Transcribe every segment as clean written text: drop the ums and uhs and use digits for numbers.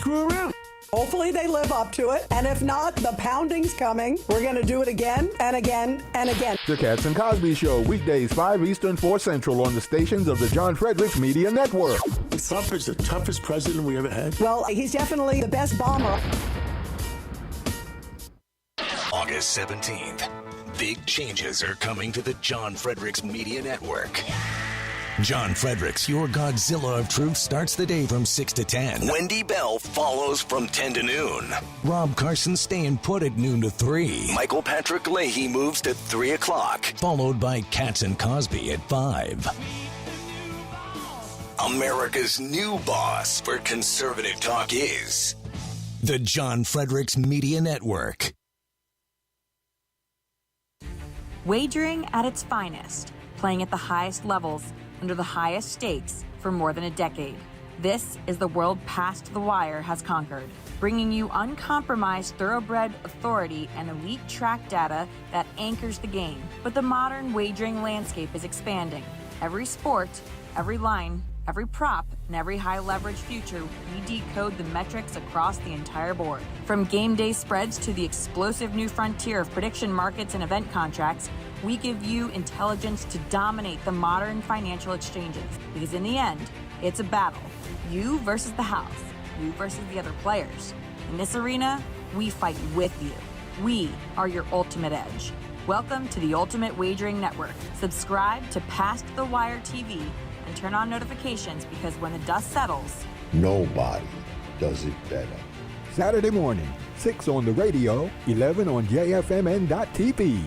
screw around. Hopefully they live up to it. And if not, the pounding's coming. We're going to do it again and again and again. The Cats and Cosby Show, weekdays 5 Eastern, 4 Central on the stations of the John Fredericks Media Network. Trump is the toughest president we ever had. Well, he's definitely the best bomber. August 17th. Big changes are coming to the John Fredericks Media Network. John Fredericks, your Godzilla of Truth, starts the day from 6 to 10. Wendy Bell follows from 10 to noon. Rob Carson staying put at noon to 3. Michael Patrick Leahy moves to 3 o'clock, followed by Katz and Cosby at 5. America's new boss for conservative talk is the John Fredericks Media Network. Wagering at its finest, playing at the highest levels, under the highest stakes for more than a decade. This is the world past the wire has conquered, bringing you uncompromised thoroughbred authority and elite track data that anchors the game. But the modern wagering landscape is expanding. Every sport, every line, every prop, and every high leverage future, we decode the metrics across the entire board. From game day spreads to the explosive new frontier of prediction markets and event contracts, we give you intelligence to dominate the modern financial exchanges. Because in the end, it's a battle. You versus the house. You versus the other players. In this arena, we fight with you. We are your ultimate edge. Welcome to the Ultimate Wagering Network. Subscribe to Past the Wire TV and turn on notifications, because when the dust settles, nobody does it better. Saturday morning, 6 on the radio, 11 on JFMN.TV.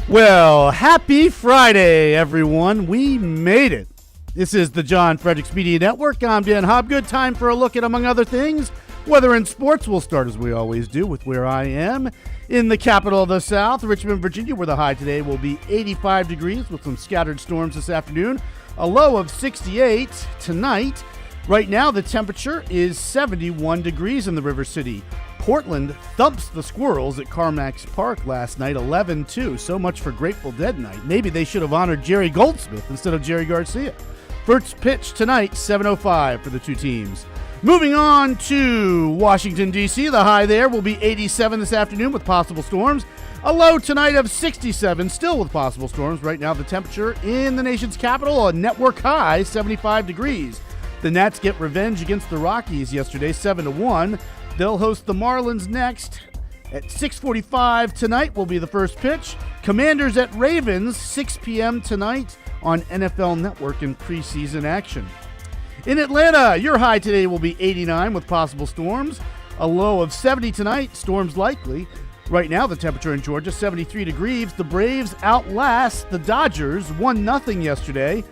Well, happy Friday, everyone. We made it. This is the John Fredericks Media Network. I'm Dan Hobgood. Time for a look at, among other things, weather and sports. We'll start, as we always do, with where I am in the capital of the South, Richmond, Virginia, where the high today will be 85 degrees with some scattered storms this afternoon. A low of 68 tonight. Right now, the temperature is 71 degrees in the River City. Portland thumps the Squirrels at Carmack's Park last night, 11-2. So much for Grateful Dead night. Maybe they should have honored Jerry Goldsmith instead of Jerry Garcia. First pitch tonight, 7:05 for the two teams. Moving on to Washington, D.C., the high there will be 87 this afternoon with possible storms. A low tonight of 67, still with possible storms. Right now, the temperature in the nation's capital, a network high, 75 degrees. The Nats get revenge against the Rockies yesterday, 7-1. They'll host the Marlins next. At 6:45 tonight will be the first pitch. Commanders at Ravens, 6 p.m. tonight on NFL Network in preseason action. In Atlanta, your high today will be 89 with possible storms. A low of 70 tonight, storms likely. Right now, the temperature in Georgia, 73 degrees. The Braves outlast the Dodgers, 1-0 yesterday.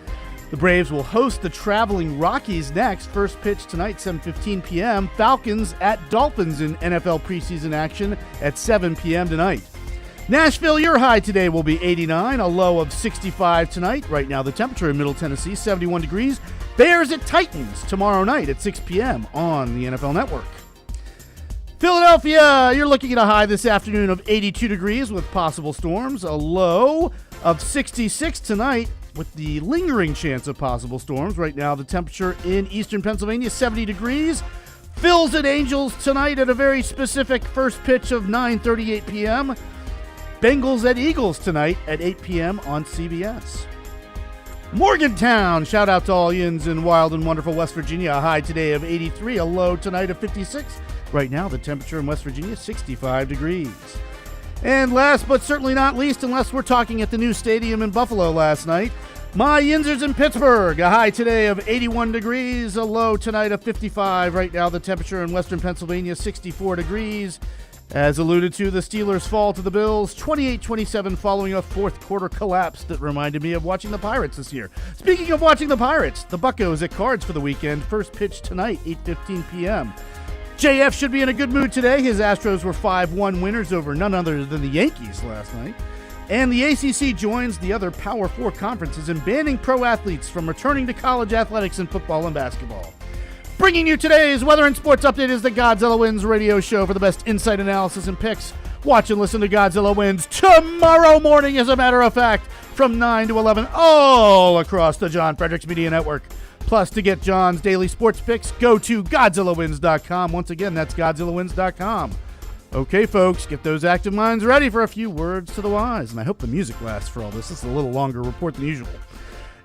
The Braves will host the traveling Rockies next. First pitch tonight, 7:15 p.m. Falcons at Dolphins in NFL preseason action at 7 p.m. tonight. Nashville, your high today will be 89, a low of 65 tonight. Right now, the temperature in Middle Tennessee, 71 degrees. Bears at Titans tomorrow night at 6 p.m. on the NFL Network. Philadelphia, you're looking at a high this afternoon of 82 degrees with possible storms. A low of 66 tonight with the lingering chance of possible storms. Right now, the temperature in eastern Pennsylvania, 70 degrees. Phils at Angels tonight at a very specific first pitch of 9:38 p.m. Bengals at Eagles tonight at 8 p.m. on CBS. Morgantown, shout out to all yins in wild and wonderful West Virginia. A high today of 83, a low tonight of 56. Right now, the temperature in West Virginia, 65 degrees. And last but certainly not least, unless we're talking at the new stadium in Buffalo last night, my Yinzers in Pittsburgh, a high today of 81 degrees, a low tonight of 55. Right now, the temperature in western Pennsylvania, 64 degrees. As alluded to, the Steelers fall to the Bills, 28-27, following a fourth quarter collapse that reminded me of watching the Pirates this year. Speaking of watching the Pirates, the Buccos at Cards for the weekend. First pitch tonight, 8:15 p.m. JF should be in a good mood today. His Astros were 5-1 winners over none other than the Yankees last night. And the ACC joins the other Power 4 conferences in banning pro athletes from returning to college athletics in football and basketball. Bringing you today's weather and sports update is the Godzilla Wins radio show for the best insight, analysis, and picks. Watch and listen to Godzilla Wins tomorrow morning, as a matter of fact, from 9 to 11, all across the John Fredericks Media Network. Plus, to get John's daily sports picks, go to GodzillaWins.com. Once again, that's GodzillaWins.com. Okay, folks, get those active minds ready for a few words to the wise. And I hope the music lasts for all this. This is a little longer report than usual.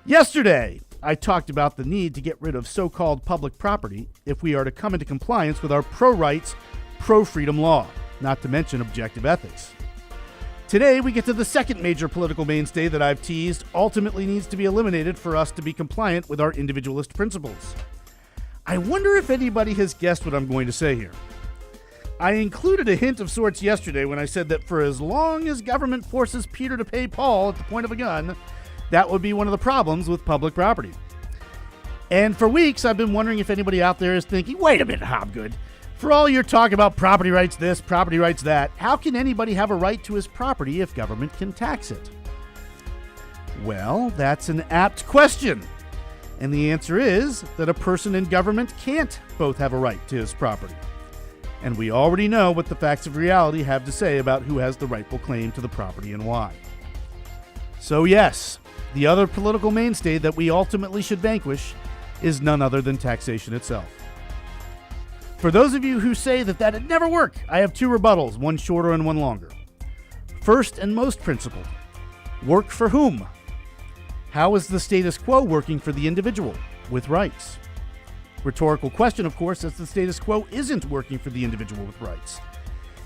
Yesterday, I talked about the need to get rid of so-called public property if we are to come into compliance with our pro-rights, pro-freedom law, not to mention objective ethics. Today, we get to the second major political mainstay that I've teased ultimately needs to be eliminated for us to be compliant with our individualist principles. I wonder if anybody has guessed what I'm going to say here. I included a hint of sorts yesterday when I said that for as long as government forces Peter to pay Paul at the point of a gun, that would be one of the problems with public property. And for weeks, I've been wondering if anybody out there is thinking, wait a minute, Hobgood. For all your talk about property rights this, property rights that, how can anybody have a right to his property if government can tax it? Well, that's an apt question. And the answer is that a person in government can't both have a right to his property. And we already know what the facts of reality have to say about who has the rightful claim to the property and why. So yes, the other political mainstay that we ultimately should vanquish is none other than taxation itself. For those of you who say that that'd never work, I have two rebuttals, one shorter and one longer. First and most principled, work for whom? How is the status quo working for the individual with rights? Rhetorical question, of course, as the status quo isn't working for the individual with rights.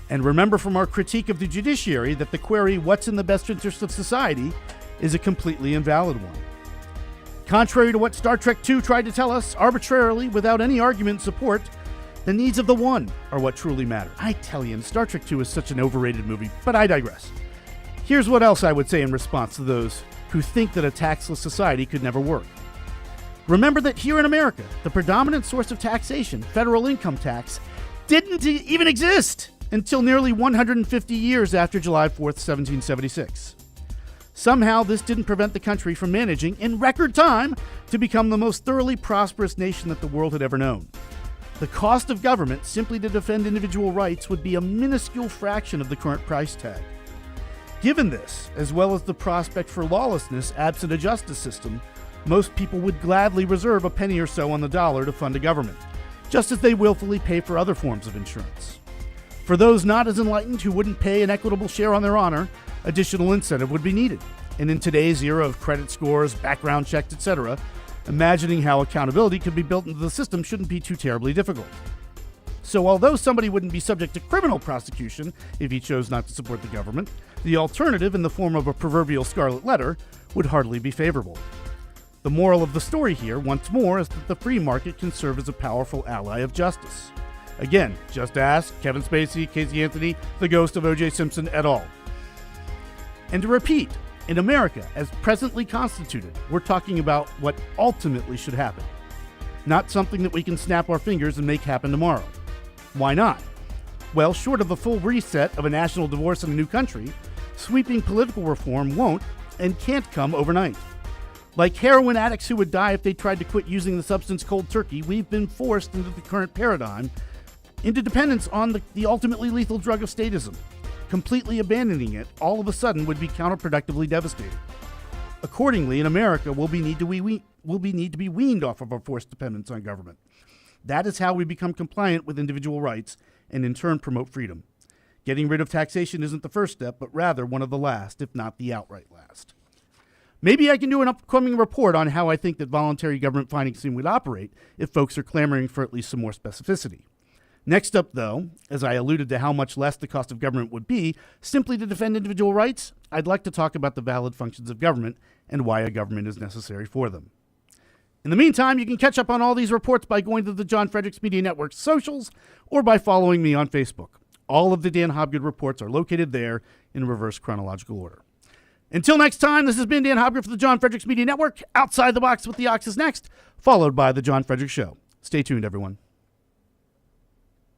And remember from our critique of the judiciary that the query, what's in the best interest of society, is a completely invalid one. Contrary to what Star Trek II tried to tell us, arbitrarily, without any argument support, the needs of the one are what truly matter. I tell you, Star Trek II is such an overrated movie, but I digress. Here's what else I would say in response to those who think that a taxless society could never work. Remember that here in America, the predominant source of taxation, federal income tax, didn't even exist until nearly 150 years after July 4th, 1776. Somehow, this didn't prevent the country from managing, in record time, to become the most thoroughly prosperous nation that the world had ever known. The cost of government simply to defend individual rights would be a minuscule fraction of the current price tag. Given this, as well as the prospect for lawlessness absent a justice system, most people would gladly reserve a penny or so on the dollar to fund a government, just as they willfully pay for other forms of insurance. For those not as enlightened who wouldn't pay an equitable share on their honor, additional incentive would be needed. And in today's era of credit scores, background checks, etc., imagining how accountability could be built into the system shouldn't be too terribly difficult. So although somebody wouldn't be subject to criminal prosecution if he chose not to support the government, the alternative in the form of a proverbial scarlet letter would hardly be favorable. The moral of the story here, once more, is that the free market can serve as a powerful ally of justice. Again, just ask Kevin Spacey, Casey Anthony, the ghost of O.J. Simpson et al. And to repeat, in America, as presently constituted, we're talking about what ultimately should happen, not something that we can snap our fingers and make happen tomorrow. Why not? Well, short of a full reset of a national divorce in a new country, sweeping political reform won't and can't come overnight. Like heroin addicts who would die if they tried to quit using the substance cold turkey, we've been forced into the current paradigm, into dependence on the ultimately lethal drug of statism. Completely abandoning it all of a sudden would be counterproductively devastating. Accordingly, in America, we'll be need to be weaned off of our forced dependence on government. That is how we become compliant with individual rights and in turn promote freedom. Getting rid of taxation isn't the first step, but rather one of the last, if not the outright last. Maybe I can do an upcoming report on how I think that voluntary government financing would operate if folks are clamoring for at least some more specificity. Next up, though, as I alluded to how much less the cost of government would be simply to defend individual rights, I'd like to talk about the valid functions of government and why a government is necessary for them. In the meantime, you can catch up on all these reports by going to the John Fredericks Media Network's socials or by following me on Facebook. All of the Dan Hobgood reports are located there in reverse chronological order. Until next time, this has been Dan Hobgood for the John Fredericks Media Network. Outside the Box with the Ox is next, followed by The John Fredericks Show. Stay tuned, everyone.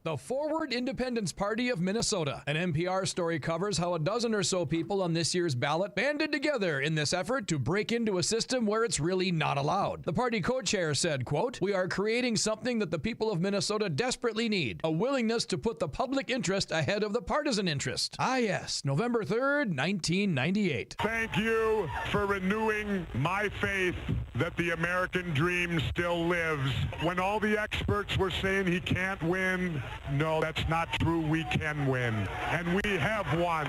The Forward Independence Party of Minnesota. An NPR story covers how a dozen or so people on this year's ballot banded together in this effort to break into a system where it's really not allowed. The party co-chair said, quote, "We are creating something that the people of Minnesota desperately need, a willingness to put the public interest ahead of the partisan interest." Ah, yes, November 3rd, 1998. Thank you for renewing my faith that the American dream still lives. When all the experts were saying he can't win, no, that's not true. We can win. And we have won.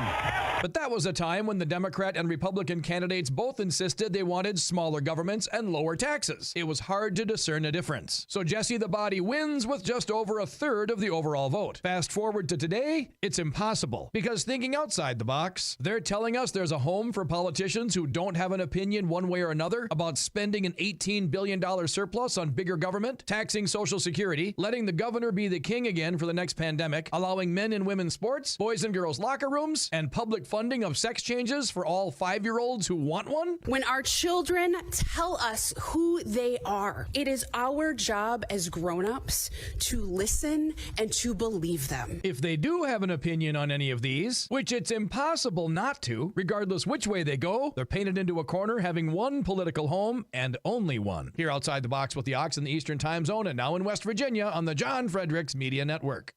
But that was a time when the Democrat and Republican candidates both insisted they wanted smaller governments and lower taxes. It was hard to discern a difference. So Jesse the Body wins with just over a third of the overall vote. Fast forward to today, it's impossible. Because thinking outside the box, they're telling us there's a home for politicians who don't have an opinion one way or another about spending an $18 billion surplus on bigger government, taxing Social Security, letting the governor be the king again for the next pandemic, allowing men and women's sports, boys and girls locker rooms, and public funding of sex changes for all 5-year-olds who want one? When our children tell us who they are, it is our job as grown-ups to listen and to believe them. If they do have an opinion on any of these, which it's impossible not to, regardless which way they go, they're painted into a corner having one political home and only one. Here outside the box with the Ox in the Eastern Time Zone and now in West Virginia on the John Fredericks Media Network.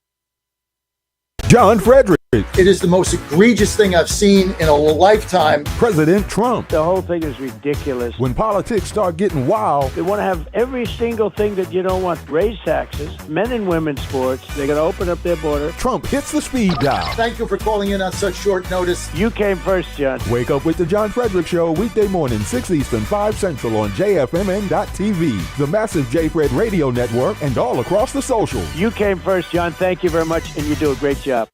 John Fredericks. It is the most egregious thing I've seen in a lifetime. President Trump. The whole thing is ridiculous. When politics start getting wild, they want to have every single thing that you don't want. Raise taxes, men and women's sports. They're going to open up their border. Trump hits the speed dial. Thank you for calling in on such short notice. You came first, John. Wake up with the John Fredericks Show weekday morning, 6 Eastern, 5 Central on JFMN.TV, the massive J-Fred radio network, and all across the socials. You came first, John. Thank you very much, and you do a great job.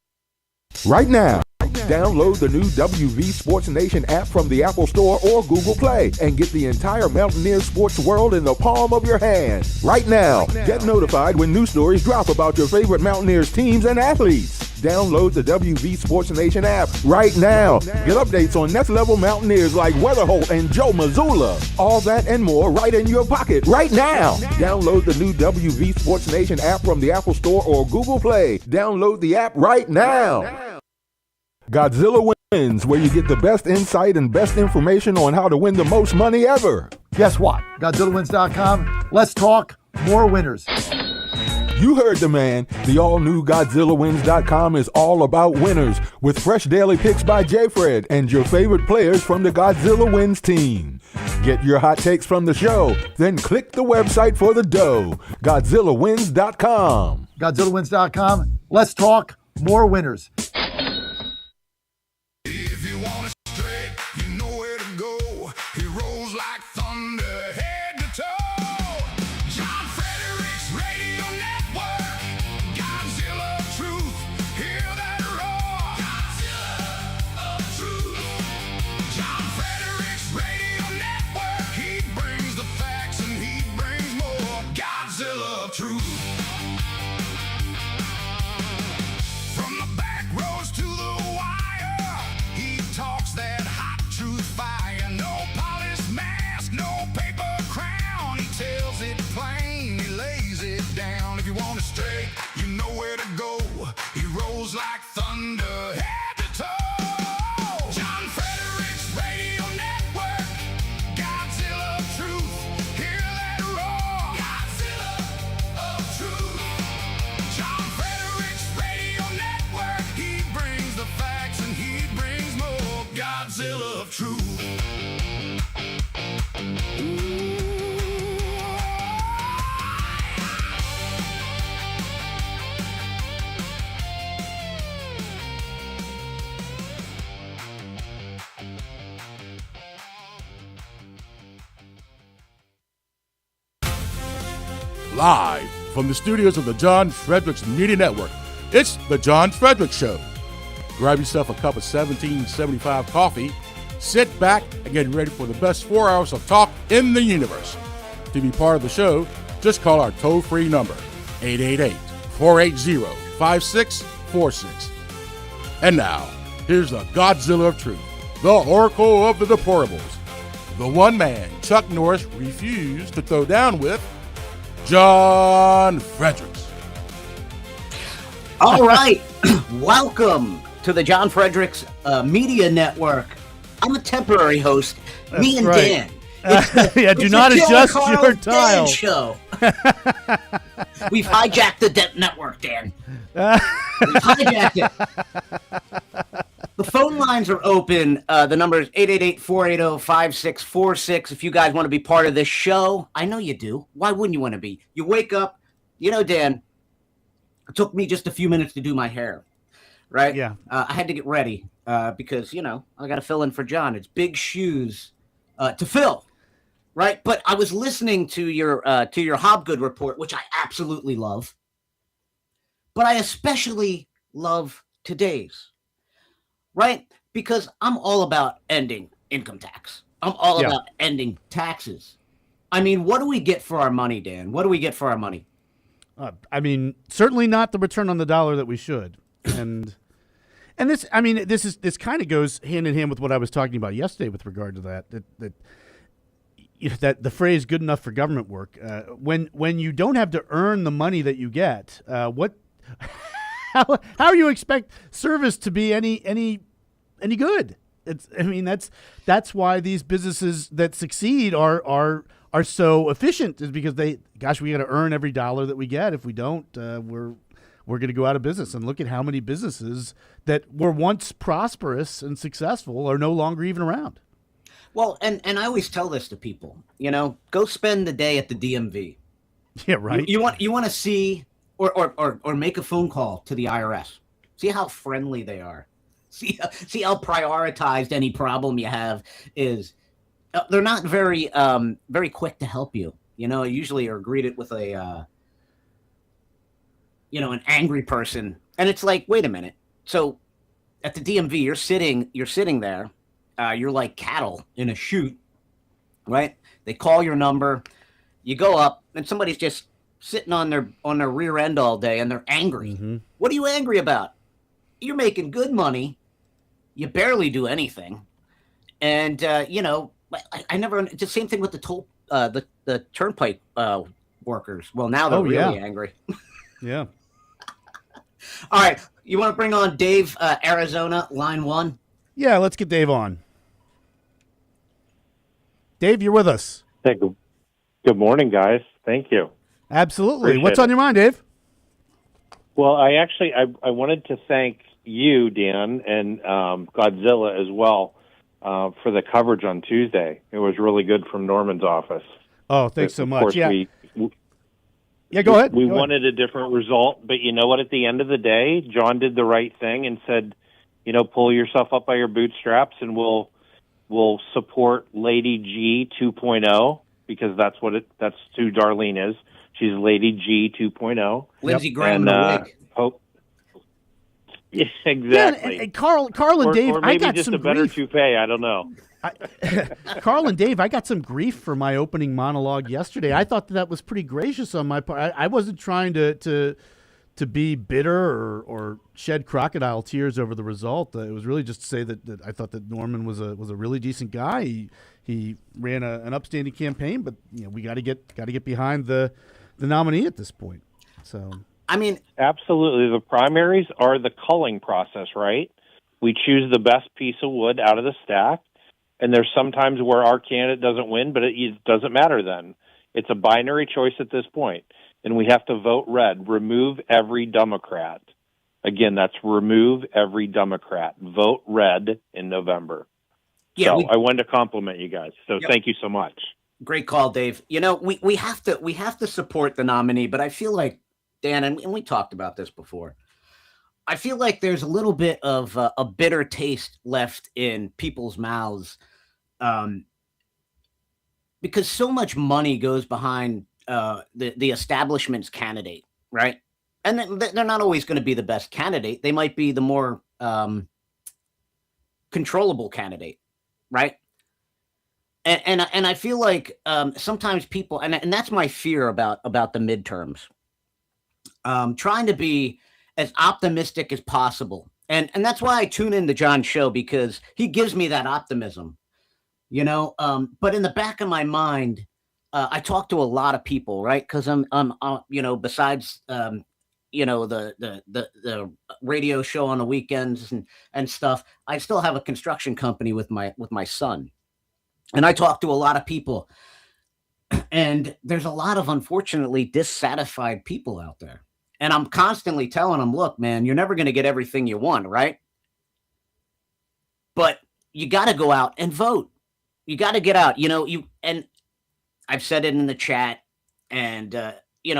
Right now, download the new WV Sports Nation app from the Apple Store or Google Play and get the entire Mountaineer sports world in the palm of your hand. Right now, get notified when new stories drop about your favorite Mountaineers teams and athletes. Download the WV Sports Nation app right now. Get updates on next level Mountaineers like Weatherholt and Joe Mazzulla. All that and more right in your pocket right now. Download the new WV Sports Nation app from the Apple Store or Google Play. Download the app right now. Godzilla Wins, where you get the best insight and best information on how to win the most money ever. Guess what? GodzillaWins.com. Let's talk more winners. You heard the man. The all-new GodzillaWins.com is all about winners with fresh daily picks by J-Fred and your favorite players from the Godzilla Wins team. Get your hot takes from the show, then click the website for the dough. GodzillaWins.com. GodzillaWins.com. Let's talk more winners. If you want it straight, you know where to go. He rolls like thunder, head to toe. John Fredericks Radio Network. Godzilla of truth, hear that roar. Godzilla of truth. John Fredericks Radio Network. He brings the facts and he brings more. Godzilla of truth. From the back rows to the wire, he talks that hot truth fire. No polished mask, no paper crown. He tells it plain, he lays it down. If you want it straight, you know where to go. He rolls like thunder, head to toe. John Fredericks Radio Network. Godzilla of truth, hear that roar. Godzilla of truth. John Fredericks Radio Network. He brings the facts and he brings more. Godzilla of truth. Live from the studios of the John Fredericks Media Network, it's the John Fredericks Show. Grab yourself a cup of 1775 coffee, sit back, and get ready for the best 4 hours of talk in the universe. To be part of the show, just call our toll-free number, 888-480-5646. And now, here's the Godzilla of Truth, the Oracle of the Deplorables, the one man Chuck Norris refused to throw down with, John Fredericks. All right. Welcome to the John Fredericks Media Network. I'm a temporary host. That's me and right. Dan. Yeah, do not adjust your Dan dial. Show. We've hijacked the network, Dan. We've hijacked it. The phone lines are open. The number is 888-480-5646. If you guys want to be part of this show, I know you do. Why wouldn't you want to be? You wake up, Dan, it took me just a few minutes to do my hair, right? Yeah. I had to get ready because, I got to fill in for John. It's big shoes to fill, right? But I was listening to your Hobgood report, which I absolutely love. But I especially love today's. Right? Because I'm all about ending income tax. I'm all about ending taxes. I mean, what do we get for our money, Dan? What do we get for our money? Certainly not the return on the dollar that we should. And this kind of goes hand in hand with what I was talking about yesterday with regard to that the phrase "good enough for government work." When you don't have to earn the money that you get, how you expect service to be any good? That's why these businesses that succeed are so efficient, is because we got to earn every dollar that we get. If we don't, we're going to go out of business. And look at how many businesses that were once prosperous and successful are no longer even around. Well, and I always tell this to people, go spend the day at the DMV. Yeah, right. You want to see or make a phone call to the IRS. See how friendly they are. See how prioritized any problem you have is. They're not very quick to help you. Usually are greeted with an angry person, and it's like, wait a minute. So at the DMV, you're sitting there, you're like cattle in a chute, right? They call your number, you go up, and somebody's just sitting on their rear end all day, and they're angry. Mm-hmm. What are you angry about? You're making good money. You barely do anything. And, I never, it's the same thing with the the turnpike workers. Well, now they're really angry. Yeah. All right. You want to bring on Dave, Arizona, line 1? Yeah, let's get Dave on. Dave, you're with us. Hey, good morning, guys. Thank you. Absolutely. Appreciate What's on your mind, Dave? Well, I wanted to thank you, Dan, and Godzilla as well for the coverage on Tuesday. It was really good from Norman's office. Oh, thanks so much. Yeah. Go ahead. We wanted a different result, but you know what? At the end of the day, John did the right thing and said, pull yourself up by your bootstraps, and we'll support Lady G 2.0, because that's who Darlene is. She's Lady G 2.0. Lindsey Graham in the wig. Yeah, exactly. Yeah, and Carl and Dave, or maybe I got just some a better grief. toupee. I don't know. Carl and Dave, I got some grief for my opening monologue yesterday. I thought that was pretty gracious on my part. I wasn't trying to be bitter or shed crocodile tears over the result. It was really just to say that I thought that Norman was a really decent guy. He ran an upstanding campaign, but we got to get behind the nominee at this point. So. Absolutely. The primaries are the culling process, right? We choose the best piece of wood out of the stack, and there's sometimes where our candidate doesn't win, but it doesn't matter then. It's a binary choice at this point, and we have to vote red. Remove every Democrat. Again, that's remove every Democrat. Vote red in November. Yeah, so I wanted to compliment you guys, so Thank you so much. Great call, Dave. We have to support the nominee, but I feel like, Dan, and we talked about this before, I feel like there's a little bit of a bitter taste left in people's mouths because so much money goes behind the establishment's candidate, right? And they're not always going to be the best candidate. They might be the more controllable candidate, right? And I feel like sometimes people, and that's my fear about the midterms. Trying to be as optimistic as possible. And that's why I tune in to John's show, because he gives me that optimism, but in the back of my mind, I talk to a lot of people, right? Cause I'm besides, the radio show on the weekends and stuff. I still have a construction company with my son, and I talk to a lot of people, and there's a lot of unfortunately dissatisfied people out there. And I'm constantly telling them, look, man, you're never going to get everything you want, right? But you got to go out and vote. You got to get out, and I've said it in the chat, and you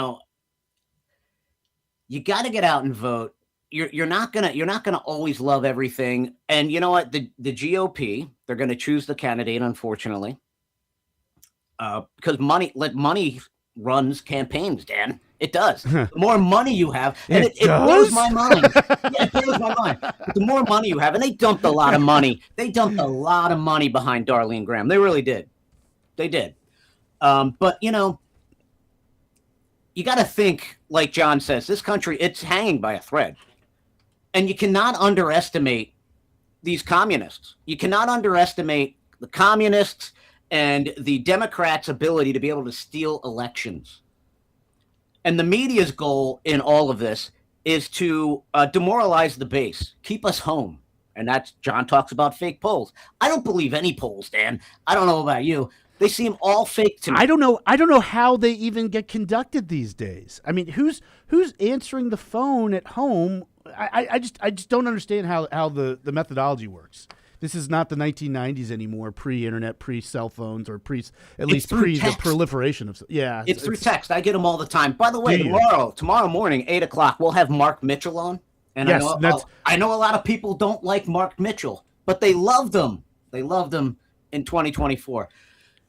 got to get out and vote. You're not gonna always love everything. And you know what? The GOP, they're gonna choose the candidate, unfortunately. Because money runs campaigns, Dan. It does. The more money you have, and it blows my mind. Yeah, it blows my mind. But the more money you have, and they dumped a lot of money. They dumped a lot of money behind Darlene Graham. They really did. They did. But you got to think, like John says, this country, it's hanging by a thread. And you cannot underestimate these communists. You cannot underestimate the communists and the Democrats' ability to be able to steal elections. And the media's goal in all of this is to demoralize the base, keep us home. And that's, John talks about fake polls. I don't believe any polls, Dan. I don't know about you. They seem all fake to me. I don't know how they even get conducted these days. I mean, who's answering the phone at home? I just don't understand how the methodology works. This is not the 1990s anymore, pre-internet, pre-cell phones, or at least pre the proliferation of. Yeah, it's through text. I get them all the time. By the way, tomorrow morning, 8:00, we'll have Mark Mitchell on. And yes, I know a lot of people don't like Mark Mitchell, but they loved him. They loved him in 2024.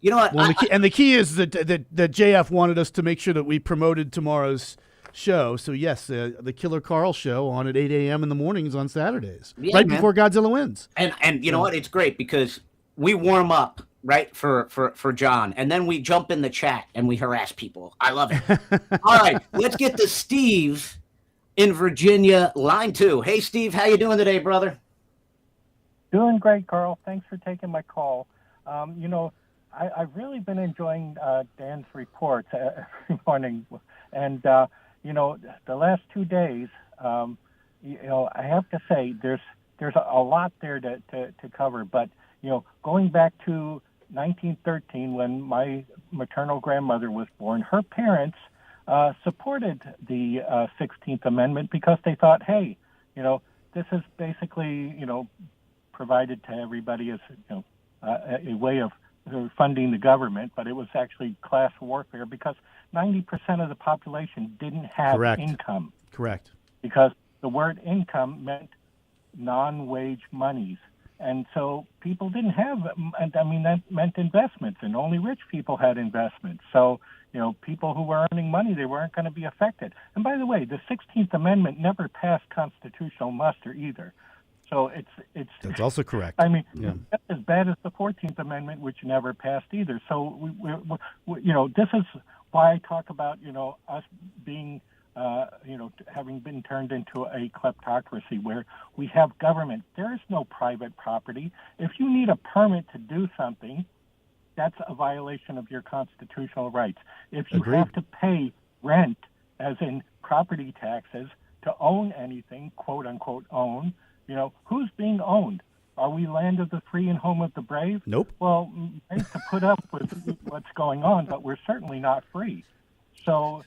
You know what? Well, the key is that JF wanted us to make sure that we promoted tomorrow's show. So yes, the Killer Carl show on at 8 a.m. in the mornings on Saturdays, before Godzilla wins. And you know what? It's great because we warm up right for John, and then we jump in the chat and we harass people. I love it. All right, let's get to Steve in Virginia, line 2. Hey, Steve, how you doing today, brother? Doing great, Carl. Thanks for taking my call. I've really been enjoying Dan's reports every morning, and the last 2 days, I have to say there's a lot there to cover. But going back to 1913, when my maternal grandmother was born, her parents supported the 16th Amendment because they thought, hey, this is basically provided to everybody as a way of funding the government, but it was actually class warfare because 90% of the population didn't have income. Correct. Because the word income meant non-wage monies. And so people didn't have, that meant investments, and only rich people had investments. So, people who were earning money, they weren't going to be affected. And by the way, the 16th Amendment never passed constitutional muster either. So that's also correct. That's as bad as the 14th Amendment, which never passed either. So this is why I talk about us being having been turned into a kleptocracy where we have government. There is no private property. If you need a permit to do something, that's a violation of your constitutional rights. If you have to pay rent, as in property taxes, to own anything, quote unquote own. Who's being owned? Are we land of the free and home of the brave? Nope. Well, great to put up with what's going on, but we're certainly not free. So,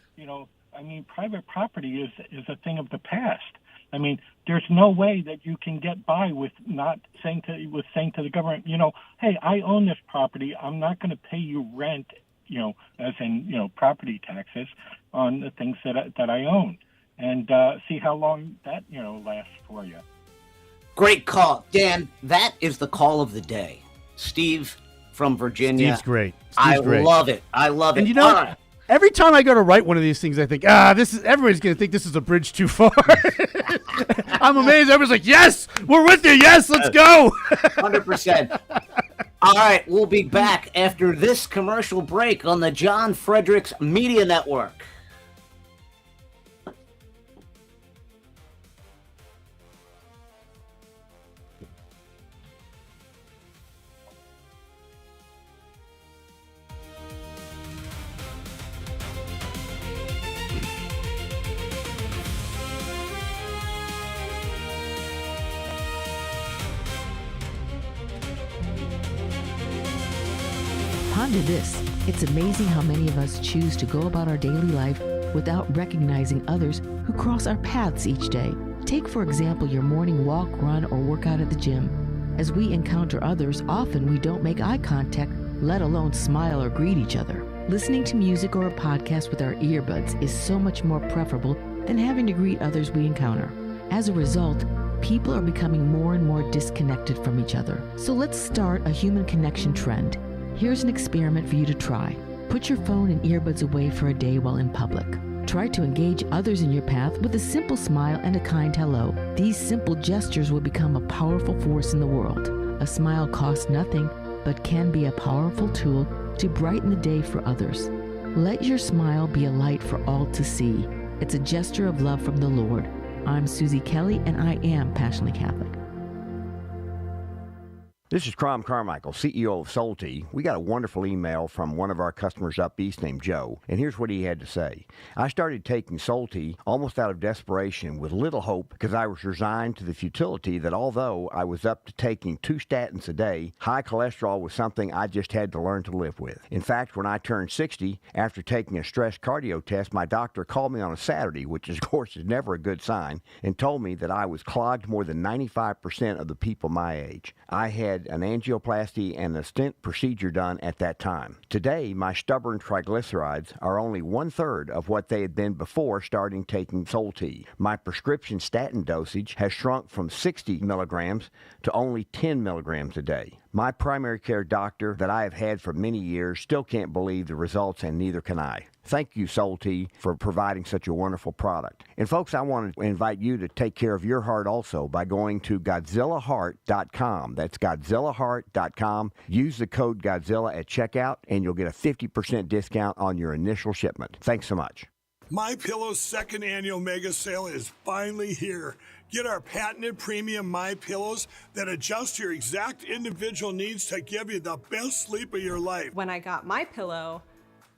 private property is a thing of the past. There's no way that you can get by with not saying to the government, hey, I own this property. I'm not going to pay you rent, as in, property taxes on the things that I own, and see how long that, lasts for you. Great call. Dan, that is the call of the day. Steve from Virginia. Steve's great. I love it. And every time I go to write one of these things, I think, everybody's going to think this is a bridge too far. I'm amazed. Everybody's like, yes, we're with you. Yes, let's go. 100%. All right, we'll be back after this commercial break on the John Fredericks Media Network. Ponder this. It's amazing how many of us choose to go about our daily life without recognizing others who cross our paths each day. Take, for example, your morning walk, run, or workout at the gym. As we encounter others, often we don't make eye contact, let alone smile or greet each other. Listening to music or a podcast with our earbuds is so much more preferable than having to greet others we encounter. As a result, people are becoming more and more disconnected from each other. So let's start a human connection trend. Here's an experiment for you to try. Put your phone and earbuds away for a day while in public. Try to engage others in your path with a simple smile and a kind hello. These simple gestures will become a powerful force in the world. A smile costs nothing, but can be a powerful tool to brighten the day for others. Let your smile be a light for all to see. It's a gesture of love from the Lord. I'm Susie Kelly, and I am passionately Catholic. This is Crom Carmichael, CEO of Soul Tea. We got a wonderful email from one of our customers up east named Joe, and here's what he had to say. I started taking Soul Tea almost out of desperation with little hope because I was resigned to the futility that although I was up to taking 2 statins a day, high cholesterol was something I just had to learn to live with. In fact, when I turned 60, after taking a stress cardio test, my doctor called me on a Saturday, which of course is never a good sign, and told me that I was clogged more than 95% of the people my age. I had an angioplasty and a stent procedure done at that time. Today, my stubborn triglycerides are only 1/3 of what they had been before starting taking Soul Tea. My prescription statin dosage has shrunk from 60 milligrams to only 10 milligrams a day. My primary care doctor that I have had for many years still can't believe the results, and neither can I. Thank you, Soul Tea, for providing such a wonderful product. And folks, I want to invite you to take care of your heart also by going to GodzillaHeart.com. That's GodzillaHeart.com. Use the code Godzilla at checkout, and you'll get a 50% discount on your initial shipment. Thanks so much. MyPillow's second annual mega sale is finally here. Get our patented premium MyPillows that adjust your exact individual needs to give you the best sleep of your life. When I got MyPillow,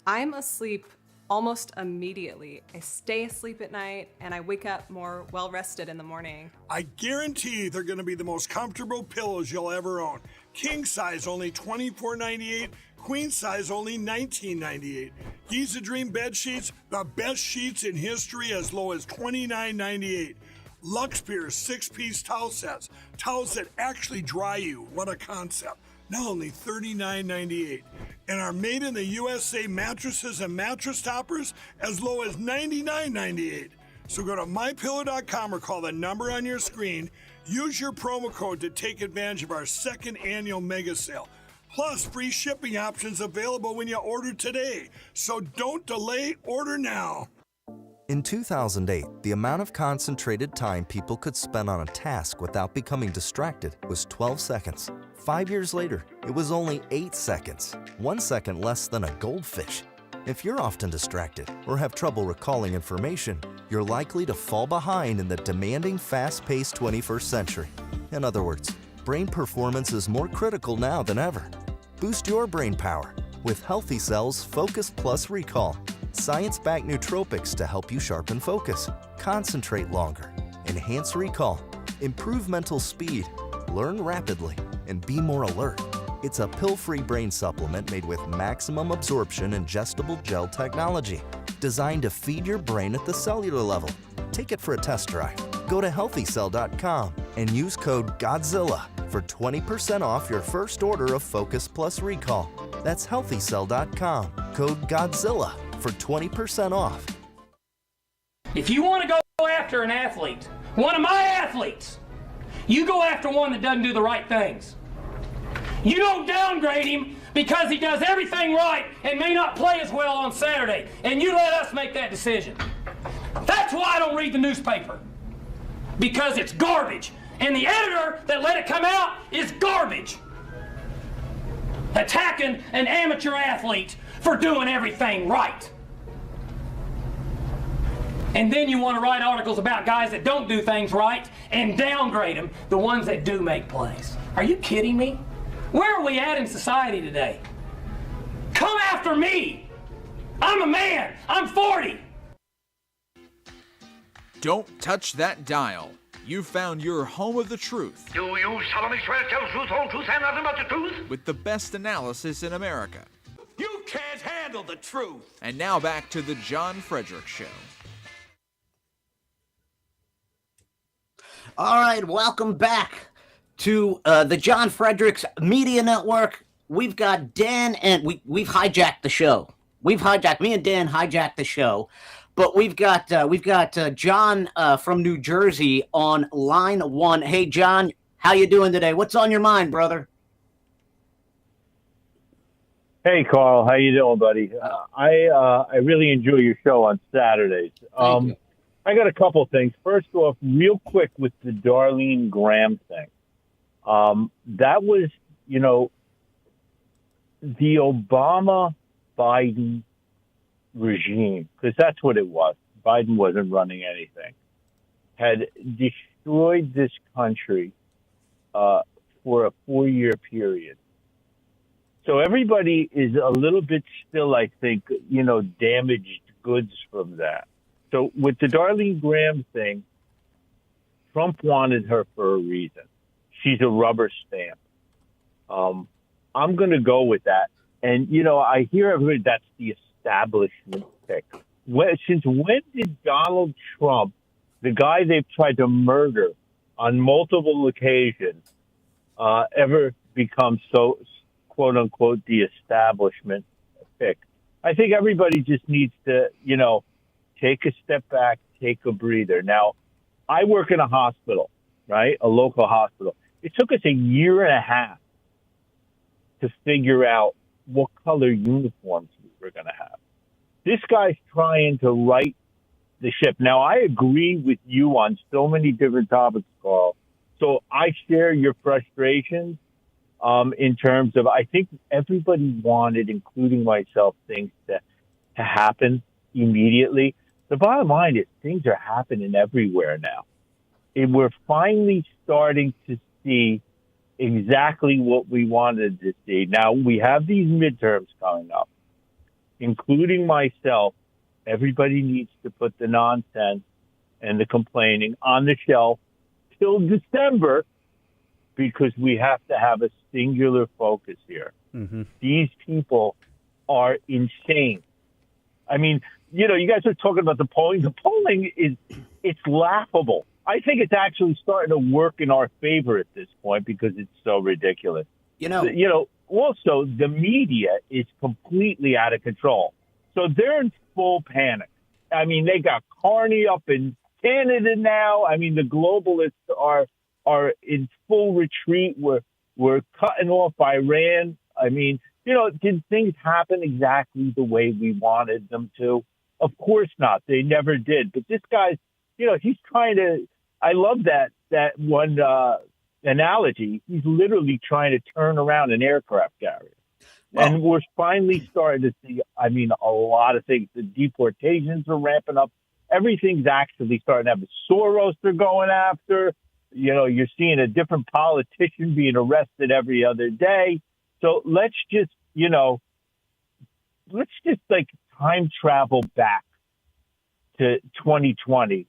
I'm asleep almost immediately. I stay asleep at night and I wake up more well-rested in the morning. I guarantee they're going to be the most comfortable pillows you'll ever own. King size only $24.98, queen size only $19.98. Giza Dream bed sheets, the best sheets in history, as low as $29.98. Lux Pierce 6-piece towel sets, towels that actually dry you. What a concept. Now only $39.98. And our made in the USA mattresses and mattress toppers as low as $99.98. So go to mypillow.com or call the number on your screen. Use your promo code to take advantage of our second annual mega sale. Plus, free shipping options available when you order today. So don't delay, order now. In 2008, the amount of concentrated time people could spend on a task without becoming distracted was 12 seconds. 5 years later, it was only 8 seconds, 1 second less than a goldfish. If you're often distracted or have trouble recalling information, you're likely to fall behind in the demanding, fast-paced 21st century. In other words, brain performance is more critical now than ever. Boost your brain power with Healthy Cells Focus Plus Recall. Science-backed nootropics to help you sharpen focus, concentrate longer, enhance recall, improve mental speed, learn rapidly, and be more alert. It's a pill-free brain supplement made with maximum absorption ingestible gel technology, designed to feed your brain at the cellular level. Take it for a test drive. Go to healthycell.com and use code GODZILLA for 20% off your first order of Focus Plus Recall. That's healthycell.com, code GODZILLA for 20% off. If you want to go after an athlete, one of my athletes, you go after one that doesn't do the right things. You don't downgrade him because he does everything right and may not play as well on Saturday, and you let us make that decision. That's why I don't read the newspaper, because it's garbage, and the editor that let it come out is garbage. Attacking an amateur athlete for doing everything right. And then you want to write articles about guys that don't do things right and downgrade them, the ones that do make plays. Are you kidding me? Where are we at in society today? Come after me. I'm a man. I'm 40. Don't touch that dial. You've found your home of the truth. Do you solemnly swear to tell the truth, whole truth, and nothing but the truth? With the best analysis in America. can't handle the truth. And now back to the John Fredericks Show. All right, welcome back to the John Fredericks Media Network. We've got Dan, and we've hijacked the show. Me and Dan hijacked the show, but we've got John from New Jersey on line 1. Hey, John, how you doing today? What's on your mind, brother? Hey, Carl, how you doing, buddy? I really enjoy your show on Saturdays. I got a couple things. First off, real quick with the Darlene Graham thing. That was, the Obama-Biden regime, because that's what it was. Biden wasn't running anything, had destroyed this country for a 4-year period. So everybody is a little bit still, I think, damaged goods from that. So with the Darlene Graham thing, Trump wanted her for a reason. She's a rubber stamp. I'm going to go with that. And, I hear everybody, that's the establishment pick. Since when did Donald Trump, the guy they've tried to murder on multiple occasions, ever become so, quote unquote, the establishment pick? I think everybody just needs to, take a step back, take a breather. Now, I work in a hospital, right? A local hospital. It took us a year and a half to figure out what color uniforms we were going to have. This guy's trying to right the ship. Now, I agree with you on so many different topics, Carl. So I share your frustrations in terms of, I think everybody wanted, including myself, things to happen immediately. The bottom line is things are happening everywhere now. And we're finally starting to see exactly what we wanted to see. Now, we have these midterms coming up, including myself. Everybody needs to put the nonsense and the complaining on the shelf till December, because we have to have a singular focus here. Mm-hmm. These people are insane. I mean, you guys are talking about the polling. The polling it's laughable. I think it's actually starting to work in our favor at this point because it's so ridiculous. Also, the media is completely out of control. So they're in full panic. I mean, they got Carney up in Canada now. I mean, the globalists are in full retreat. We're cutting off Iran. I mean, did things happen exactly the way we wanted them to? Of course not. They never did. But this guy's, he's trying to, I love that one analogy. He's literally trying to turn around an aircraft carrier. Well, and we're finally starting to see, a lot of things. The deportations are ramping up. Everything's actually starting to happen. Soros they're going after. You're seeing a different politician being arrested every other day. So let's just time travel back to 2020.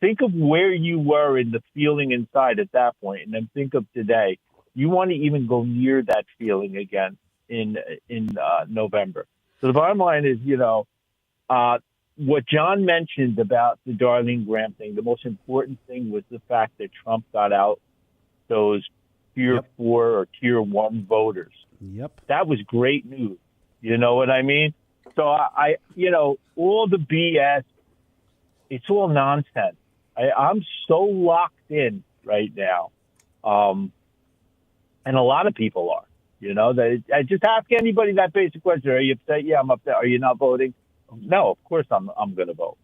Think of where you were in the feeling inside at that point, and then think of today. You want to even go near that feeling again in November. So the bottom line is, what John mentioned about the Darlene Graham thing, the most important thing was the fact that Trump got out those tier 4 or tier 1 voters. Yep. That was great news. You know what I mean? So I all the BS, it's all nonsense. I'm so locked in right now. And a lot of people are, I just ask anybody that basic question. Are you upset? Yeah, I'm upset. Are you not voting? No, of course I'm going to vote.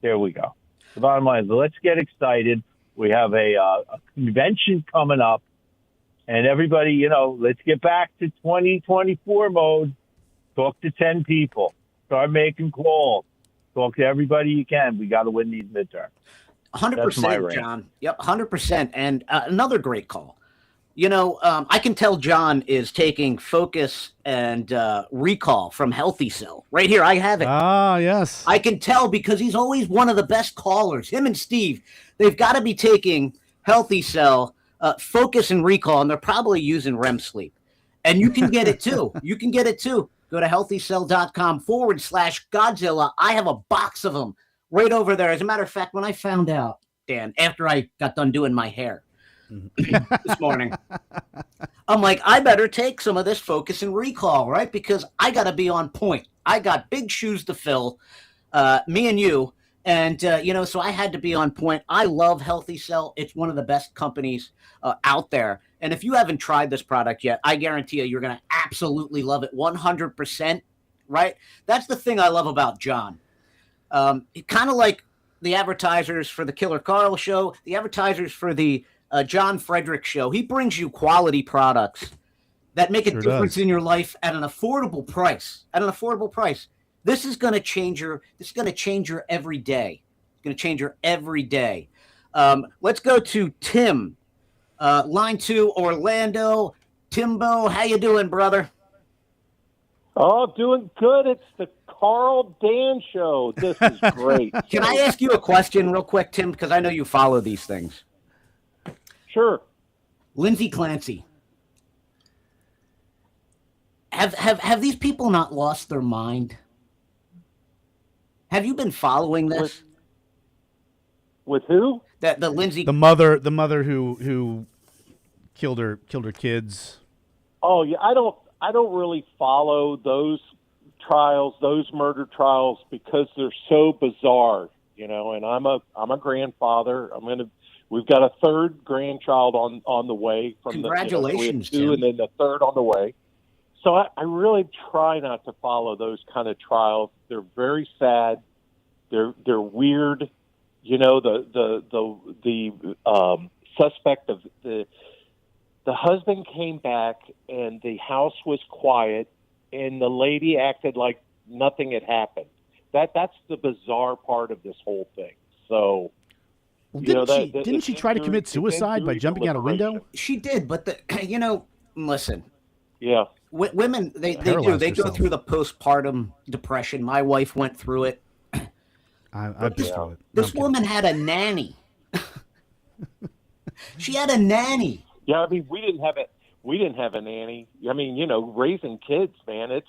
There we go. The bottom line is, let's get excited. We have a convention coming up, and everybody, let's get back to 2024 mode. Talk to 10 people. Start making calls. Talk to everybody you can. We got to win these midterms. 100%, John. Yep, 100%. And another great call. I can tell John is taking Focus and Recall from Healthy Cell. Right here, I have it. Ah, yes. I can tell because he's always one of the best callers. Him and Steve, they've got to be taking Healthy Cell, Focus and Recall, and they're probably using REM sleep. And you can get it too. You can get it too. Go to healthycell.com/Godzilla. I have a box of them right over there. As a matter of fact, when I found out, Dan, after I got done doing my hair this morning, I'm like, I better take some of this Focus and Recall, right? Because I got to be on point. I got big shoes to fill, me and you. And, so I had to be on point. I love Healthy Cell. It's one of the best companies out there. And if you haven't tried this product yet, I guarantee you're going to absolutely love it 100%, right? That's the thing I love about John. Kind of like the advertisers for the Killer Carl show, the advertisers for the John Fredericks show. He brings you quality products that make a difference in your life at an affordable price. This is going to change your every day. It's going to change your every day. Let's go to Tim, line 2, Orlando. Timbo, how you doing, brother? Oh, doing good. It's the Carl Dan show. This is great. Can I ask you a question real quick, Tim? Because I know you follow these things. Sure. Lindsay Clancy. Have these people not lost their mind? Have you been following this? With who? The Lindsay, the mother who killed her kids. Oh yeah, I don't really follow those trials, those murder trials, because they're so bizarre, and I'm a grandfather. We've got a third grandchild on the way from Congratulations, so we have 2 and then the third on the way. So I really try not to follow those kind of trials. They're very sad. They're weird. The suspect of the husband came back and the house was quiet and the lady acted like nothing had happened. That's the bizarre part of this whole thing. So, didn't she try to commit suicide by jumping out a window? She did, but listen. Yeah. Women, they go through the postpartum depression. My wife went through it. I've been through it. This woman had a nanny. She had a nanny. Yeah, I mean, we didn't have a nanny. I mean, raising kids, man, it's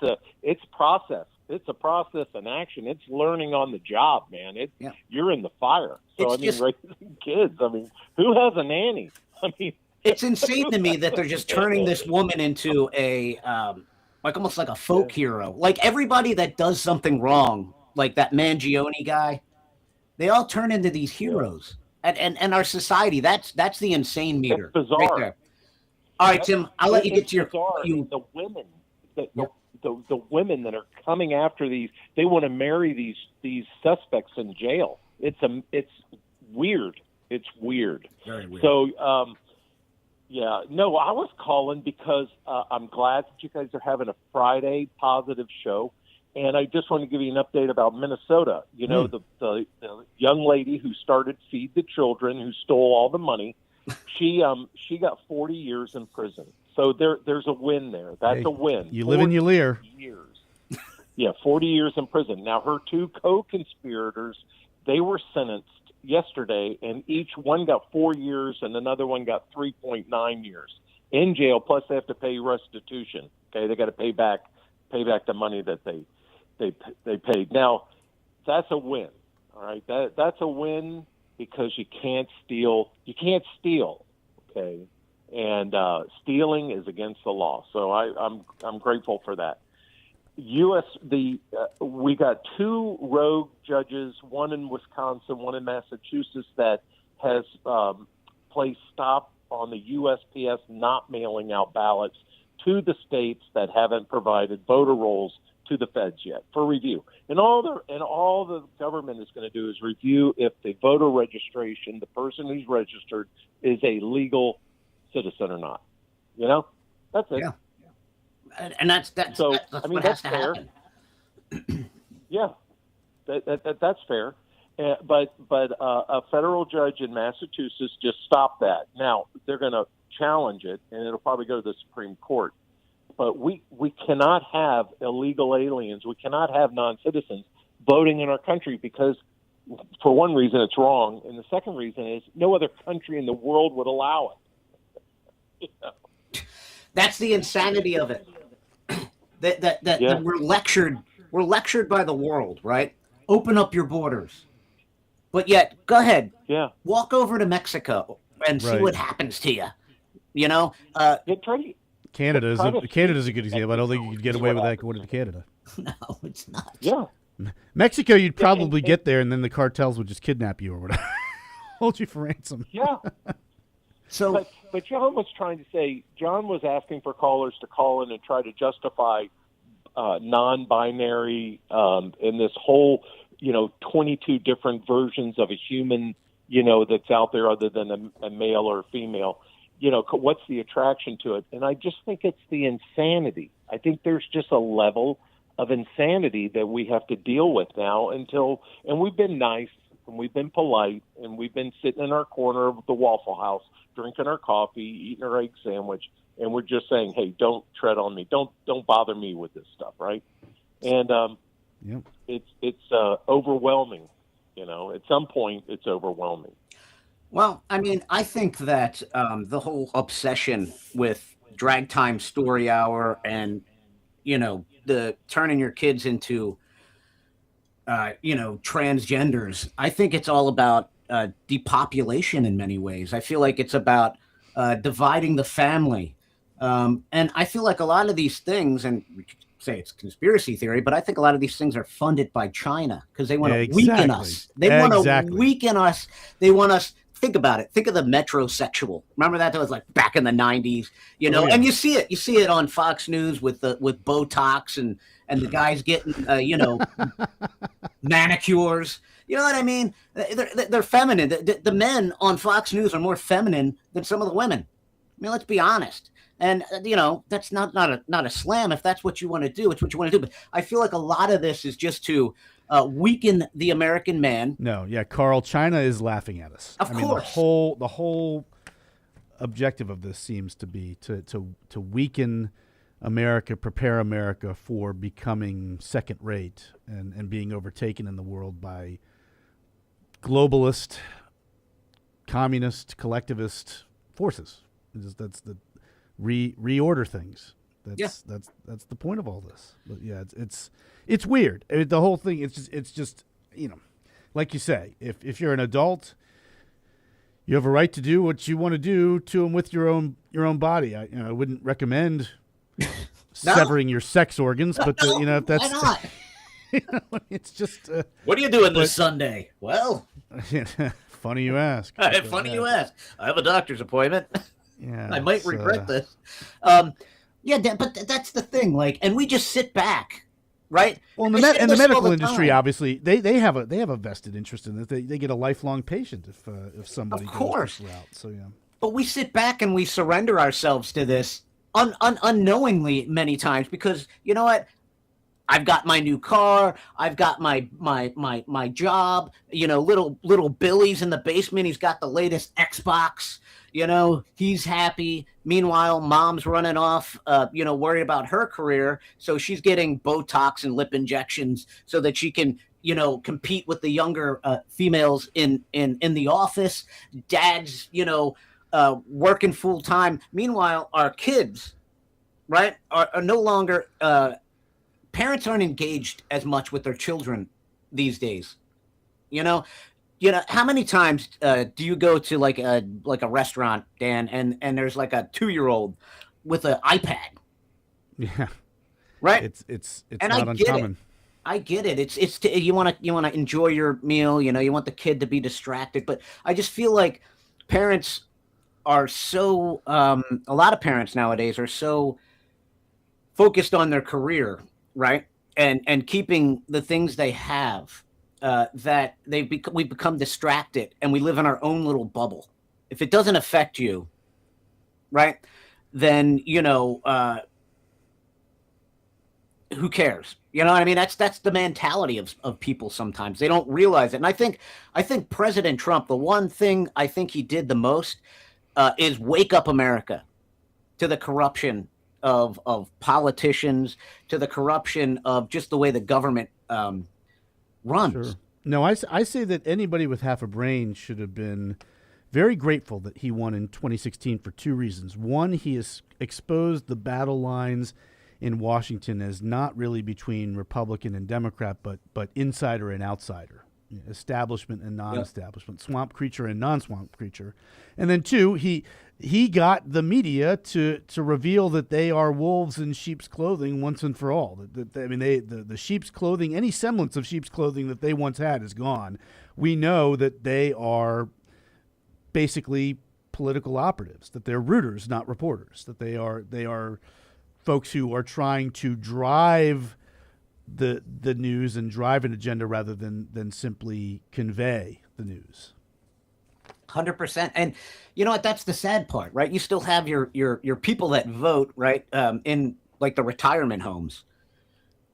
process. It's a process in action. It's learning on the job, man. You're in the fire. So raising kids. I mean, who has a nanny? I mean, it's insane to me that they're just turning this woman into a almost like a folk hero. Like everybody that does something wrong, like that Mangione guy, they all turn into these heroes. And our society, that's the insane meter. It's bizarre. Right there. All right, Tim, I'll let you get to your the women. The women that are coming after these, they want to marry these suspects in jail. It's weird. It's weird. Very weird. So, I was calling because I'm glad that you guys are having a Friday positive show, and I just want to give you an update about Minnesota. The young lady who started Feed the Children, who stole all the money, she got 40 years in prison. So there's a win there. That's a win. You live and you lear. Years. Yeah, 40 years in prison. Now, her 2 co-conspirators, they were sentenced yesterday, and each one got 4 years and another one got 3.9 years in jail, plus they have to pay restitution. Okay, they got to pay back the money that they paid. Now, that's a win. All right, that's a win because you can't steal. Okay. And stealing is against the law, so I'm grateful for that. We got 2 rogue judges, one in Wisconsin, one in Massachusetts, that has placed stop on the USPS not mailing out ballots to the states that haven't provided voter rolls to the feds yet for review. And all the government is going to do is review if the voter registration, the person who's registered, is a legal citizen or not. That's it. Yeah. And that's what has to fair. happen. Yeah, that's fair. But a federal judge in Massachusetts just stopped that. Now they're going to challenge it, and it'll probably go to the Supreme Court. But we cannot have illegal aliens. We cannot have non-citizens voting in our country because, for one reason, it's wrong, and the second reason is no other country in the world would allow it. That's the insanity of it. that we're lectured by the world, right? Open up your borders. But yet, go ahead. Yeah. Walk over to Mexico and see Right. what happens to you. You know? Canada's a good example. I don't think you could get away with that going to Canada. No, it's not. Yeah. Mexico, you'd probably get there, and then the cartels would just kidnap you or whatever, hold you for ransom. Yeah. So, but John was trying to say, John was asking for callers to call in and try to justify non-binary in this whole, 22 different versions of a human, that's out there other than a male or a female. What's the attraction to it? And I just think it's the insanity. I think there's just a level of insanity that we have to deal with now and we've been nice and we've been polite and we've been sitting in our corner of the Waffle House, drinking our coffee, eating our egg sandwich, and we're just saying, hey, don't tread on me. Don't bother me with this stuff, right? And it's overwhelming. At some point it's overwhelming. well, I mean, I think that the whole obsession with drag time story hour and, the turning your kids into, transgenders, I think it's all about depopulation in many ways. I feel like it's about dividing the family. And I feel like a lot of these things, and we could say it's conspiracy theory, but I think a lot of these things are funded by China because they want to weaken us. They want to weaken us. They want us. Think about it. Think of the metrosexual. Remember that? That was like back in the 90s, and you see it. You see it on Fox News with Botox and the guys getting, manicures. You know what I mean? They're feminine. The men on Fox News are more feminine than some of the women. I mean, let's be honest. And that's not a slam. If that's what you want to do, it's what you want to do. But I feel like a lot of this is just to weaken the American man. No, yeah, Carl, China is laughing at us. Of course. The whole objective of this seems to be to weaken America, prepare America for becoming second rate and being overtaken in the world by globalist, communist, collectivist forces. That's the reorder things. That's the point of all this. But yeah, it's weird. The whole thing. It's just like you say, if you're an adult, you have a right to do what you want to do to and with your own body. I wouldn't recommend severing your sex organs, but if that's why not? It's just. What are you doing this Sunday? Well, funny you ask. Funny you ask. I have a doctor's appointment. Yeah, I might regret this. But that's the thing. Like, and we just sit back, right? Well, in the medical industry, obviously, they have a vested interest in it. They get a lifelong patient if somebody goes this route. So yeah. But we sit back and we surrender ourselves to this unknowingly many times because you know what? I've got my new car. I've got my job. Little Billy's in the basement. He's got the latest Xbox. He's happy. Meanwhile, mom's running off, worried about her career. So she's getting Botox and lip injections so that she can, compete with the younger females in the office. Dad's, working full time. Meanwhile, our kids, right, are no longer. Parents aren't engaged as much with their children these days. How many times do you go to like a restaurant, Dan, and there's like a 2-year-old with an iPad? Yeah, right. It's and not uncommon. I get it. It's you want to enjoy your meal. You want the kid to be distracted, but I just feel like parents are so. A lot of parents nowadays are so focused on their career, right, and keeping the things they have. That we become distracted and we live in our own little bubble. If it doesn't affect you, right, then who cares? You know what I mean? That's the mentality of people sometimes. They don't realize it. And I think President Trump, the one thing I think he did the most is wake up America to the corruption of politicians, to the corruption of just the way the government runs. Sure. No, I say that anybody with half a brain should have been very grateful that he won in 2016 for two reasons. One, he has exposed the battle lines in Washington as not really between Republican and Democrat, but insider and outsider, establishment and non-establishment, swamp creature and non-swamp creature. And then two, he got the media to reveal that they are wolves in sheep's clothing once and for all. The sheep's clothing, any semblance of sheep's clothing that they once had is gone. We know that they are basically political operatives, that they're rooters, not reporters, that they are folks who are trying to drive the news and drive an agenda rather than simply convey the news. 100%. And you know what? That's the sad part, right? You still have your people that vote, right? In like the retirement homes,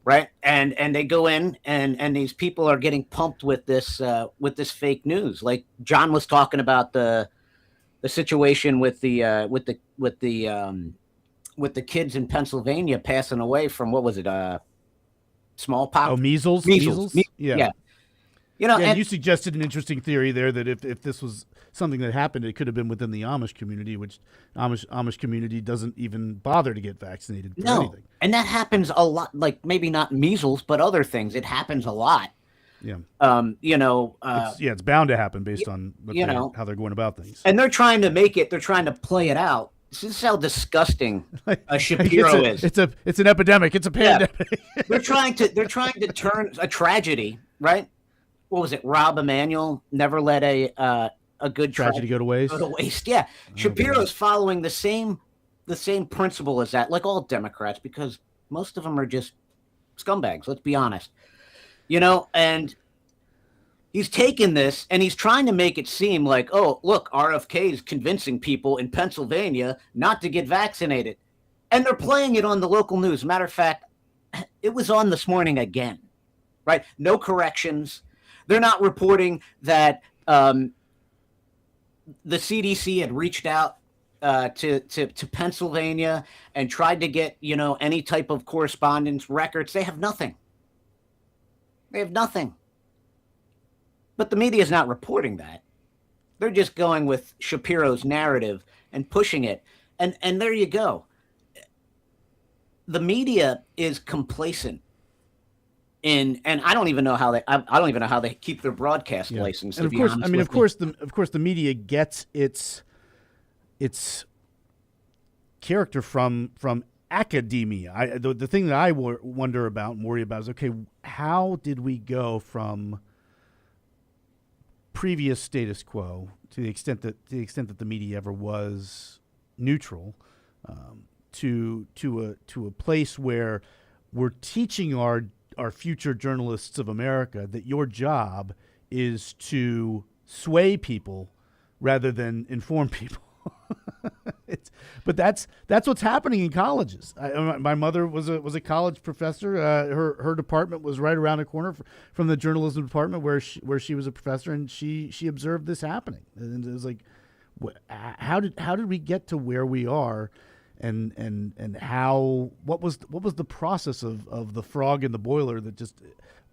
right? And they go in and these people are getting pumped with this fake news. Like John was talking about the situation with the kids in Pennsylvania passing away from, what was it? Smallpox. Oh, measles. Yeah. You know, and you suggested an interesting theory there that if this was something that happened, it could have been within the Amish community, which Amish community doesn't even bother to get vaccinated for anything. And that happens a lot. Like maybe not measles, but other things. It happens a lot. Yeah. It's bound to happen based on how they're going about things. And they're trying to play it out. This is how disgusting Shapiro is. It's an epidemic. It's a pandemic. Yeah. They're trying to turn a tragedy, right? What was it? Rahm Emanuel never let a good tragedy go to waste. Yeah. Shapiro's following the same principle as that, like all Democrats, because most of them are just scumbags. Let's be honest. And he's taken this and he's trying to make it seem like, oh, look, RFK is convincing people in Pennsylvania not to get vaccinated. And they're playing it on the local news. Matter of fact, it was on this morning again, right? No corrections. They're not reporting that the CDC had reached out to Pennsylvania and tried to get, any type of correspondence records. They have nothing. But the media is not reporting that. They're just going with Shapiro's narrative and pushing it. And there you go. The media is complacent and I don't even know how they keep their broadcast license. And of course the media gets its character from academia. The thing that I wonder about and worry about is, okay, how did we go from previous status quo to the extent that the media ever was neutral, to a place where we're teaching our future journalists of America that your job is to sway people rather than inform people. But that's what's happening in colleges. My mother was a college professor. Her department was right around the corner from the journalism department where she was a professor, and she observed this happening. And it was like, how did we get to where we are, and how what was the process of the frog in the boiler that just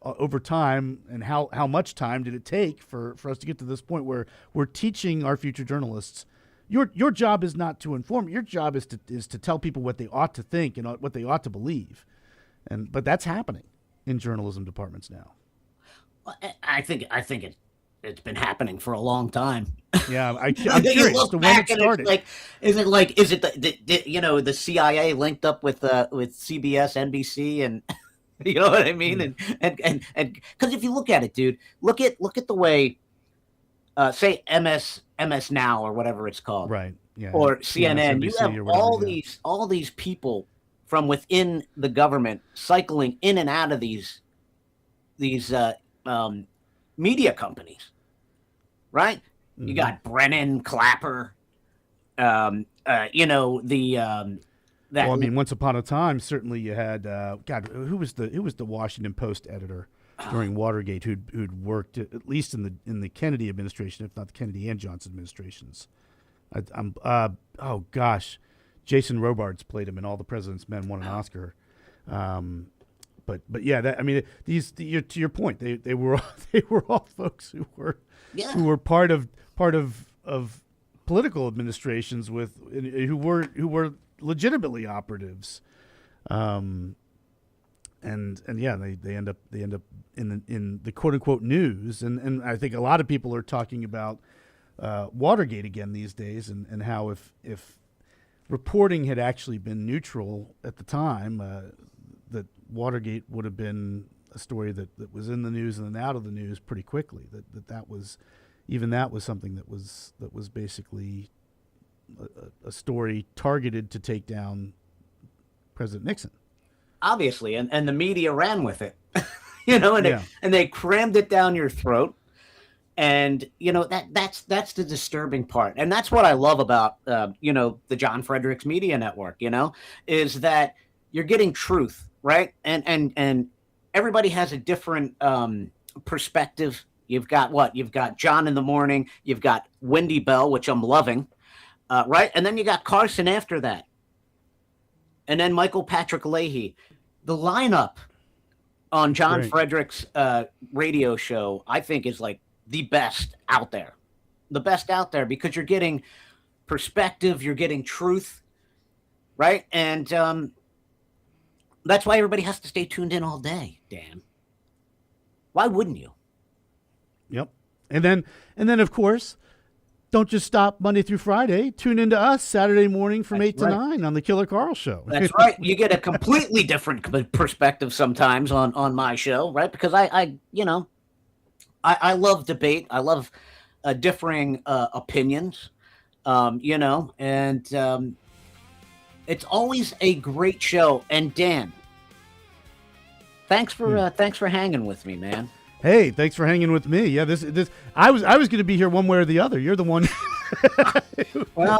over time, and how much time did it take for us to get to this point where we're teaching our future journalists? Your job is not to inform. Your job is to tell people what they ought to think and what they ought to believe, but that's happening in journalism departments now. I think it's been happening for a long time. Yeah, I'm curious to when it started. Is it the CIA linked up with CBS, NBC, and you know what I mean? And because if you look at it, dude, look at the way, say MS Now or whatever it's called, right? Yeah, or CNN. You have all these people from within the government cycling in and out of these media companies, right? Mm-hmm. You got Brennan, Clapper, once upon a time, certainly you had who was the Washington Post editor during Watergate who'd worked at least in the Kennedy administration, if not the Kennedy and Johnson administrations. Jason Robards played him in All the President's Men, won an Oscar. But yeah, to your point, they were all folks who were part of political administrations who were legitimately operatives And yeah, they end up in the quote unquote news, and I think a lot of people are talking about Watergate again these days, and how if reporting had actually been neutral at the time, that Watergate would have been a story that was in the news and then out of the news pretty quickly. That was something that was basically a story targeted to take down President Nixon. Obviously, and the media ran with it, and they crammed it down your throat. And, that's the disturbing part. And that's what I love about, the John Fredericks Media Network, is that you're getting truth, right? And everybody has a different perspective. You've got John in the morning. You've got Wendy Bell, which I'm loving, right? And then you got Carson after that. And then Michael Patrick Leahy. The lineup on John Fredericks' radio show, I think, is like the best out there. The best out there, because you're getting perspective, you're getting truth, right? And that's why everybody has to stay tuned in all day, Dan. Why wouldn't you? Yep. And then of course, don't just stop Monday through Friday. Tune into us Saturday morning from 8 to 9 on the Killer Carl Show. That's right. You get a completely different perspective sometimes on my show, right? Because I love debate. I love differing opinions, and it's always a great show. And Dan, thanks for hanging with me, man. Hey, thanks for hanging with me. Yeah, this I was going to be here one way or the other. You're the one. Well,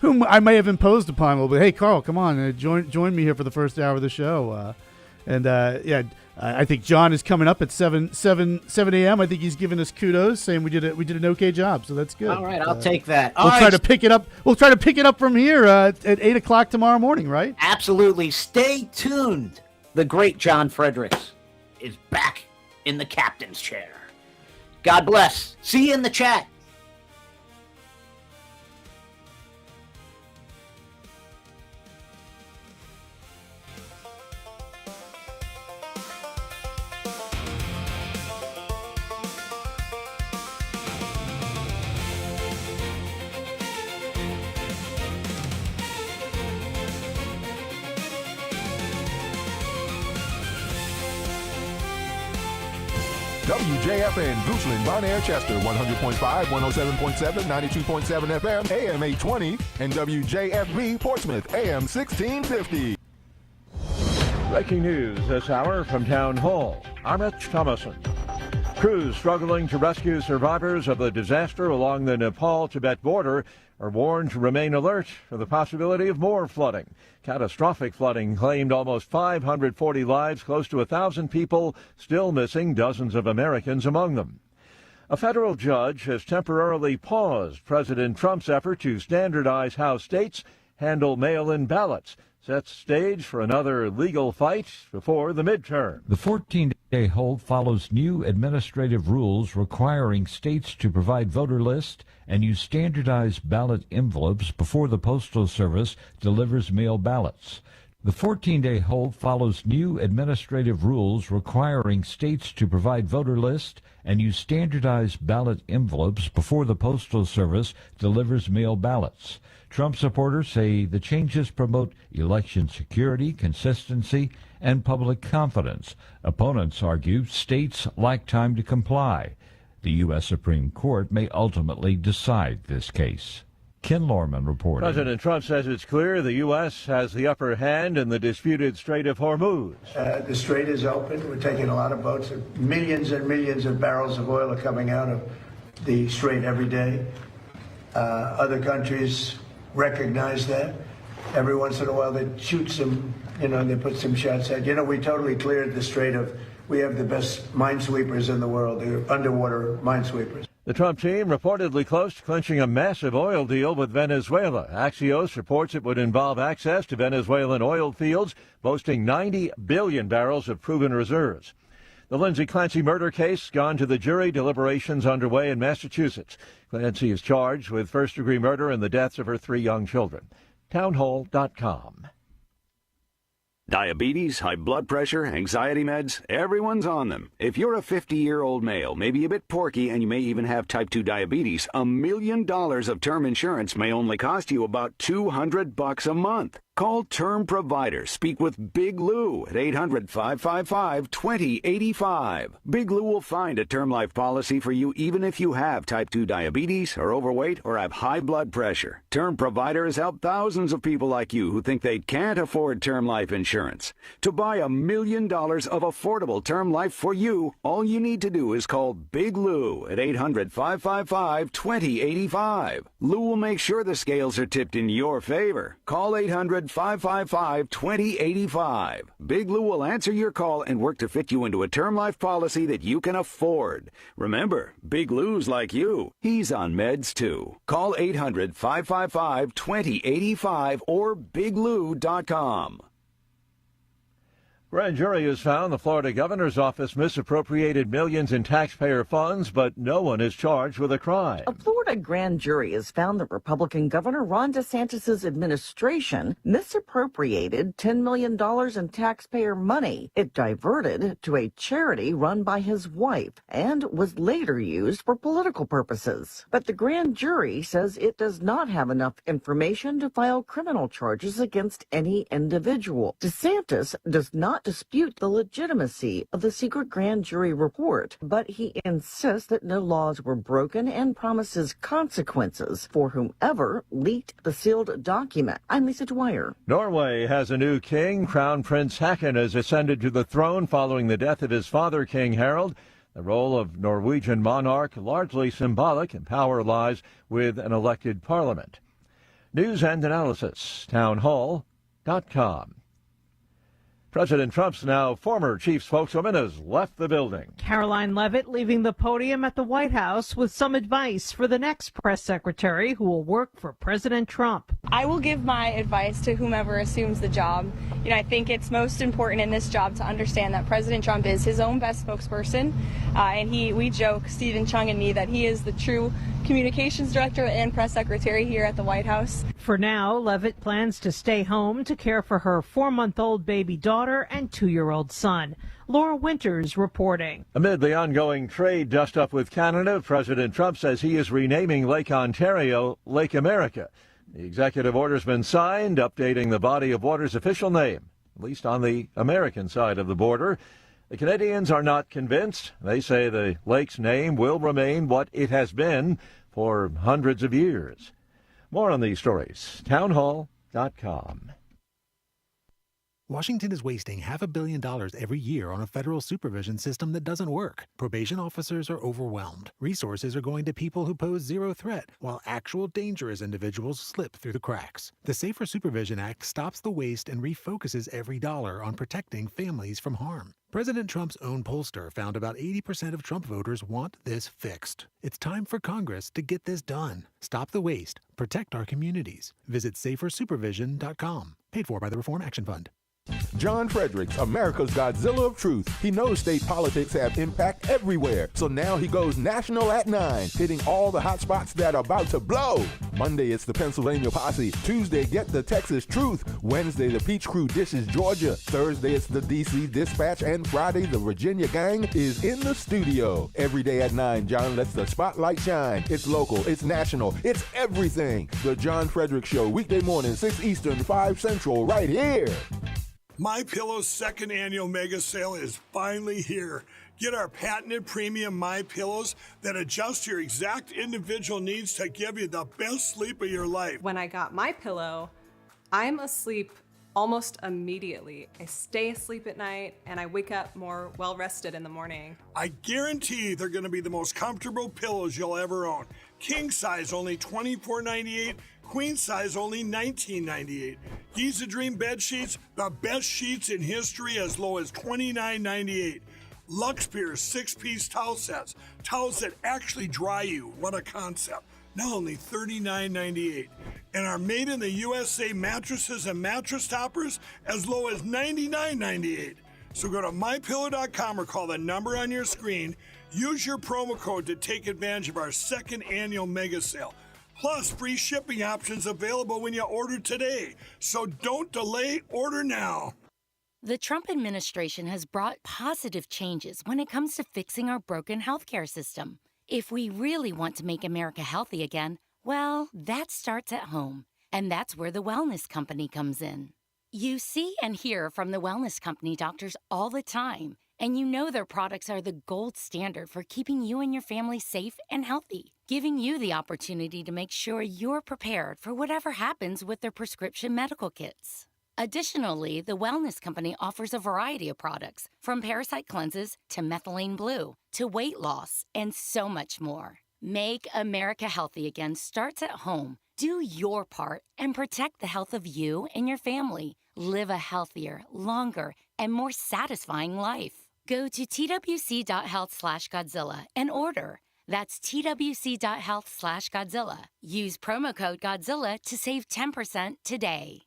whom I may have imposed upon a little bit. Hey, Carl, come on, join me here for the first hour of the show. I think John is coming up at 7 a.m. I think he's giving us kudos, saying we did an okay job. So that's good. All right, I'll take that. We'll try to pick it up. We'll try to pick it up from here at 8 o'clock tomorrow morning. Right? Absolutely. Stay tuned. The great John Fredericks is back in the captain's chair. God bless. See you in the chat. WJFN, Goochland, Bonaire, Chester, 100.5, 107.7, 92.7 FM, AM 820, and WJFB, Portsmouth, AM 1650. Breaking news this hour from Town Hall. I'm Rich Thomason. Crews struggling to rescue survivors of the disaster along the Nepal-Tibet border are warned to remain alert for the possibility of more flooding. Catastrophic flooding claimed almost 540 lives, close to 1,000 people still missing, dozens of Americans among them. A federal judge has temporarily paused President Trump's effort to standardize how states handle mail-in ballots. Sets stage for another legal fight before the midterm. The 14-day hold follows new administrative rules requiring states to provide voter lists and use standardized ballot envelopes before the Postal Service delivers mail ballots. The 14-day hold follows new administrative rules requiring states to provide voter lists and use standardized ballot envelopes before the Postal Service delivers mail ballots. Trump supporters say the changes promote election security, consistency, and public confidence. Opponents argue states lack time to comply. The U.S. Supreme Court may ultimately decide this case. Ken Lorman reporting. President Trump says it's clear the U.S. has the upper hand in the disputed Strait of Hormuz. The strait is open. We're taking a lot of boats. Millions and millions of barrels of oil are coming out of the strait every day. Other countries recognize that. Every once in a while they shoot some, they put some shots at. We totally cleared the strait we have the best minesweepers in the world. They're underwater minesweepers. The Trump team reportedly close to clinching a massive oil deal with Venezuela. Axios reports it would involve access to Venezuelan oil fields, boasting 90 billion barrels of proven reserves. The Lindsay Clancy murder case gone to the jury, deliberations underway in Massachusetts. Clancy is charged with first-degree murder and the deaths of her 3 young children. Townhall.com. Diabetes, high blood pressure, anxiety meds, everyone's on them. If you're a 50-year-old male, maybe a bit porky, and you may even have type 2 diabetes, $1 million of term insurance may only cost you about $200 a month. Call Term Provider. Speak with Big Lou at 800-555-2085. Big Lou will find a term life policy for you even if you have type 2 diabetes, are overweight, or have high blood pressure. Term Provider has helped thousands of people like you who think they can't afford term life insurance. To buy $1 million of affordable term life for you, all you need to do is call Big Lou at 800-555-2085. Lou will make sure the scales are tipped in your favor. Call 800-555-2085. Big Lou will answer your call and work to fit you into a term life policy that you can afford. Remember, Big Lou's like you. He's on meds too. Call 800-555-2085 or biglou.com. Grand jury has found the Florida governor's office misappropriated millions in taxpayer funds, but no one is charged with a crime. A Florida grand jury has found that Republican Governor Ron DeSantis' administration misappropriated $10 million in taxpayer money. It diverted to a charity run by his wife and was later used for political purposes. But the grand jury says it does not have enough information to file criminal charges against any individual. DeSantis does not dispute the legitimacy of the secret grand jury report, but he insists that no laws were broken and promises consequences for whomever leaked the sealed document. I'm Lisa Dwyer. Norway has a new king. Crown Prince Haakon has ascended to the throne following the death of his father, King Harald. The role of Norwegian monarch largely symbolic, and power lies with an elected parliament. News and analysis, townhall.com. President Trump's now former chief spokeswoman has left the building. Caroline Leavitt leaving the podium at the White House with some advice for the next press secretary who will work for President Trump. I will give my advice to whomever assumes the job. I think it's most important in this job to understand that President Trump is his own best spokesperson. We joke, Stephen Chung and me, that he is the true communications director and press secretary here at the White House. For now, Leavitt plans to stay home to care for her 4-month-old baby daughter and 2-year-old son. Laura Winters reporting. Amid the ongoing trade dust-up with Canada, President Trump says he is renaming Lake Ontario Lake America. The executive order's been signed, updating the body of water's official name, at least on the American side of the border. The Canadians are not convinced. They say the lake's name will remain what it has been for hundreds of years. More on these stories, townhall.com. Washington is wasting $500 million every year on a federal supervision system that doesn't work. Probation officers are overwhelmed. Resources are going to people who pose zero threat, while actual dangerous individuals slip through the cracks. The Safer Supervision Act stops the waste and refocuses every dollar on protecting families from harm. President Trump's own pollster found about 80% of Trump voters want this fixed. It's time for Congress to get this done. Stop the waste. Protect our communities. Visit safersupervision.com. Paid for by the Reform Action Fund. John Fredericks, America's Godzilla of Truth. He knows state politics have impact everywhere, so now he goes national at 9, hitting all the hot spots that are about to blow. Monday, it's the Pennsylvania Posse. Tuesday, get the Texas Truth. Wednesday, the Peach Crew dishes Georgia. Thursday, it's the DC Dispatch. And Friday, the Virginia Gang is in the studio. Every day at 9, John lets the spotlight shine. It's local, it's national, it's everything. The John Fredericks Show, weekday morning, 6 Eastern, 5 Central, right here. MyPillow's second annual mega sale is finally here. Get our patented premium MyPillows that adjust your exact individual needs to give you the best sleep of your life. When I got MyPillow, I'm asleep almost immediately. I stay asleep at night and I wake up more well-rested in the morning. I guarantee they're going to be the most comfortable pillows you'll ever own. King size only $24.98. Queen size only $19.98. Giza Dream bed sheets, the best sheets in history, as low as $29.98. Lux Pierce 6-piece towel sets, towels that actually dry you. What a concept. Now only $39.98. And our made in the USA mattresses and mattress toppers as low as $99.98. So go to mypillow.com or call the number on your screen. Use your promo code to take advantage of our second annual mega sale. Plus, free shipping options available when you order today. So don't delay, order now. The Trump administration has brought positive changes when it comes to fixing our broken healthcare system. If we really want to make America healthy again, well, that starts at home. And that's where the Wellness Company comes in. You see and hear from the Wellness Company doctors all the time, and you know their products are the gold standard for keeping you and your family safe and healthy, giving you the opportunity to make sure you're prepared for whatever happens with their prescription medical kits. Additionally, the Wellness Company offers a variety of products, from parasite cleanses to methylene blue to weight loss and so much more. Make America healthy again starts at home. Do your part and protect the health of you and your family. Live a healthier, longer, and more satisfying life. Go to twc.health/Godzilla and order. That's twc.health/Godzilla. Use promo code Godzilla to save 10% today.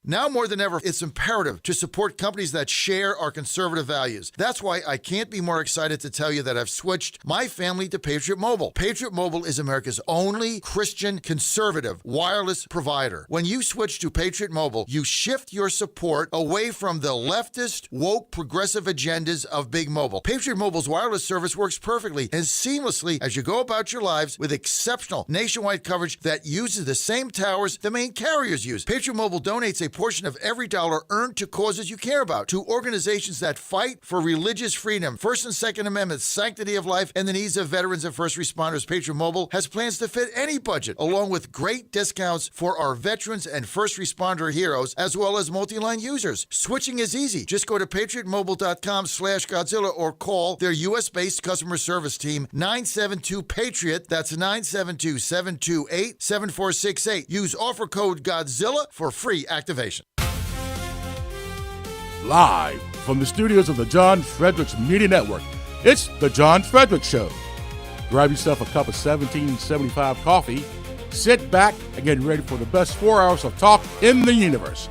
Now more than ever, it's imperative to support companies that share our conservative values. That's why I can't be more excited to tell you that I've switched my family to Patriot Mobile. Patriot Mobile is America's only Christian conservative wireless provider. When you switch to Patriot Mobile, you shift your support away from the leftist, woke, progressive agendas of Big Mobile. Patriot Mobile's wireless service works perfectly and seamlessly as you go about your lives with exceptional nationwide coverage that uses the same towers the main carriers use. Patriot Mobile donates a portion of every dollar earned to causes you care about, to organizations that fight for religious freedom, First and Second Amendments, sanctity of life, and the needs of veterans and first responders. Patriot Mobile has plans to fit any budget, along with great discounts for our veterans and first responder heroes, as well as multi-line users. Switching is easy. Just go to patriotmobile.com/Godzilla or call their U.S.-based customer service team, 972-PATRIOT. That's 972-728-7468. Use offer code Godzilla for free activation. Live from the studios of the John Fredericks Media Network, it's The John Fredericks Show. Grab yourself a cup of 1775 coffee, sit back, and get ready for the best 4 hours of talk in the universe.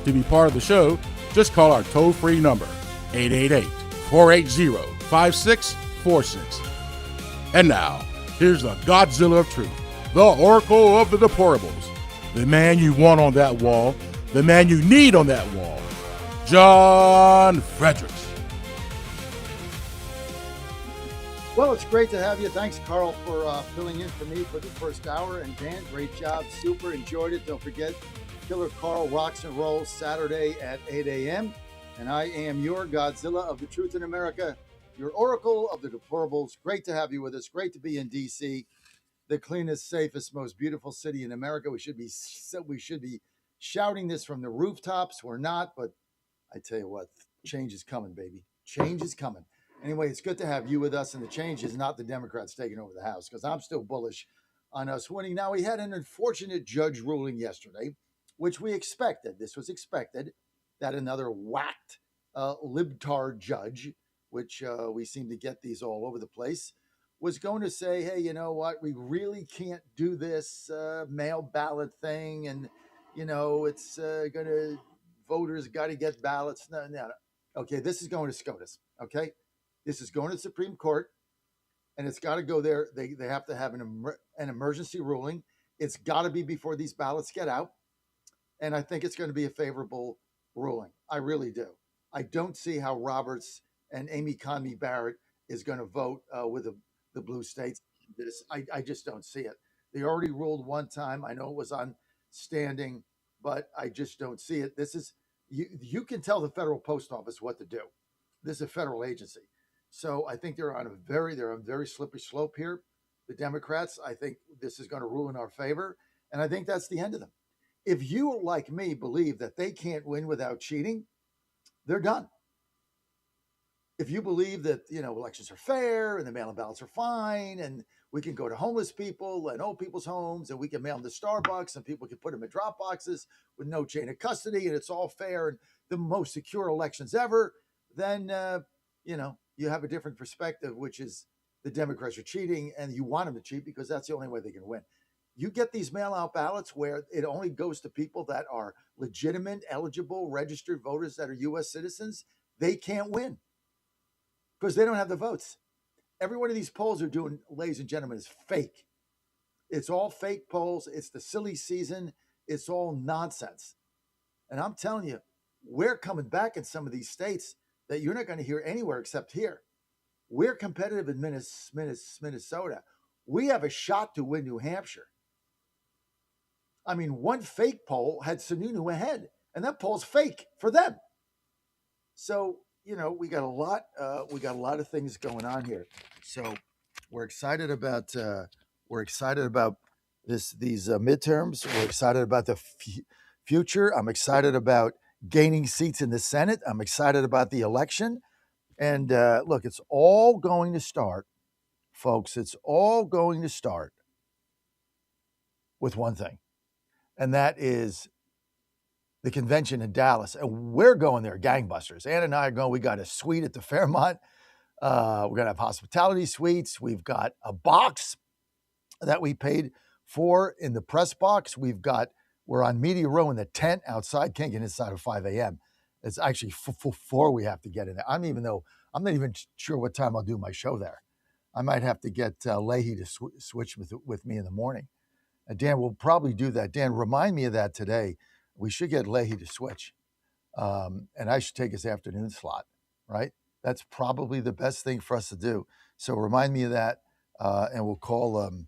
To be part of the show, just call our toll-free number, 888-480-5646. And now, here's the Godzilla of Truth, the Oracle of the Deplorables, the man you want on that wall, the man you need on that wall, John Fredericks. Well, it's great to have you. Thanks, Carl, for filling in for me for the first hour. And Dan, great job. Super enjoyed it. Don't forget, Killer Carl rocks and rolls Saturday at 8 a.m. And I am your Godzilla of the Truth in America, your Oracle of the Deplorables. Great to have you with us. Great to be in D.C., the cleanest, safest, most beautiful city in America. We should be shouting this from the rooftops. We're not, but I tell you what, change is coming, baby. Change is coming. Anyway, it's good to have you with us, and the change is not the Democrats taking over the House, because I'm still bullish on us winning. Now, we had an unfortunate judge ruling yesterday, which we expected. This was expected, that another whacked libtard judge, which we seem to get these all over the place, was going to say, hey, you know what, we really can't do this mail ballot thing, and, you know, it's going to, voters got to get ballots. No. Okay, this is going to SCOTUS, okay? This is going to the Supreme Court, and it's got to go there. They have to have an emergency ruling. It's got to be before these ballots get out, and I think it's going to be a favorable ruling. I really do. I don't see how Roberts and Amy Coney Barrett is going to vote with the blue states. I just don't see it. They already ruled one time. I know it was on standing, but I just don't see it. This is you can tell the federal post office what to do. This is a federal agency. So I think they're on a very slippery slope here. The Democrats, I think this is going to rule in our favor. And I think that's the end of them. If you, like me, believe that they can't win without cheating, they're done. If you believe that, you know, elections are fair and the mail-in ballots are fine and we can go to homeless people and old people's homes and we can mail them to Starbucks and people can put them in drop boxes with no chain of custody and it's all fair and the most secure elections ever, then, you know, you have a different perspective, which is the Democrats are cheating and you want them to cheat because that's the only way they can win. You get these mail-out ballots where it only goes to people that are legitimate, eligible, registered voters that are U.S. citizens, they can't win because they don't have the votes. Every one of these polls are doing, ladies and gentlemen, is fake. It's all fake polls. It's the silly season. It's all nonsense. And I'm telling you, we're coming back in some of these states that you're not going to hear anywhere except here. We're competitive in Minnesota. We have a shot to win New Hampshire. I mean, one fake poll had Sununu ahead, and that poll's fake for them. So, we got a lot of things going on here. So we're excited about these midterms. We're excited about the future. I'm excited about gaining seats in the Senate. I'm excited about the election. And look, it's all going to start, folks. It's all going to start with one thing, and that is the convention in Dallas. And we're going there, gangbusters. Ann and I are going. We got a suite at the Fairmont. We're going to have hospitality suites. We've got a box that we paid for in the press box. We're on Media Row in the tent outside. Can't get inside at 5 a.m. It's actually 4 we have to get in there. I'm not even sure what time I'll do my show there. I might have to get Leahy to switch with me in the morning. Dan will probably do that. Dan, remind me of that today. We should get Leahy to switch. And I should take his afternoon slot, right? That's probably the best thing for us to do. So remind me of that, and we'll call him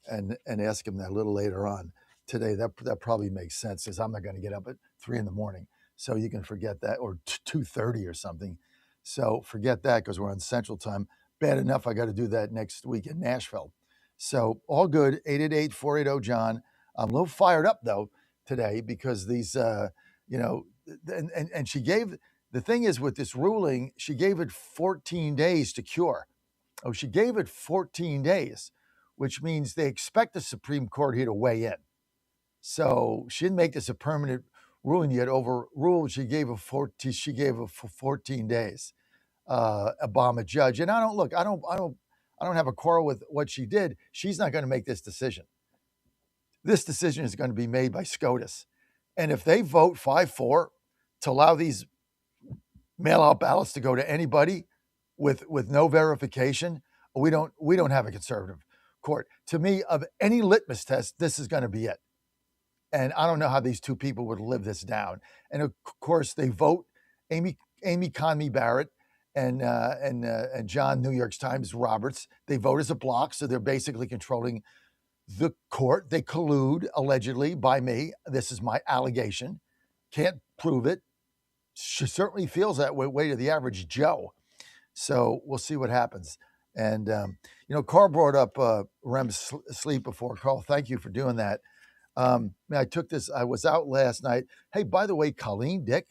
and ask him that a little later on today. That probably makes sense, because I'm not going to get up at 3 a.m. So you can forget that, or 2:30 or something. So forget that, because we're on Central Time. Bad enough I got to do that next week in Nashville. So all good. 888-480-JOHN. I'm a little fired up though today, because these, and she gave, the thing is with this ruling, she gave it 14 days to cure. Oh, she gave it 14 days, which means they expect the Supreme Court here to weigh in. So she didn't make this a permanent ruling yet. Overruled. She gave a 14 days. Obama judge, and I don't have a quarrel with what she did. She's not going to make this decision. This decision is going to be made by SCOTUS. And if they vote 5-4 to allow these mail-out ballots to go to anybody with no verification, we don't have a conservative court. To me, of any litmus test, this is going to be it. And I don't know how these two people would live this down. And of course, they vote Amy Coney Barrett and John New York Times Roberts. They vote as a block, so they're basically controlling the court. They collude, allegedly, by me. This is my allegation. Can't prove it. She certainly feels that way to the average Joe. So we'll see what happens. And, Carl brought up REM sleep before. Carl, thank you for doing that. I was out last night. Hey, by the way, Colleen Dick,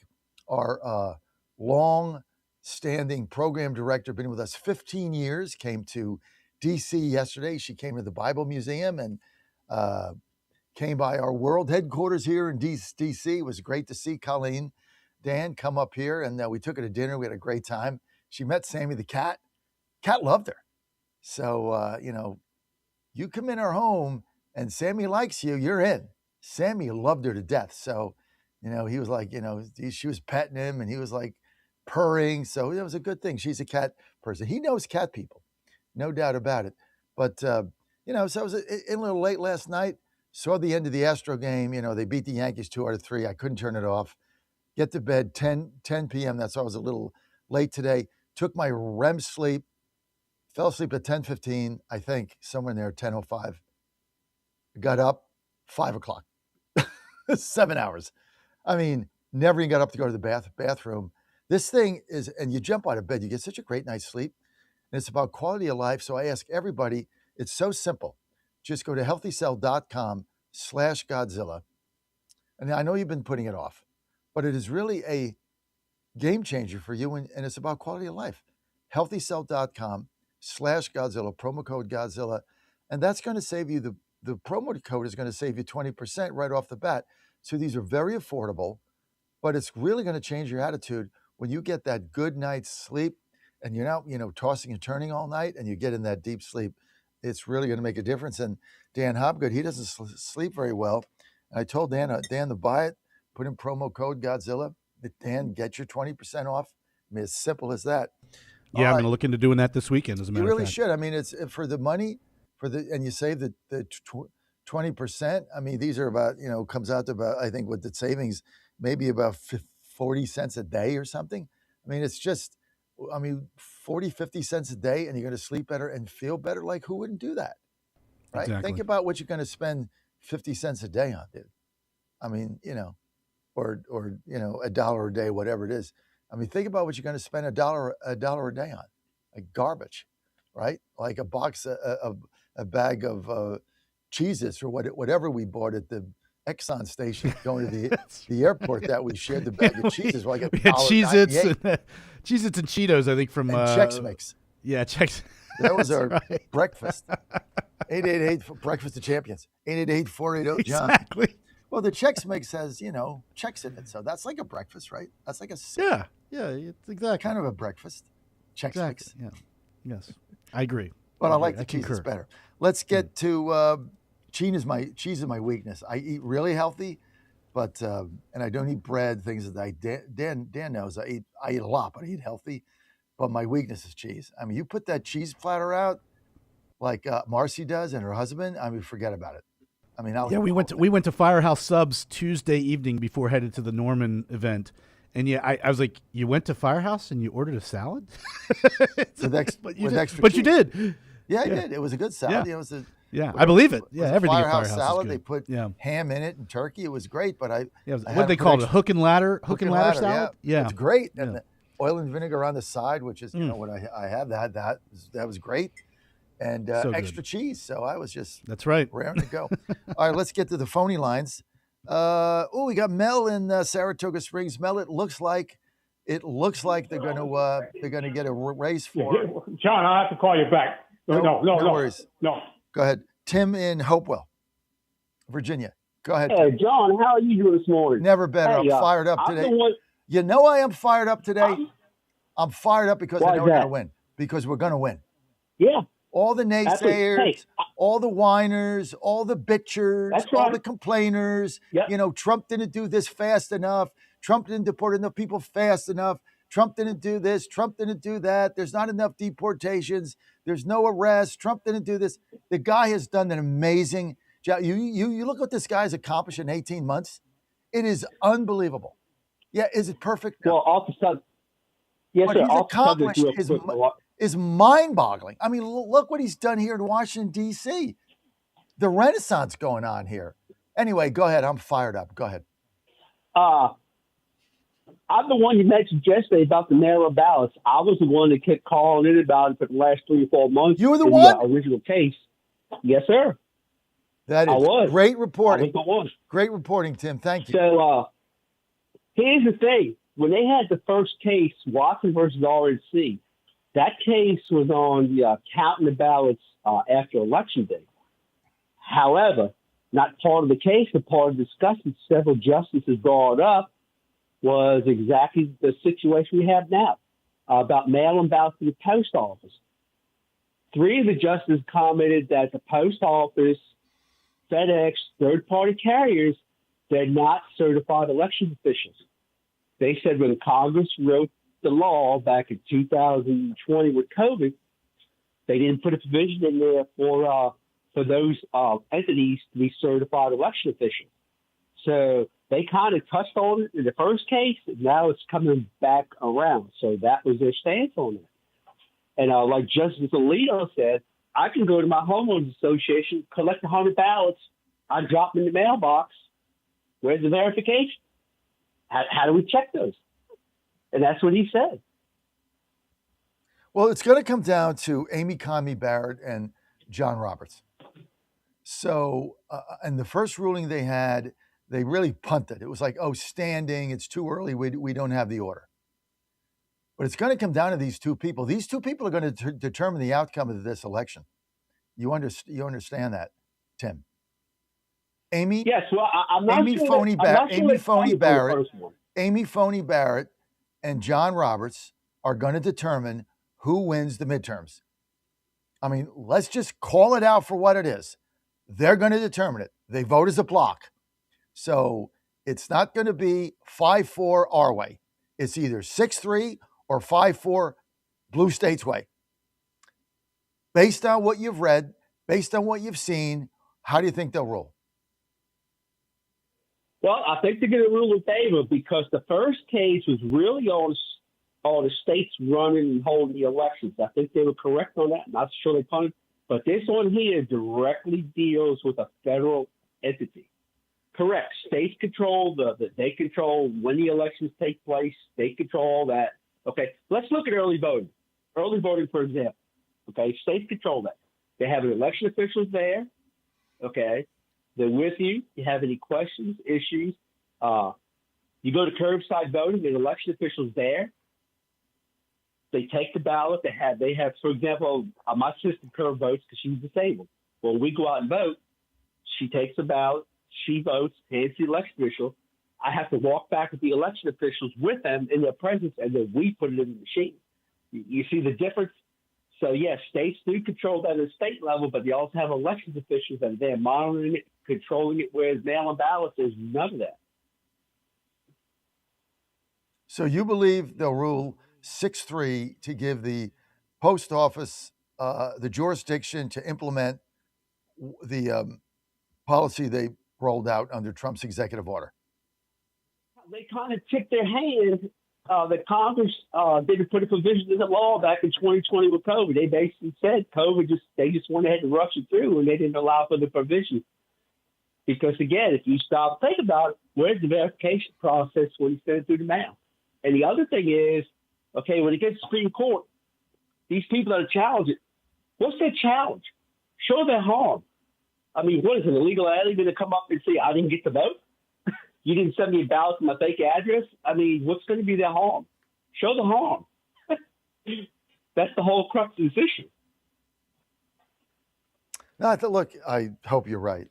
our long-standing program director, been with us 15 years, came to D.C. yesterday. She came to the Bible Museum and came by our world headquarters here in D.C. It was great to see Colleen. Dan, come up here, and we took her to dinner. We had a great time. She met Sammy the cat. Cat loved her. So, you come in her home and Sammy likes you, you're in. Sammy loved her to death. So, he was like, she was petting him and he was like purring. So it was a good thing. She's a cat person. He knows cat people, no doubt about it. But, so I was in a little late last night, saw the end of the Astro game. They beat the Yankees 2-3. I couldn't turn it off. Get to bed 10 p.m. That's why I was a little late today. Took my REM sleep, fell asleep at 10:15, I think, somewhere in there, 10:05. Got up 5 o'clock, 7 hours. I mean, never even got up to go to the bathroom. This thing is, and you jump out of bed, you get such a great night's sleep. And it's about quality of life. So I ask everybody, it's so simple. Just go to healthycell.com/Godzilla. And I know you've been putting it off, but it is really a game changer for you. And it's about quality of life. healthycell.com/Godzilla, promo code Godzilla. And that's going to save you the promo code is going to save you 20% right off the bat. So these are very affordable, but it's really going to change your attitude when you get that good night's sleep and you're not, tossing and turning all night and you get in that deep sleep. It's really going to make a difference. And Dan Hobgood, he doesn't sleep very well. And I told Dan to buy it, put in promo code Godzilla. Dan, get your 20% off. I mean, it's simple as that. Yeah, I'm going to look into doing that this weekend, as a matter of fact. You really should. I mean, it's for the money. And you save the 20%. I mean, these are about, comes out to about, I think with the savings, maybe about 40 cents a day or something. I mean, it's just, 40, 50 cents a day, and you're going to sleep better and feel better. Like, who wouldn't do that? Right? Exactly. Think about what you're going to spend 50 cents a day on, dude. I mean, or a dollar a day, whatever it is. I mean, think about what you're going to spend a dollar a day on, like garbage, right? Like a box, a bag of Cheez-Its or whatever we bought at the Exxon station going to the airport that we shared the bag of Cheez-Its. Like we had Cheez-Its $1.98. Cheez-Its and Cheetos, I think, from And Chex Mix. Yeah, Chex. That was our right. breakfast. 888 for Breakfast of Champions. 888-480 John. Exactly. Well, the Chex Mix has, checks in it. So that's like a breakfast, right? That's like a Yeah, it's exactly kind of a breakfast. Chex Mix. Yeah. Yes. I agree. But I like the concur. cheese better. Let's get to cheese is my weakness. I eat really healthy, but and I don't eat bread, things that Dan knows. I eat a lot, but I eat healthy. But my weakness is cheese. I mean, you put that cheese platter out like Marcy does and her husband, I mean, forget about it. I mean, we went to Firehouse Subs Tuesday evening before headed to the Norman event, and I was like, you went to Firehouse and you ordered a salad? But you did. Yeah, I did. It was a good salad. Yeah. It was I believe it. Yeah, everything at Firehouse Firehouse salad. is They good. put ham in it and turkey. It was great. But what they call it, a hook and ladder salad. Yeah, it's great. And the oil and vinegar on the side, which is what I have. That was great. And extra cheese. So I was just that's right, raring to go. All right, let's get to the phony lines. We got Mel in Saratoga Springs. Mel, it looks like they're gonna get a race for John. I have to call you back. No worries. No. Go ahead. Tim in Hopewell, Virginia. Go ahead. Hey, John, how are you doing this morning? Never better. Hey, I'm fired up today. I am fired up today. I'm fired up because I know we're going to win. Because we're going to win. Yeah. All the naysayers, all the whiners, all the bitchers, all the complainers. Yep. Trump didn't do this fast enough. Trump didn't deport enough people fast enough. Trump didn't do this. Trump didn't do that. There's not enough deportations. There's no arrests. Trump didn't do this. The guy has done an amazing job. You look what this guy's accomplished in 18 months. It is unbelievable. Yeah, is it perfect? Well, all of a sudden, yes, what sir. he's accomplished is mind-boggling. I mean, look what he's done here in Washington, D.C. The Renaissance going on here. Anyway, go ahead. I'm fired up. Go ahead. I'm the one you mentioned yesterday about the mail-in ballots. I was the one that kept calling in about it for the last 3 or 4 months. You were the one? The original case. Yes, sir. That is great reporting. I was the one. Great reporting, Tim. Thank you. So here's the thing. When they had the first case, Watson versus RNC, that case was on the counting the ballots after Election Day. However, not part of the case, but part of the discussion several justices brought up was exactly the situation we have now about mail-in ballots to the post office. 3 of the justices commented that the post office, FedEx, third-party carriers did not certify election officials. They said when Congress wrote the law back in 2020 with COVID, they didn't put a provision in there for those entities to be certified election officials. So they kind of touched on it in the first case, and now it's coming back around. So that was their stance on it. And like Justice Alito said, I can go to my homeowners association, collect 100 ballots, I drop them in the mailbox. Where's the verification? How do we check those? And that's what he said. Well, it's going to come down to Amy Coney Barrett and John Roberts. So, and the first ruling they had, they really punted. It was like, standing, it's too early, we don't have the order. But it's going to come down to these 2 people. These 2 people are going to determine the outcome of this election. You understand that, Tim? Amy? Yes, well, I'm not Amy sure Phony Barrett. Amy Phony Barrett and John Roberts are going to determine who wins the midterms. I mean, let's just call it out for what it is. They're going to determine it. They vote as a block. So it's not going to be 5-4 our way. It's either 6-3 or 5-4 blue states way. Based on what you've read, based on what you've seen, how do you think they'll rule? Well, I think they're going to rule in favor because the first case was really on the states running and holding the elections. I think they were correct on that. Not sure they punted, but this one here directly deals with a federal entity. Correct. States control they control when the elections take place. They control all that. Okay. Let's look at early voting. Early voting, for example. Okay. States control that. They have election officials there. Okay. They're with you. You have any questions, issues? You go to curbside voting. There's election officials there. They take the ballot. They have, for example, my sister curb votes because she's disabled. When we go out and vote, she takes the ballot. She votes, hands the election official. I have to walk back with the election officials with them in their presence, and then we put it in the machine. You see the difference? So, yes, states do control that at the state level, but they also have elections officials that are there monitoring it, controlling it, whereas mail-in ballots, there's none of that. So you believe they'll rule 6-3 to give the post office the jurisdiction to implement the policy they rolled out under Trump's executive order? They kind of tipped their hand. The Congress didn't put a provision in the law back in 2020 with COVID. They basically said they just went ahead and rushed it through, and they didn't allow for the provision. Because, again, if you stop think about it, where's the verification process when you send it through the mail? And the other thing is, okay, when it gets to the Supreme Court, these people that are challenging it, what's their challenge? Show their harm. I mean, what is it, illegal alien going to come up and say, I didn't get the vote? You didn't send me a ballot to my fake address? I mean, what's going to be their harm? Show the harm. That's the whole crux of this issue. No, look, I hope you're right.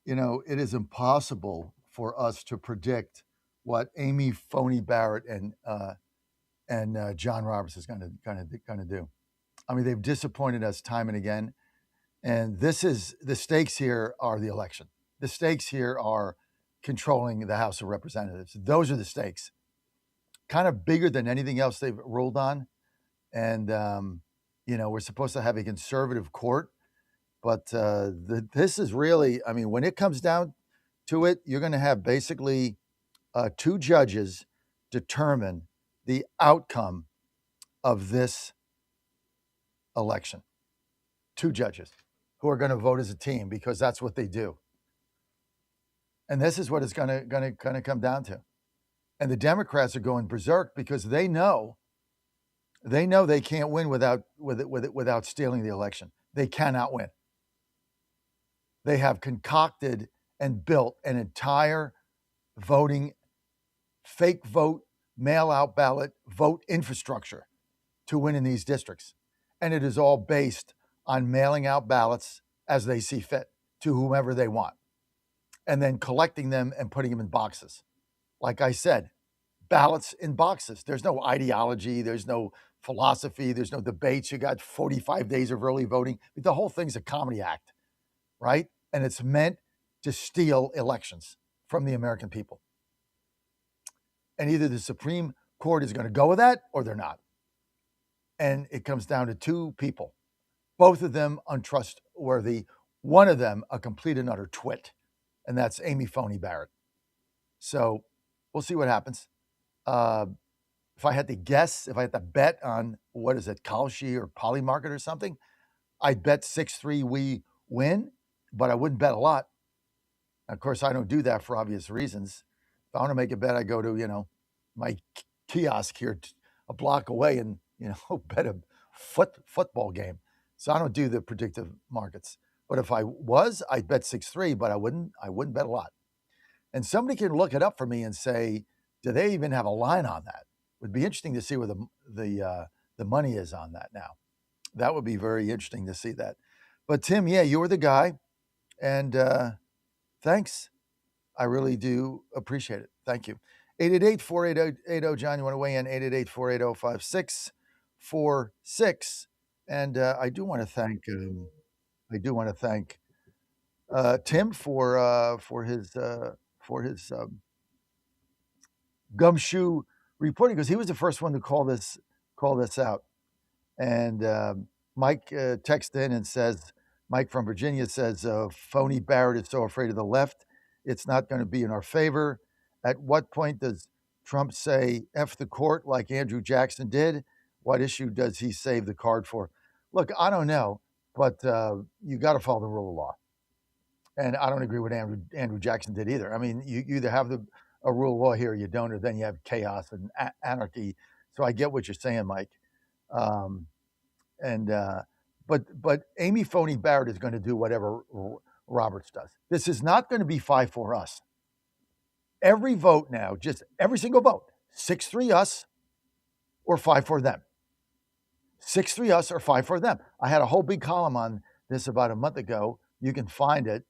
It is impossible for us to predict what Amy Phony Barrett and John Roberts is going to do. I mean, they've disappointed us time and again. And the stakes here are the election. The stakes here are controlling the House of Representatives. Those are the stakes. Kind of bigger than anything else they've ruled on. And, we're supposed to have a conservative court. But this is really, I mean, when it comes down to it, you're going to have basically two judges determine the outcome of this election. Two judges who are going to vote as a team because that's what they do. And this is what it's going to come down to. And the Democrats are going berserk because they know they can't win without stealing the election. They cannot win. They have concocted and built an entire voting, fake vote, mail-out ballot vote infrastructure to win in these districts. And it is all based on mailing out ballots as they see fit to whomever they want, and then collecting them and putting them in boxes. Like I said, ballots in boxes. There's no ideology. There's no philosophy. There's no debates. You got 45 days of early voting. The whole thing's a comedy act, right? And it's meant to steal elections from the American people. And either the Supreme Court is going to go with that or they're not. And it comes down to two people, both of them untrustworthy, one of them a complete and utter twit, and that's Amy Phony Barrett. So we'll see what happens. If I had to guess, if I had to bet on, what is it, Kalshi or Polymarket or something, I'd bet 6-3 we win, but I wouldn't bet a lot. Of course, I don't do that for obvious reasons. If I want to make a bet, I go to, my kiosk here a block away and, bet a football game. So I don't do the predictive markets. But if I was, I'd bet 6-3, but I wouldn't bet a lot. And somebody can look it up for me and say, do they even have a line on that? It would be interesting to see where the money is on that now. That would be very interesting to see that. But Tim, yeah, you were the guy. And thanks. I really do appreciate it. Thank you. 888-480, John, you want to weigh in? 888-480-5646. And I do want to thank Tim for his gumshoe reporting, because he was the first one to call this out. And Mike texted in and says, Mike from Virginia says, Phony Barrett is so afraid of the left it's not going to be in our favor. At what point does Trump say F the court like Andrew Jackson did? What issue does he save the card for? Look, I don't know, but you got to follow the rule of law. And I don't agree with Andrew Jackson did either. I mean, you either have a rule of law here or you don't, or then you have chaos and anarchy. So I get what you're saying, Mike. But Amy Phony Barrett is going to do whatever Roberts does. This is not going to be 5-4 us. Every vote now, just every single vote, 6-3 us or 5-4 them. 6-3 us or 5-4 them. I had a whole big column on this about a month ago. You can find it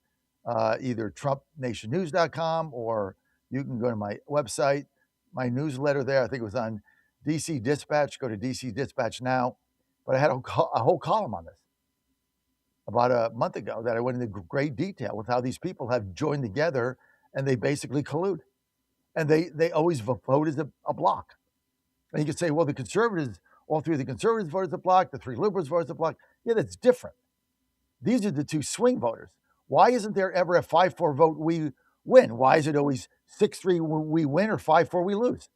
either TrumpNationNews.com or you can go to my website, my newsletter there. I think it was on DC Dispatch. Go to DC Dispatch now. But I had a whole column on this about a month ago that I went into great detail with how these people have joined together and they basically collude. And they always vote as a block. And you could say, well, the conservatives, all three of the conservatives voted as a block, the three liberals voted as a block. Yeah, that's different. These are the two swing voters. Why isn't there ever a 5-4 vote we win? Why is it always 6-3 we win or 5-4 we lose?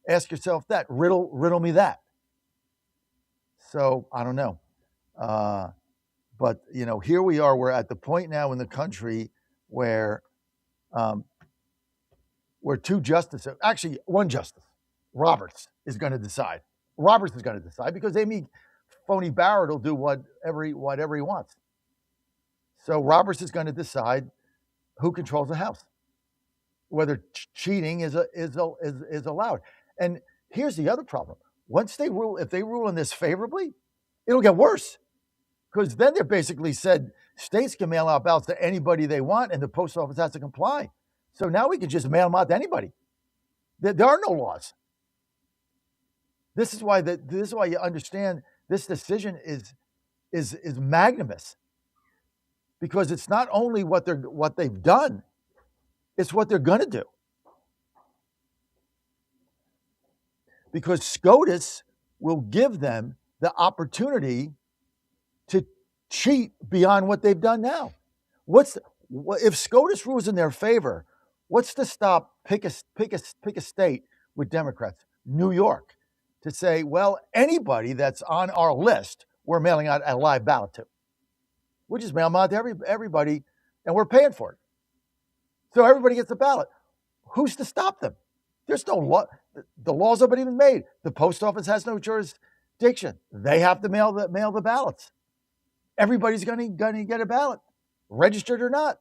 Ask yourself that. Riddle me that. So I don't know. But, here we are. We're at the point now in the country where two justices, actually one justice, Roberts, is going to decide. Roberts is going to decide because Amy Phony Barrett will do whatever he wants. So Roberts is going to decide who controls the House, whether cheating is allowed. And here's the other problem. Once they rule, if they rule on this favorably, it'll get worse. Because then they basically said states can mail out ballots to anybody they want and the post office has to comply. So now we can just mail them out to anybody. There are no laws. This is why you understand this decision is magnanimous. Because it's not only what they've done, it's what they're going to do. Because SCOTUS will give them the opportunity to cheat beyond what they've done now. If SCOTUS rules in their favor, what's to stop? Pick a state with Democrats, New York, to say, well, anybody that's on our list, we're mailing out a live ballot to. We just mail them out to everybody, and we're paying for it. So everybody gets a ballot. Who's to stop them? There's no law. The laws haven't even made. The post office has no jurisdiction. They have to mail the ballots. Everybody's going to get a ballot, registered or not.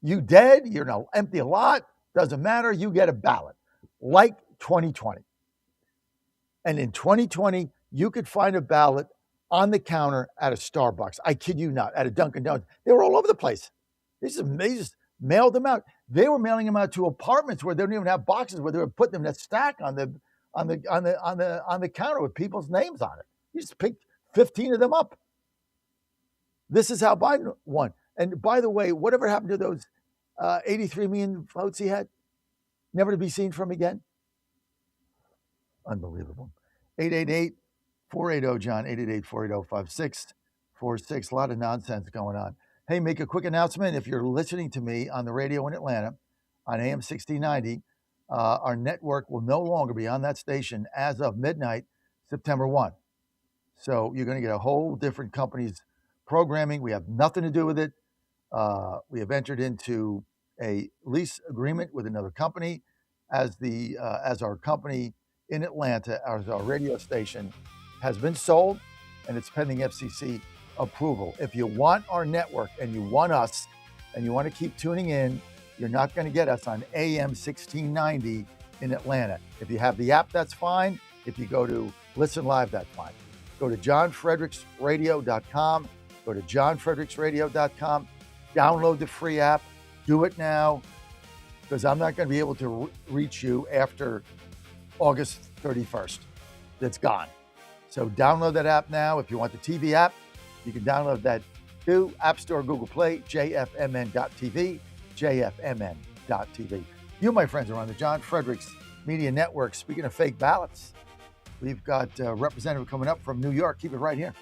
You dead, you're in an empty lot, doesn't matter. You get a ballot, like 2020. And in 2020, you could find a ballot on the counter at a Starbucks. I kid you not, at a Dunkin' Donuts. They were all over the place. They just mailed them out. They were mailing them out to apartments where they don't even have boxes, where they were putting them in a stack on the counter with people's names on it. You just pick 15 of them up. This is how Biden won. And by the way, whatever happened to those 83 million votes he had? Never to be seen from again? Unbelievable. 888-480-JOHN, 888-480-5646. A lot of nonsense going on. Hey, make a quick announcement. If you're listening to me on the radio in Atlanta on AM 1690, our network will no longer be on that station as of midnight, September 1. So you're going to get a whole different company's programming. We have nothing to do with it. We have entered into a lease agreement with another company as our company in Atlanta, as our radio station has been sold and it's pending FCC approval. If you want our network and you want us and you want to keep tuning in, you're not going to get us on AM 1690 in Atlanta. If you have the app, that's fine. If you go to Listen Live, that's fine. Go to johnfredericksradio.com. Go to johnfredericksradio.com. Download the free app. Do it now, because I'm not going to be able to reach you after August 31st. It's gone. So download that app now. If you want the TV app, you can download that too. App Store, Google Play, jfmn.tv, jfmn.tv. You, my friends, are on the John Fredericks Media Network. Speaking of fake ballots, we've got a representative coming up from New York. Keep it right here.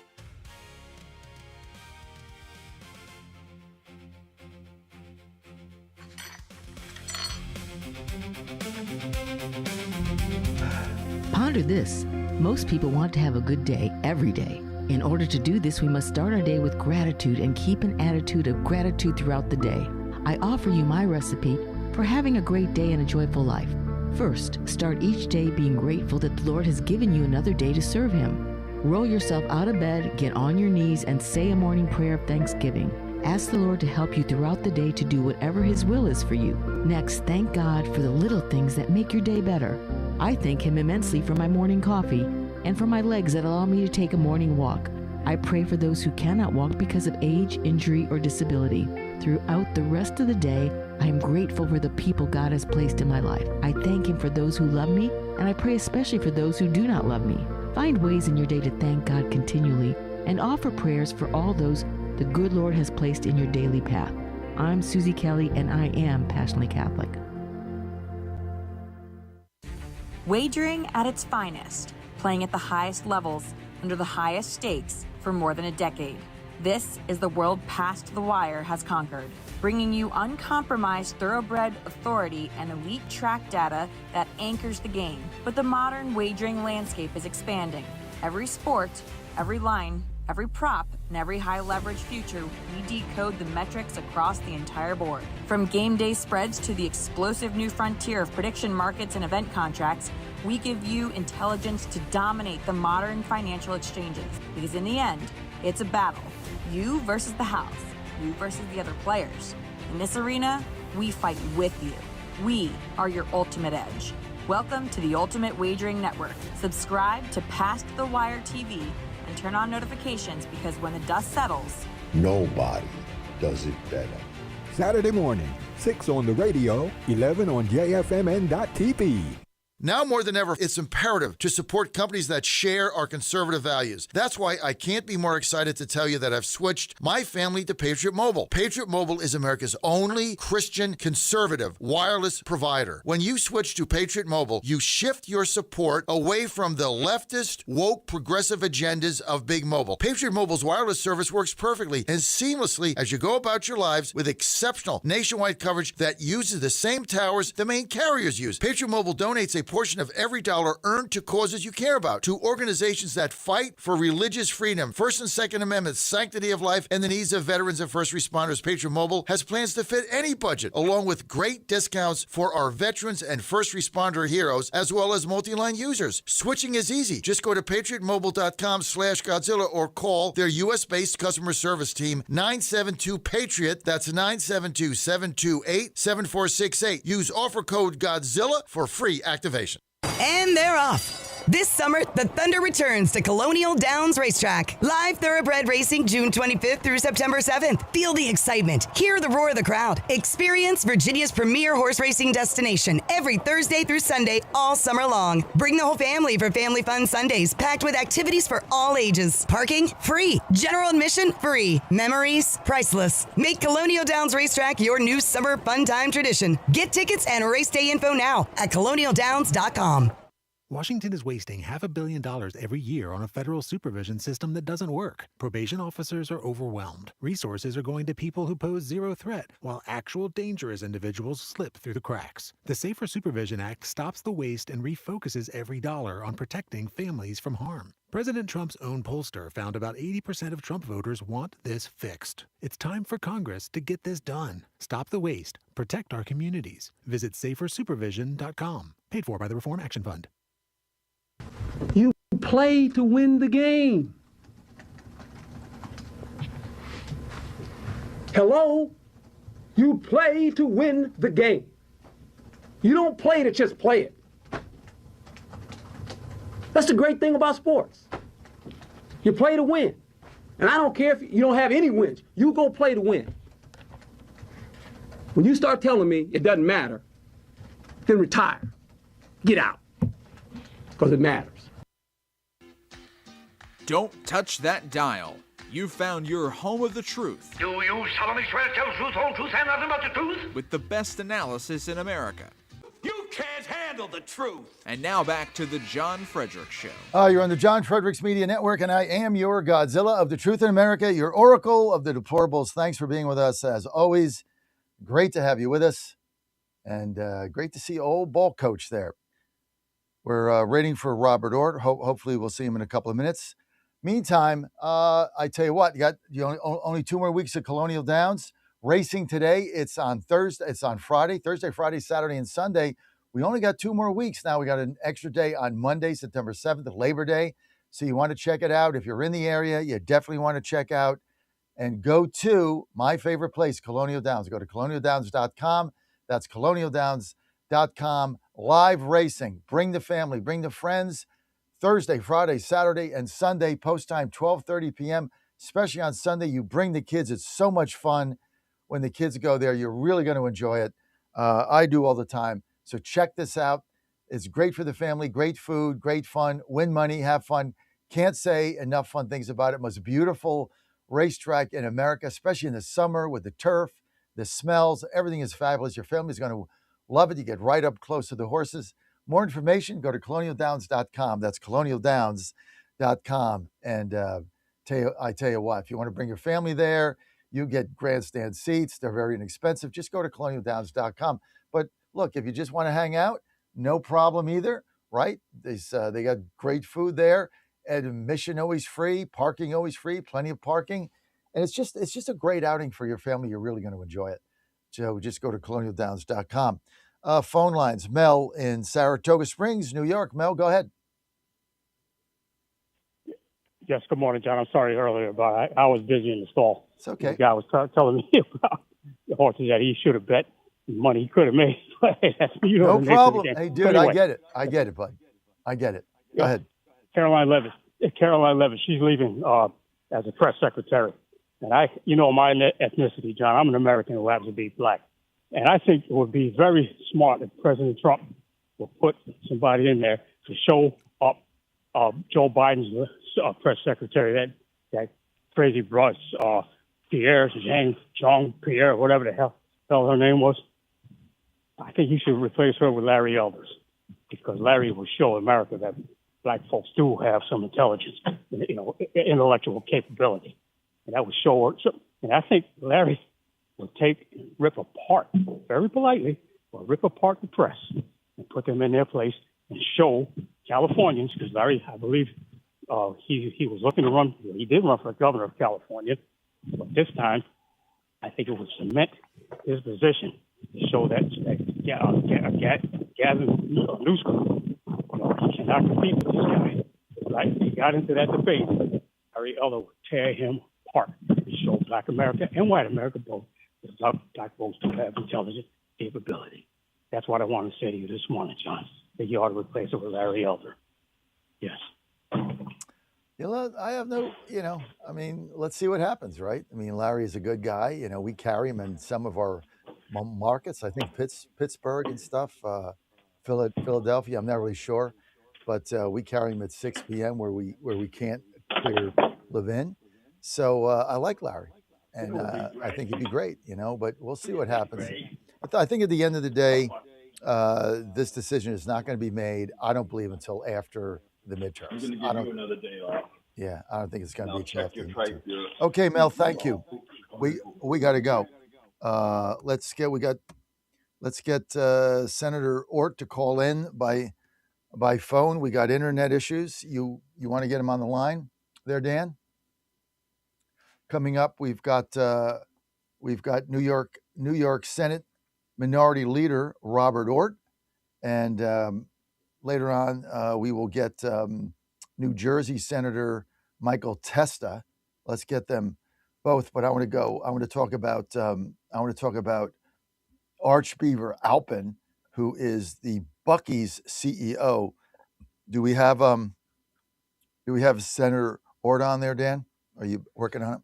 Consider this. Most people want to have a good day every day. In order to do this, we must start our day with gratitude and keep an attitude of gratitude throughout the day. I offer you my recipe for having a great day and a joyful life. First, start each day being grateful that the Lord has given you another day to serve Him. Roll yourself out of bed, get on your knees, and say a morning prayer of thanksgiving. Ask the Lord to help you throughout the day to do whatever His will is for you. Next, thank God for the little things that make your day better. I thank Him immensely for my morning coffee and for my legs that allow me to take a morning walk. I pray for those who cannot walk because of age, injury, or disability. Throughout the rest of the day, I am grateful for the people God has placed in my life. I thank Him for those who love me, and I pray especially for those who do not love me. Find ways in your day to thank God continually and offer prayers for all those the good Lord has placed in your daily path. I'm Susie Kelly, and I am passionately Catholic. Wagering at its finest, playing at the highest levels, under the highest stakes for more than a decade. This is the world Past the Wire has conquered, bringing you uncompromised thoroughbred authority and elite track data that anchors the game. But the modern wagering landscape is expanding. Every sport, every line, every prop, and every high-leverage future, we decode the metrics across the entire board. From game day spreads to the explosive new frontier of prediction markets and event contracts, we give you intelligence to dominate the modern financial exchanges. Because in the end, it's a battle. You versus the house. You versus the other players. In this arena, we fight with you. We are your ultimate edge. Welcome to the Ultimate Wagering Network. Subscribe to Past the Wire TV and turn on notifications, because when the dust settles, Nobody does it better. Saturday morning, 6 on the radio, 11 on JFMN.TV. Now more than ever, it's imperative to support companies that share our conservative values. That's why I can't be more excited to tell you that I've switched my family to Patriot Mobile. Patriot Mobile is America's only Christian conservative wireless provider. When you switch to Patriot Mobile, you shift your support away from the leftist, woke, progressive agendas of Big Mobile. Patriot Mobile's wireless service works perfectly and seamlessly as you go about your lives with exceptional nationwide coverage that uses the same towers the main carriers use. Patriot Mobile donates a portion of every dollar earned to causes you care about, to organizations that fight for religious freedom, First and Second Amendments, sanctity of life, and the needs of veterans and first responders. Patriot Mobile has plans to fit any budget, along with great discounts for our veterans and first responder heroes, as well as multi-line users. Switching is easy. Just go to patriotmobile.com/Godzilla or call their U.S.-based customer service team, 972-PATRIOT. That's 972-728-7468. Use offer code Godzilla for free activation. And they're off. This summer, the Thunder returns to Colonial Downs Racetrack. Live thoroughbred racing June 25th through September 7th. Feel the excitement. Hear the roar of the crowd. Experience Virginia's premier horse racing destination every Thursday through Sunday all summer long. Bring the whole family for Family Fun Sundays, packed with activities for all ages. Parking? Free. General admission? Free. Memories? Priceless. Make Colonial Downs Racetrack your new summer fun time tradition. Get tickets and race day info now at colonialdowns.com. Washington is wasting $500 million every year on a federal supervision system that doesn't work. Probation officers are overwhelmed. Resources are going to people who pose zero threat, while actual dangerous individuals slip through the cracks. The Safer Supervision Act stops the waste and refocuses every dollar on protecting families from harm. President Trump's own pollster found about 80% of Trump voters want this fixed. It's time for Congress to get this done. Stop the waste. Protect our communities. Visit safersupervision.com. Paid for by the Reform Action Fund. You play to win the game. Hello? You play to win the game. You don't play to just play it. That's the great thing about sports. You play to win. And I don't care if you don't have any wins. You go play to win. When you start telling me it doesn't matter, then retire. Get out. Because it matters. Don't touch that dial. You've found your home of the truth. Do you solemnly swear to tell the truth, whole truth, and nothing but the truth? With the best analysis in America. You can't handle the truth. And now back to the John Fredericks Show. You're on the John Fredericks Media Network, and I am your Godzilla of the truth in America, your oracle of the deplorables. Thanks for being with us, as always. Great to have you with us, and great to see old ball coach there. We're waiting for Robert Ort. Hopefully, we'll see him in a couple of minutes. Meantime, I tell you what, you got only 2 more weeks of Colonial Downs racing today. It's on Thursday. It's on Friday, Friday, Saturday, and Sunday. We only got 2 more weeks now. We got an extra day on Monday, September 7th, Labor Day. So you want to check it out. If you're in the area, you definitely want to check out and go to my favorite place, Colonial Downs. Go to colonialdowns.com. That's colonialdowns.com. Live racing. Bring the family, bring the friends. Thursday, Friday, Saturday, and Sunday, post time 12:30 p.m., especially on Sunday. You bring the kids. It's so much fun when the kids go there. You're really going to enjoy it. I do all the time. So check this out. It's great for the family, great food, great fun, win money, have fun. Can't say enough fun things about it. Most beautiful racetrack in America, especially in the summer with the turf, the smells, everything is fabulous. Your family's going to love it. You get right up close to the horses. More information, go to colonialdowns.com. That's colonialdowns.com. And I tell you what, if you want to bring your family there, you get grandstand seats. They're very inexpensive. Just go to colonialdowns.com. But look, if you just want to hang out, no problem either, right? They got great food there. Admission always free, parking always free, plenty of parking. And it's just a great outing for your family. You're really going to enjoy it. So just go to colonialdowns.com. Phone lines. Mel in Saratoga Springs, New York. Mel, go ahead. Yes, good morning, John. I'm sorry earlier, but I was busy in the stall. It's okay. The guy was telling me about the horses that he should have bet money he could have made. No problem. Hey, dude, anyway. I get it, bud. I get it. Go ahead. Caroline Levis, she's leaving as a press secretary. And my ethnicity, John, I'm an American who happens to be black. And I think it would be very smart if President Trump would put somebody in there to show up Joe Biden's press secretary, that crazy broad, Pierre, Jean Pierre, whatever the hell her name was. I think you should replace her with Larry Elders, because Larry will show America that black folks do have some intelligence, intellectual capability. And that would show her. And I think Larry would rip apart, very politely, rip apart the press and put them in their place and show Californians, because Larry, I believe, he was looking to run. He did run for governor of California, but this time, I think it would cement his position to show that Gavin Newsom, he cannot compete with this guy. Right? He got into that debate. Larry Elder would tear him apart to show Black America and white America both that black folks do have intelligent capability. That's what I want to say to you this morning, John. That you ought to replace it with Larry Elder. Yes. I have no, let's see what happens, right? I mean, Larry is a good guy. We carry him in some of our markets. I think Pittsburgh and stuff, Philadelphia. I'm not really sure, but we carry him at 6 p.m. where we can't clear Levin. So I like Larry, and I think he'd be great. But we'll see what happens. I think at the end of the day, this decision is not going to be made, I don't believe, until after the midterms. I'm going to give you another day off. Yeah, I don't think it's going to be after the midterms. Okay, Mel, thank you. We got to go. Let's get Senator Ort to call in by phone. We got internet issues. You want to get him on the line there, Dan? Coming up, we've got New York Senate Minority Leader Robert Ort, and later on we will get New Jersey Senator Michael Testa. Let's get them both. But I want to talk about Arch Beaver Alpin, who is the Buc-ee's CEO. Do we have Senator Ort on there, Dan? Are you working on it?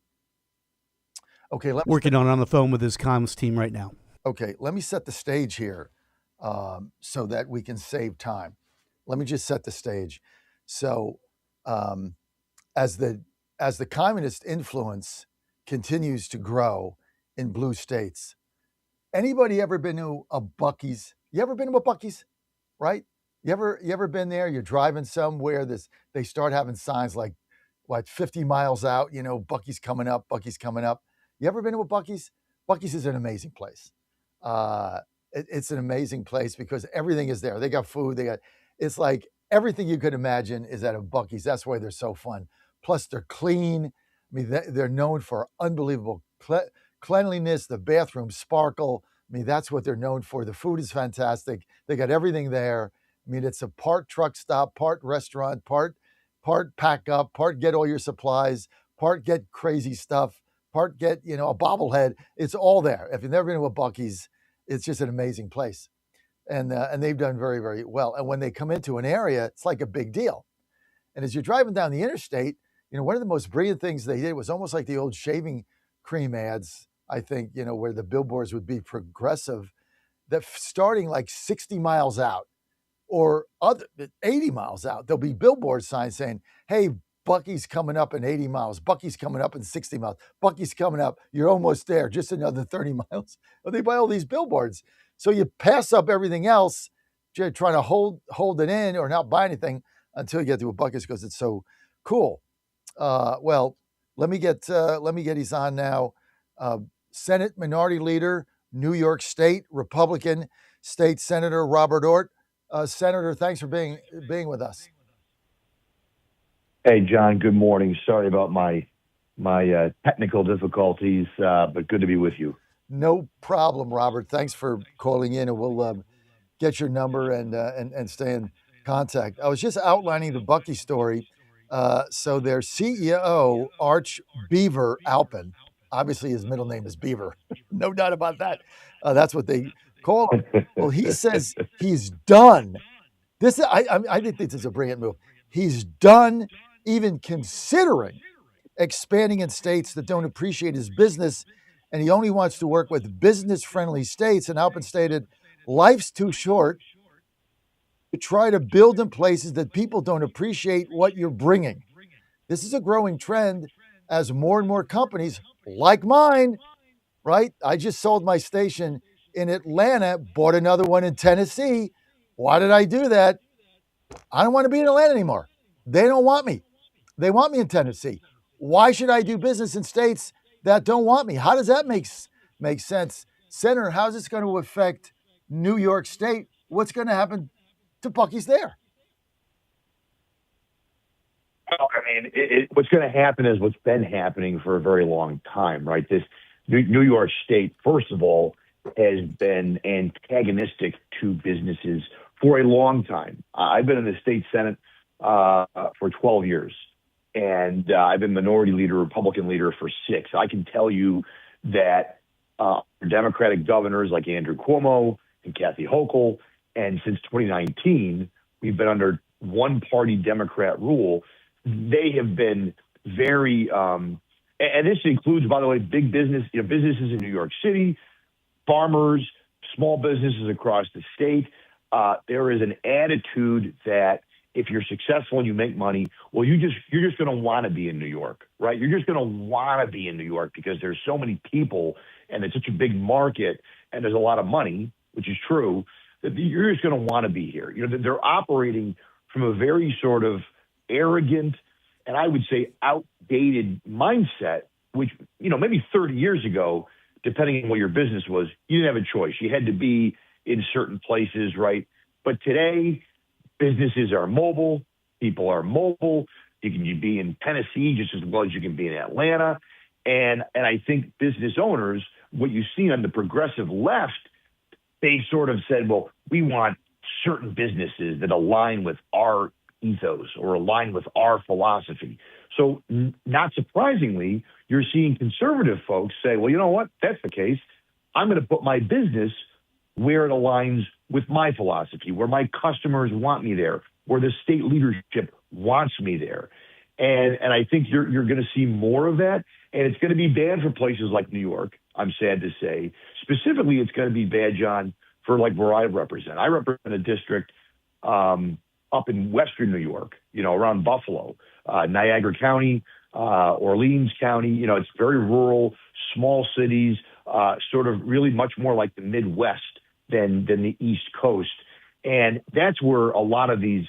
Okay, working on the phone with his comms team right now. Okay, let me set the stage here so that we can save time. Let me just set the stage. So, as the communist influence continues to grow in blue states, anybody ever been to a Buc-ee's? You ever been to a Buc-ee's? Right? You ever been there? You're driving somewhere. They start having signs like, 50 miles out. Buc-ee's coming up. Buc-ee's coming up. You ever been to a Buc-ee's? Buc-ee's is an amazing place. It's an amazing place because everything is there. They got food. It's like everything you could imagine is at a Buc-ee's. That's why they're so fun. Plus, they're clean. I mean, they're known for unbelievable cleanliness. The bathrooms sparkle. I mean, that's what they're known for. The food is fantastic. They got everything there. I mean, it's a part truck stop, part restaurant, part pack up, part get all your supplies, part get crazy stuff, part get, a bobblehead. It's all there. If you've never been to a Buc-ee's, it's just an amazing place. And they've done very, very well. And when they come into an area, it's like a big deal. And as you're driving down the interstate, one of the most brilliant things they did was almost like the old shaving cream ads, I think, where the billboards would be progressive, that starting like 60 miles out or 80 miles out, there'll be billboard signs saying, hey, Buc-ee's coming up in 80 miles. Buc-ee's coming up in 60 miles. Buc-ee's coming up. You're almost there. Just another 30 miles. Well, they buy all these billboards. So you pass up everything else, trying to hold it in or not buy anything until you get to a Buc-ee's because it's so cool. Well, let me get he's on now. Senate Minority Leader, New York State, Republican State Senator Robert Ortt. Senator, thanks for being with us. Hey, John, good morning. Sorry about my technical difficulties, but good to be with you. No problem, Robert. Thanks for calling in, and we'll get your number and stay in contact. I was just outlining the Buc-ee story. So their CEO, Arch Beaver Alpin, obviously his middle name is Beaver, no doubt about that. That's what they call him. Well, he says he's done. I think this is a brilliant move. He's done even considering expanding in states that don't appreciate his business, and he only wants to work with business-friendly states. And Alpin stated, life's too short to try to build in places that people don't appreciate what you're bringing. This is a growing trend as more and more companies like mine, right? I just sold my station in Atlanta, bought another one in Tennessee. Why did I do that? I don't want to be in Atlanta anymore. They don't want me. They want me in Tennessee. Why should I do business in states that don't want me? How does that make sense? Senator, how's this going to affect New York State? What's going to happen to Buc-ee's there? Well, I mean, what's going to happen is what's been happening for a very long time, right? This New York State, first of all, has been antagonistic to businesses for a long time. I've been in the state Senate for 12 years, and I've been minority leader, Republican leader for 6. I can tell you that Democratic governors like Andrew Cuomo and Kathy Hochul, and since 2019, we've been under one-party Democrat rule. They have been very, and this includes, by the way, big business, businesses in New York City, farmers, small businesses across the state. There is an attitude that if you're successful and you make money, well, you're just going to want to be in New York, right? You're just going to want to be in New York because there's so many people and it's such a big market and there's a lot of money, which is true, that you're just going to want to be here. They're operating from a very sort of arrogant and I would say outdated mindset, which, maybe 30 years ago, depending on what your business was, you didn't have a choice. You had to be in certain places, right? But today, businesses are mobile. People are mobile. You can be in Tennessee just as well as you can be in Atlanta. And I think business owners, what you see on the progressive left, they sort of said, well, we want certain businesses that align with our ethos or align with our philosophy. So not surprisingly, you're seeing conservative folks say, well, you know what? That's the case. I'm going to put my business where it aligns with my philosophy, where my customers want me there, where the state leadership wants me there. And I think you're going to see more of that. And it's going to be bad for places like New York, I'm sad to say. Specifically, it's going to be bad, John, for like where I represent. I represent a district up in western New York, around Buffalo, Niagara County, Orleans County. It's very rural, small cities, sort of really much more like the Midwest than the East Coast. And that's where a lot of these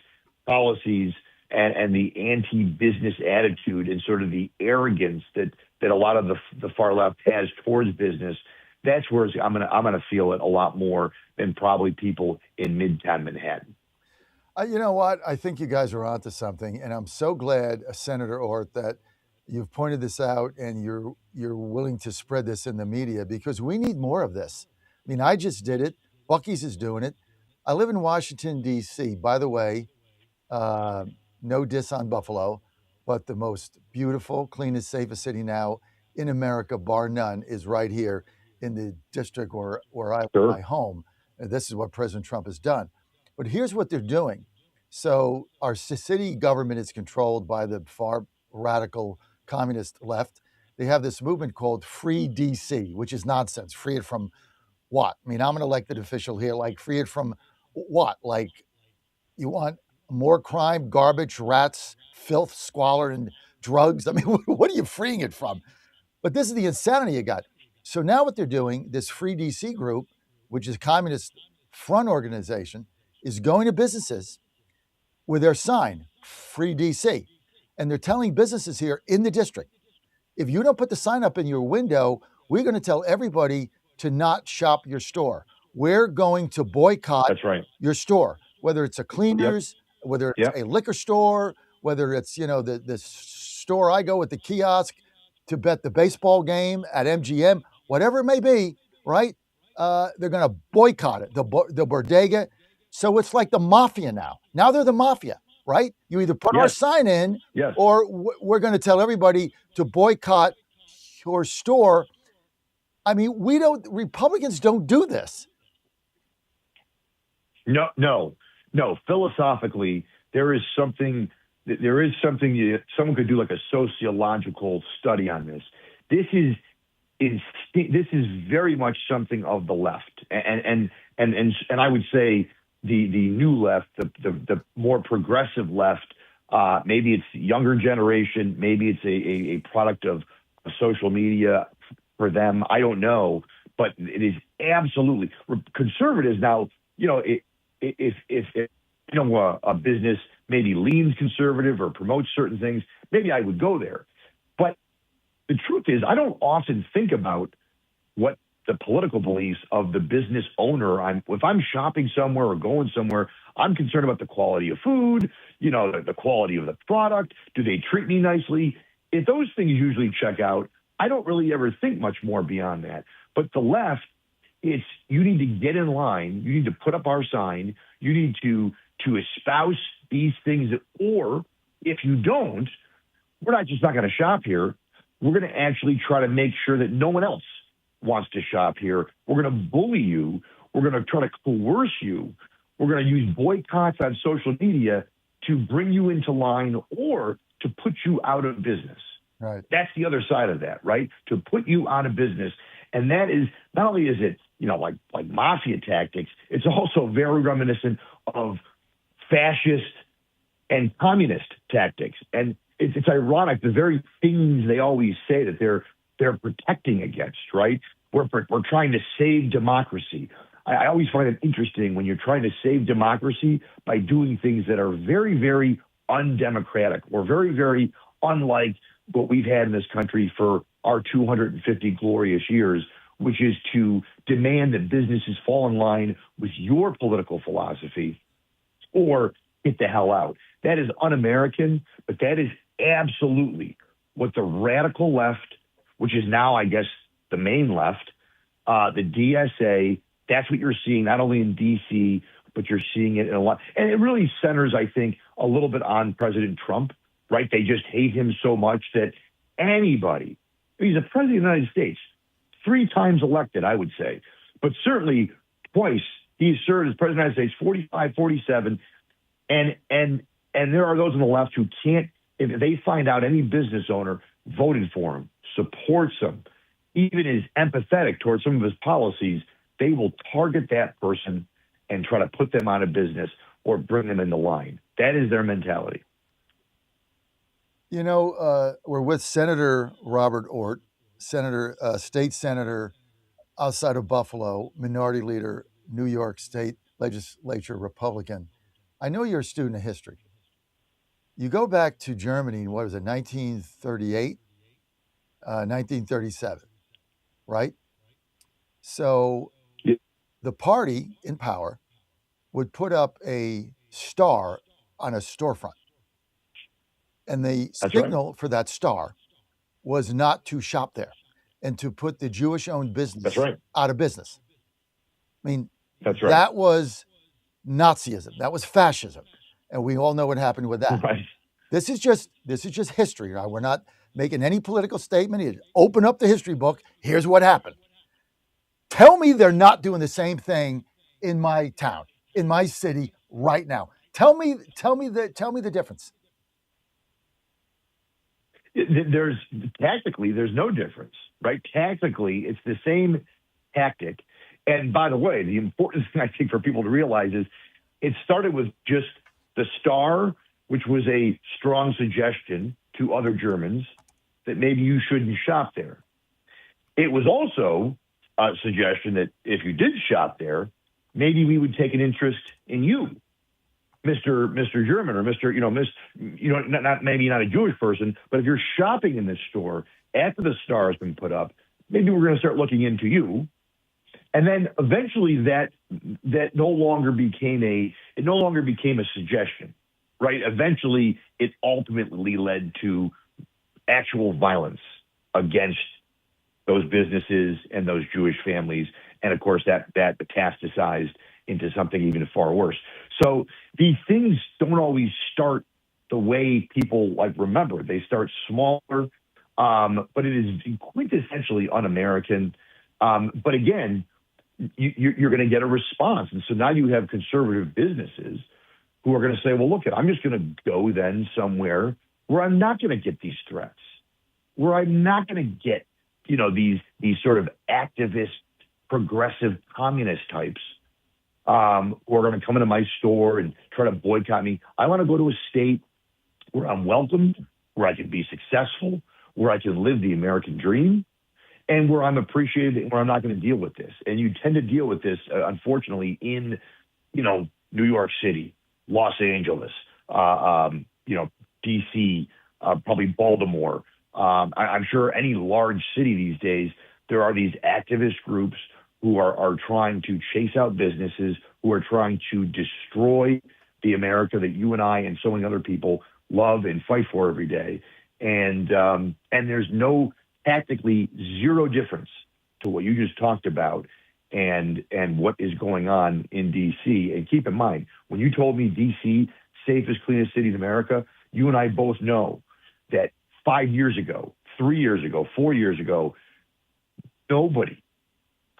policies and the anti-business attitude and sort of the arrogance that a lot of the far left has towards business, that's where I'm gonna feel it a lot more than probably people in Midtown Manhattan. You know what? I think you guys are onto something, and I'm so glad, Senator Ort, that you've pointed this out and you're willing to spread this in the media because we need more of this. I mean, I just did it. Bucky's is doing it. I live in Washington D.C. By the way, uh, no diss on Buffalo, but the most beautiful, cleanest, safest city now in America, bar none, is right here in the district where I Sure. my home. And this is what President Trump has done. But here's what they're doing. So our city government is controlled by the far radical communist left. They have this movement called Free DC, which is nonsense. Free it from what? I mean, I'm an elected official here. Like, free it from what? Like, you want more crime, garbage, rats, filth, squalor, and drugs? I mean, what are you freeing it from? But this is the insanity you got. So now what they're doing, this Free DC group, which is a communist front organization, is going to businesses with their sign, Free DC. And they're telling businesses here in the district, if you don't put the sign up in your window, we're going to tell everybody to not shop your store. We're going to boycott That's right. your store, whether it's a cleaners, whether it's Yep. a liquor store, whether it's, the store I go with the kiosk to bet the baseball game at MGM, whatever it may be, right? They're going to boycott it, the bodega. So it's like the mafia now. Now they're the mafia, right? You either put our Yes. sign in, Yes. or we're going to tell everybody to boycott your store. I mean, Republicans don't do this. No. Philosophically, there is something. Someone could do like a sociological study on this. This is very much something of the left, and I would say the new left, the more progressive left. Maybe it's younger generation. Maybe it's a product of social media for them. I don't know, but it is absolutely conservatives now. If a business maybe leans conservative or promotes certain things, maybe I would go there. But the truth is, I don't often think about what the political beliefs of the business owner. If I'm shopping somewhere or going somewhere, I'm concerned about the quality of food, the quality of the product. Do they treat me nicely? If those things usually check out, I don't really ever think much more beyond that. But the left, you need to get in line. You need to put up our sign. You need to espouse these things. Or if you don't, we're not going to shop here. We're going to actually try to make sure that no one else wants to shop here. We're going to bully you. We're going to try to coerce you. We're going to use boycotts on social media to bring you into line or to put you out of business. Right. That's the other side of that, right? To put you out of business. And that is, not only is it, like mafia tactics, it's also very reminiscent of fascist and communist tactics. And it's ironic, the very things they always say that they're protecting against, right? We're trying to save democracy. I always find it interesting when you're trying to save democracy by doing things that are very, very undemocratic or very, very unlike what we've had in this country for our 250 glorious years, which is to demand that businesses fall in line with your political philosophy or get the hell out. That is un-American, but that is absolutely what the radical left, which is now, I guess, the main left, the DSA, that's what you're seeing not only in D.C., but you're seeing it in a lot. And it really centers, I think, a little bit on President Trump, right? They just hate him so much that anybody, he's a president of the United States, 3 times elected, I would say, but certainly twice he served as president of the United States, 45, 47. And there are those on the left who can't, if they find out any business owner voted for him, supports him, even is empathetic towards some of his policies, they will target that person and try to put them out of business or bring them into line. That is their mentality. We're with Senator Robert Ort, state senator outside of Buffalo, minority leader, New York State Legislature Republican. I know you're a student of history. You go back to Germany, what was it, 1938, 1937, right? So the party in power would put up a star on a storefront. And the signal for that star was not to shop there and to put the Jewish-owned business out of business. I mean, that was Nazism. That was fascism. And we all know what happened with that. Right. This is just history. Right? We're not making any political statement. You open up the history book. Here's what happened. Tell me they're not doing the same thing in my town, in my city right now. Tell me the difference. There's no difference, right? Tactically, it's the same tactic. And by the way, the important thing I think for people to realize is it started with just the star, which was a strong suggestion to other Germans that maybe you shouldn't shop there. It was also a suggestion that if you did shop there, maybe we would take an interest in you, Mr. German, or maybe not a Jewish person, but if you're shopping in this store after the star has been put up, maybe we're going to start looking into you. And then eventually that no longer became a suggestion, right? Eventually it ultimately led to actual violence against those businesses and those Jewish families. And of course that metastasized into something even far worse. So these things don't always start the way people remember. They start smaller, but it is quintessentially un-American. But again, you're going to get a response. And so now you have conservative businesses who are going to say, well, look, I'm just going to go then somewhere where I'm not going to get these threats, where I'm not going to get, these sort of activist, progressive communist types who are going to come into my store and try to boycott me. I want to go to a state where I'm welcomed, where I can be successful, where I can live the American dream, and where I'm appreciated and where I'm not going to deal with this. And you tend to deal with this, unfortunately, in, New York City, Los Angeles, D.C., probably Baltimore. I'm sure any large city these days, there are these activist groups who are trying to chase out businesses, who are trying to destroy the America that you and I and so many other people love and fight for every day. And there's tactically zero difference to what you just talked about and what is going on in D.C. And keep in mind, when you told me D.C., safest, cleanest city in America, you and I both know that 5 years ago, 3 years ago, 4 years ago, nobody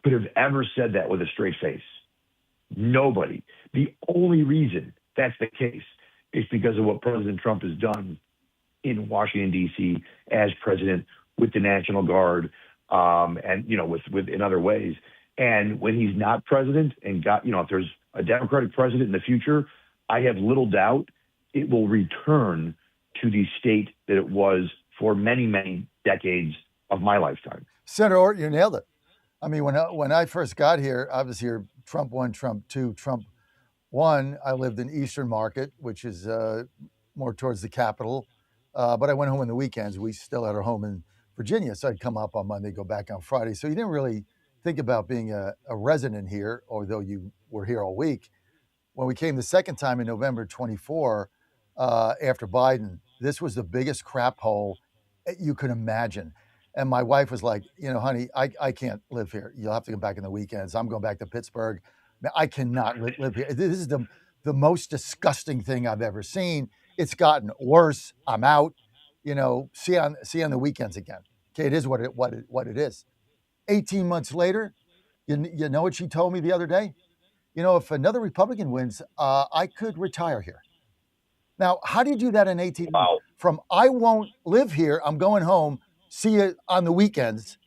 could have ever said that with a straight face. Nobody. The only reason that's the case is because of what President Trump has done in Washington, D.C. as president, with the National Guard, and, with in other ways. And when he's not president and if there's a Democratic president in the future, I have little doubt it will return to the state that it was for many, many decades of my lifetime. Senator Orton, you nailed it. I mean, when I first got here, I was here, Trump 1, Trump 2, Trump 1. I lived in Eastern Market, which is more towards the Capitol. But I went home on the weekends. We still had our home in Virginia. So I'd come up on Monday, go back on Friday. So you didn't really think about being a resident here, although you were here all week. When we came the second time in November 24, after Biden, this was the biggest crap hole you could imagine. And my wife was like, honey, I can't live here. You'll have to come back in the weekends. I'm going back to Pittsburgh. I cannot live here. This is the most disgusting thing I've ever seen. It's gotten worse. I'm out. See you on the weekends again. Okay, it is what it is. 18 months later, you know what she told me the other day? If another Republican wins, I could retire here. Now, how do you do that in 18 months? From I won't live here, I'm going home, see you on the weekends,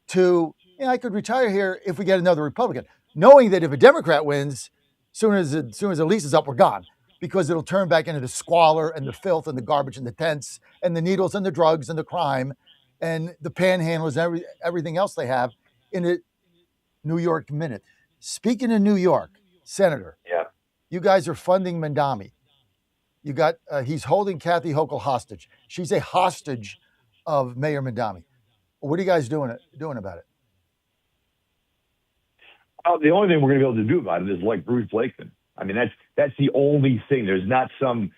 to I could retire here if we get another Republican, knowing that if a Democrat wins, soon as the lease is up, we're gone, because it'll turn back into the squalor and the filth and the garbage and the tents and the needles and the drugs and the crime and the panhandlers and everything else they have in a New York minute. Speaking of New York, Senator, you guys are funding Mandami. You got he's holding Kathy Hochul hostage. She's a hostage of Mayor Mandami. What are you guys doing about it? The only thing we're going to be able to do about it is like Bruce Blakeman. I mean, that's the only thing. There's not some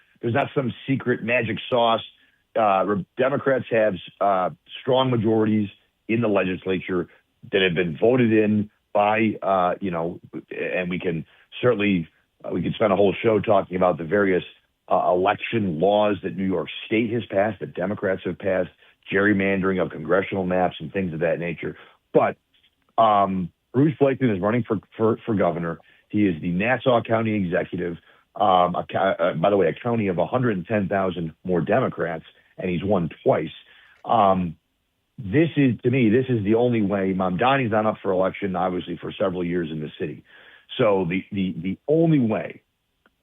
secret magic sauce. Democrats have strong majorities in the legislature that have been voted in by, and we can certainly we could spend a whole show talking about the various election laws that New York State has passed, that Democrats have passed, gerrymandering of congressional maps and things of that nature. But Bruce Blakeman is running for governor. He is the Nassau County executive, by the way, a county of 110,000 more Democrats, and he's won twice. This is the only way. Mamdani's not up for election, obviously, for several years in the city. So the only way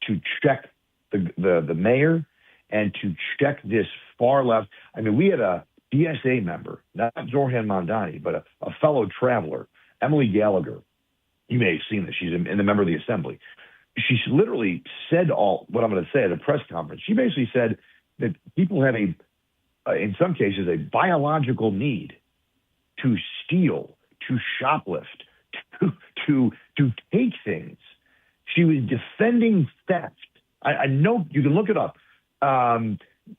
to check the mayor and to check this far left. I mean, we had a DSA member, not Zoran Mamdani, but a fellow traveler, Emily Gallagher. You may have seen this. She's a member of the assembly. She literally said all what I'm going to say at a press conference. She basically said that people have in some cases, a biological need to steal, to shoplift, to take things. She was defending theft. I know you can look it up.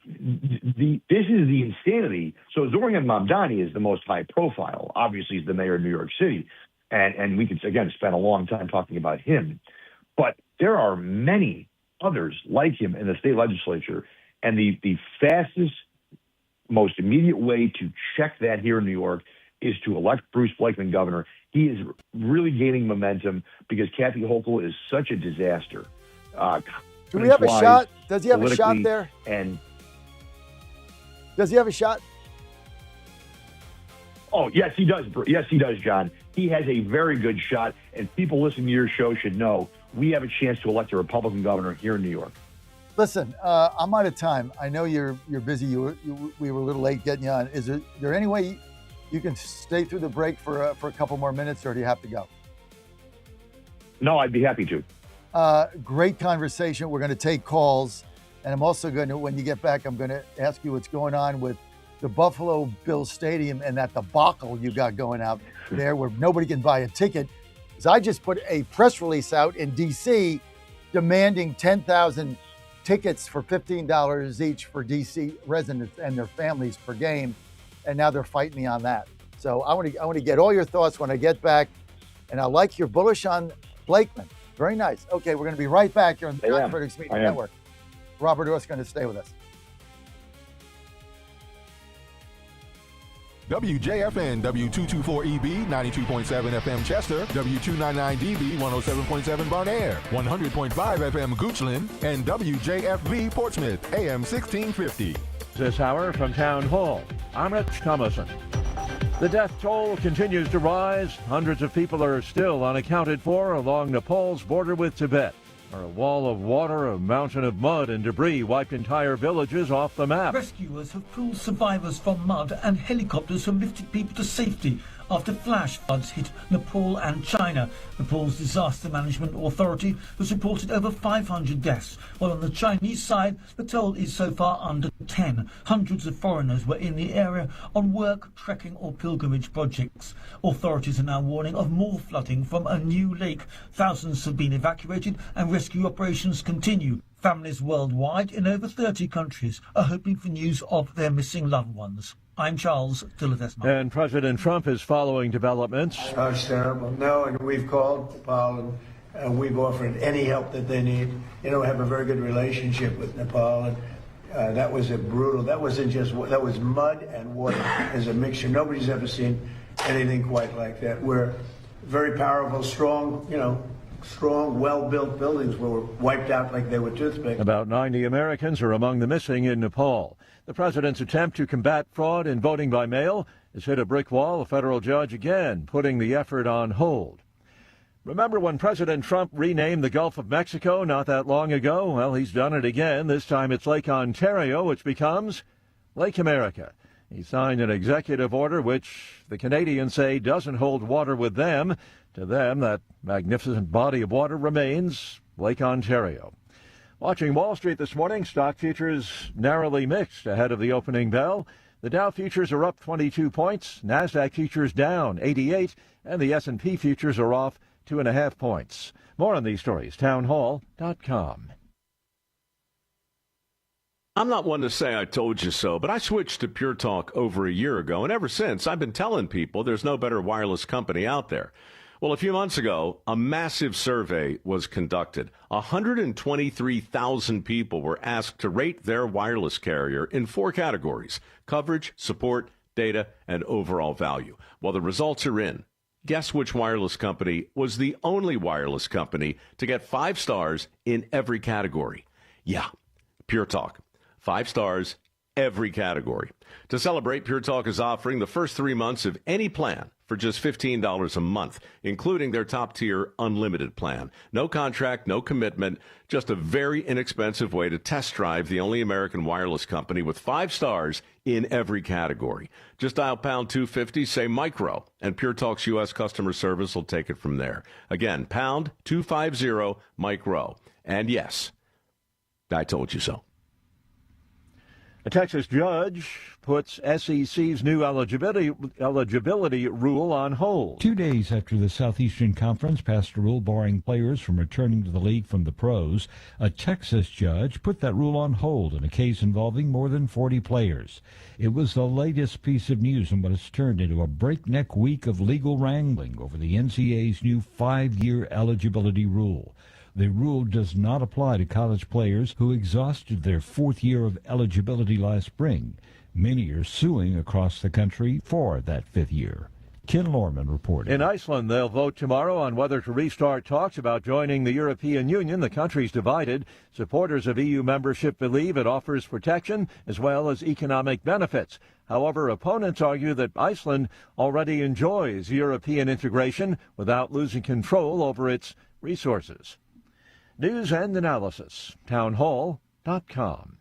This is the insanity. So Zoran Mamdani is the most high profile. Obviously, he's the mayor of New York City. And we could, again, spend a long time talking about him. But there are many others like him in the state legislature. And the fastest, most immediate way to check that here in New York is to elect Bruce Blakeman governor. He is really gaining momentum because Kathy Hochul is such a disaster. Do we have a shot? Does he have a shot there? And does he have a shot? Oh, yes, he does. Yes, he does, John. He has a very good shot, and people listening to your show should know we have a chance to elect a Republican governor here in New York. Listen, I'm out of time. I know you're busy. We were a little late getting you on. Is there any way you can stay through the break for a couple more minutes, or do you have to go? No, I'd be happy to. Great conversation. We're going to take calls, and I'm also going to, when you get back, I'm going to ask you what's going on with the Buffalo Bills Stadium and that debacle you got going out there where nobody can buy a ticket. Because I just put a press release out in D.C. demanding 10,000 tickets for $15 each for D.C. residents and their families per game, and now they're fighting me on that. So I want to get all your thoughts when I get back, and I like your bullish on Blakeman. Very nice. Okay, we're going to be right back here on the John Fredericks Media Network. Robert Orr's going to stay with us. WJFN W224EB 92.7 FM Chester, W299DB 107.7 Bon Air, 100.5 FM Goochland, and WJFB Portsmouth AM 1650. This hour from Town Hall, I'm Rich Thomason. The death toll continues to rise. Hundreds of people are still unaccounted for along Nepal's border with Tibet, where a wall of water, a mountain of mud and debris wiped entire villages off the map. Rescuers have pulled survivors from mud, and helicopters have lifted people to safety after flash floods hit Nepal and China. Nepal's Disaster Management Authority has reported over 500 deaths, while on the Chinese side, the toll is so far under 10. Hundreds of foreigners were in the area on work, trekking or pilgrimage projects. Authorities are now warning of more flooding from a new lake. Thousands have been evacuated and rescue operations continue. Families worldwide in over 30 countries are hoping for news of their missing loved ones. I'm Charles Tilladesma. And President Trump is following developments. Oh, it's terrible. No, and we've called Nepal and we've offered any help that they need. You know, we have a very good relationship with Nepal, and that was that was mud and water as a mixture. Nobody's ever seen anything quite like that. We're very powerful, strong, well-built buildings were wiped out like they were toothpicks. About 90 Americans are among the missing in Nepal. The president's attempt to combat fraud in voting by mail has hit a brick wall, a federal judge again putting the effort on hold. Remember when President Trump renamed the Gulf of Mexico not that long ago? Well, he's done it again. This time it's Lake Ontario, which becomes Lake America. He signed an executive order which the Canadians say doesn't hold water with them. To them, that magnificent body of water remains Lake Ontario. Watching Wall Street this morning, stock futures narrowly mixed ahead of the opening bell. The Dow futures are up 22 points, NASDAQ futures down 88, and the S&P futures are off 2.5 points. More on these stories, townhall.com. I'm not one to say I told you so, but I switched to Pure Talk over a year ago, and ever since, I've been telling people there's no better wireless company out there. Well, a few months ago, a massive survey was conducted. 123,000 people were asked to rate their wireless carrier in 4 categories: coverage, support, data, and overall value. Well, the results are in. Guess which wireless company was the only wireless company to get 5 stars in every category? Yeah, Pure Talk. 5 stars, every category. To celebrate, Pure Talk is offering the first 3 months of any plan for just $15 a month, including their top-tier unlimited plan. No contract, no commitment, just a very inexpensive way to test drive the only American wireless company with 5 stars in every category. Just dial pound 250, say micro, and Pure Talk's U.S. customer service will take it from there. Again, pound 250, micro. And yes, I told you so. A Texas judge puts SEC's new eligibility rule on hold. 2 days after the Southeastern Conference passed a rule barring players from returning to the league from the pros, a Texas judge put that rule on hold in a case involving more than 40 players. It was the latest piece of news in what has turned into a breakneck week of legal wrangling over the NCAA's new 5-year eligibility rule. The rule does not apply to college players who exhausted their 4th year of eligibility last spring. Many are suing across the country for that 5th year. Ken Lorman reported. In Iceland, they'll vote tomorrow on whether to restart talks about joining the European Union. The country's divided. Supporters of EU membership believe it offers protection as well as economic benefits. However, opponents argue that Iceland already enjoys European integration without losing control over its resources. News and analysis, townhall.com.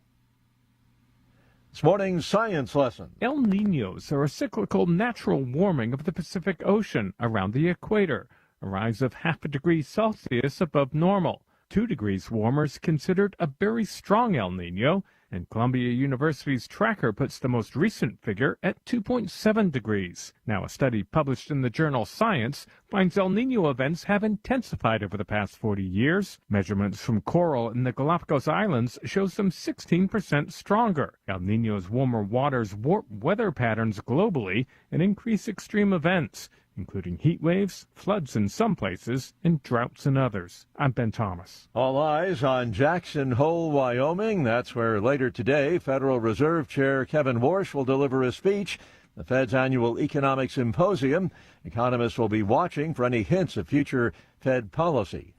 This morning's science lesson. El Niños are a cyclical natural warming of the Pacific Ocean around the equator, a rise of 0.5 degrees Celsius above normal. 2 degrees warmer is considered a very strong El Niño, and Columbia University's tracker puts the most recent figure at 2.7 degrees. Now, a study published in the journal Science finds El Niño events have intensified over the past 40 years. Measurements from coral in the Galapagos Islands show them 16% stronger. El Niño's warmer waters warp weather patterns globally and increase extreme events, including heat waves, floods in some places, and droughts in others. I'm Ben Thomas. All eyes on Jackson Hole, Wyoming. That's where later today, Federal Reserve Chair Kevin Warsh will deliver a speech. The Fed's annual economic symposium. Economists will be watching for any hints of future Fed policy.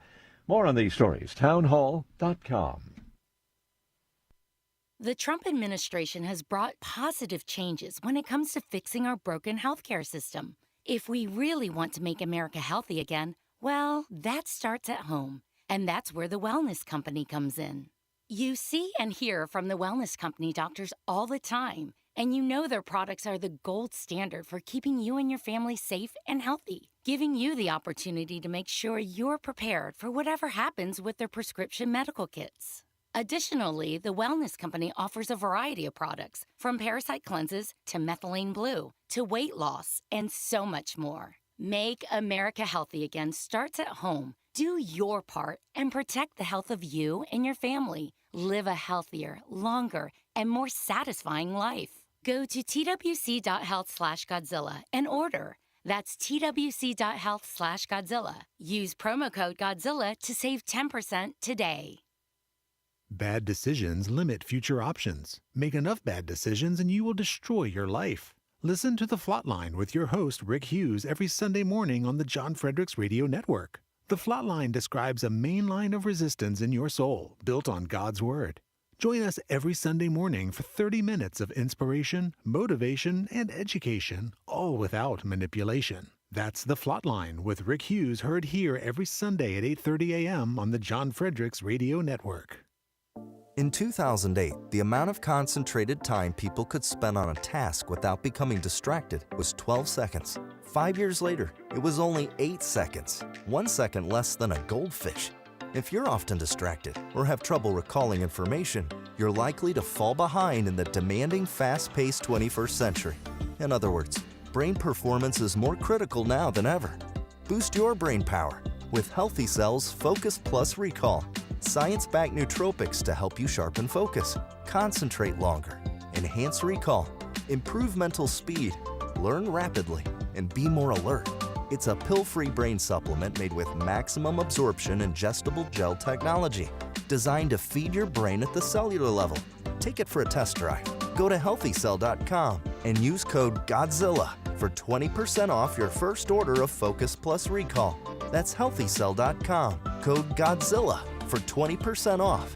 More on these stories, townhall.com. The Trump administration has brought positive changes when it comes to fixing our broken healthcare system. If we really want to make America healthy again, well, that starts at home. And that's where the Wellness Company comes in. You see and hear from the Wellness Company doctors all the time, and you know their products are the gold standard for keeping you and your family safe and healthy, giving you the opportunity to make sure you're prepared for whatever happens with their prescription medical kits. Additionally, the Wellness Company offers a variety of products, from parasite cleanses to methylene blue to weight loss and so much more. Make America healthy again starts at home. Do your part and protect the health of you and your family. Live a healthier, longer, and more satisfying life. Go to twc.health/Godzilla and order. That's twc.health/Godzilla. Use promo code Godzilla to save 10% today. Bad decisions limit future options. Make enough bad decisions and you will destroy your life. Listen to The Flatline with your host, Rick Hughes, every Sunday morning on the John Fredericks Radio Network. The Flatline describes a main line of resistance in your soul, built on God's Word. Join us every Sunday morning for 30 minutes of inspiration, motivation, and education, all without manipulation. That's The Flatline with Rick Hughes, heard here every Sunday at 8:30 a.m. on the John Fredericks Radio Network. In 2008, the amount of concentrated time people could spend on a task without becoming distracted was 12 seconds. 5 years later, it was only 8 seconds, 1 second less than a goldfish. If you're often distracted or have trouble recalling information, you're likely to fall behind in the demanding, fast-paced 21st century. In other words, brain performance is more critical now than ever. Boost your brain power with Healthy Cell's Focus Plus Recall. Science-backed nootropics to help you sharpen focus, concentrate longer, enhance recall, improve mental speed, learn rapidly, and be more alert. It's a pill-free brain supplement made with maximum absorption ingestible gel technology, designed to feed your brain at the cellular level. Take it for a test drive. Go to healthycell.com and use code GODZILLA for 20% off your first order of Focus Plus Recall. That's healthycell.com, code GODZILLA for 20% off.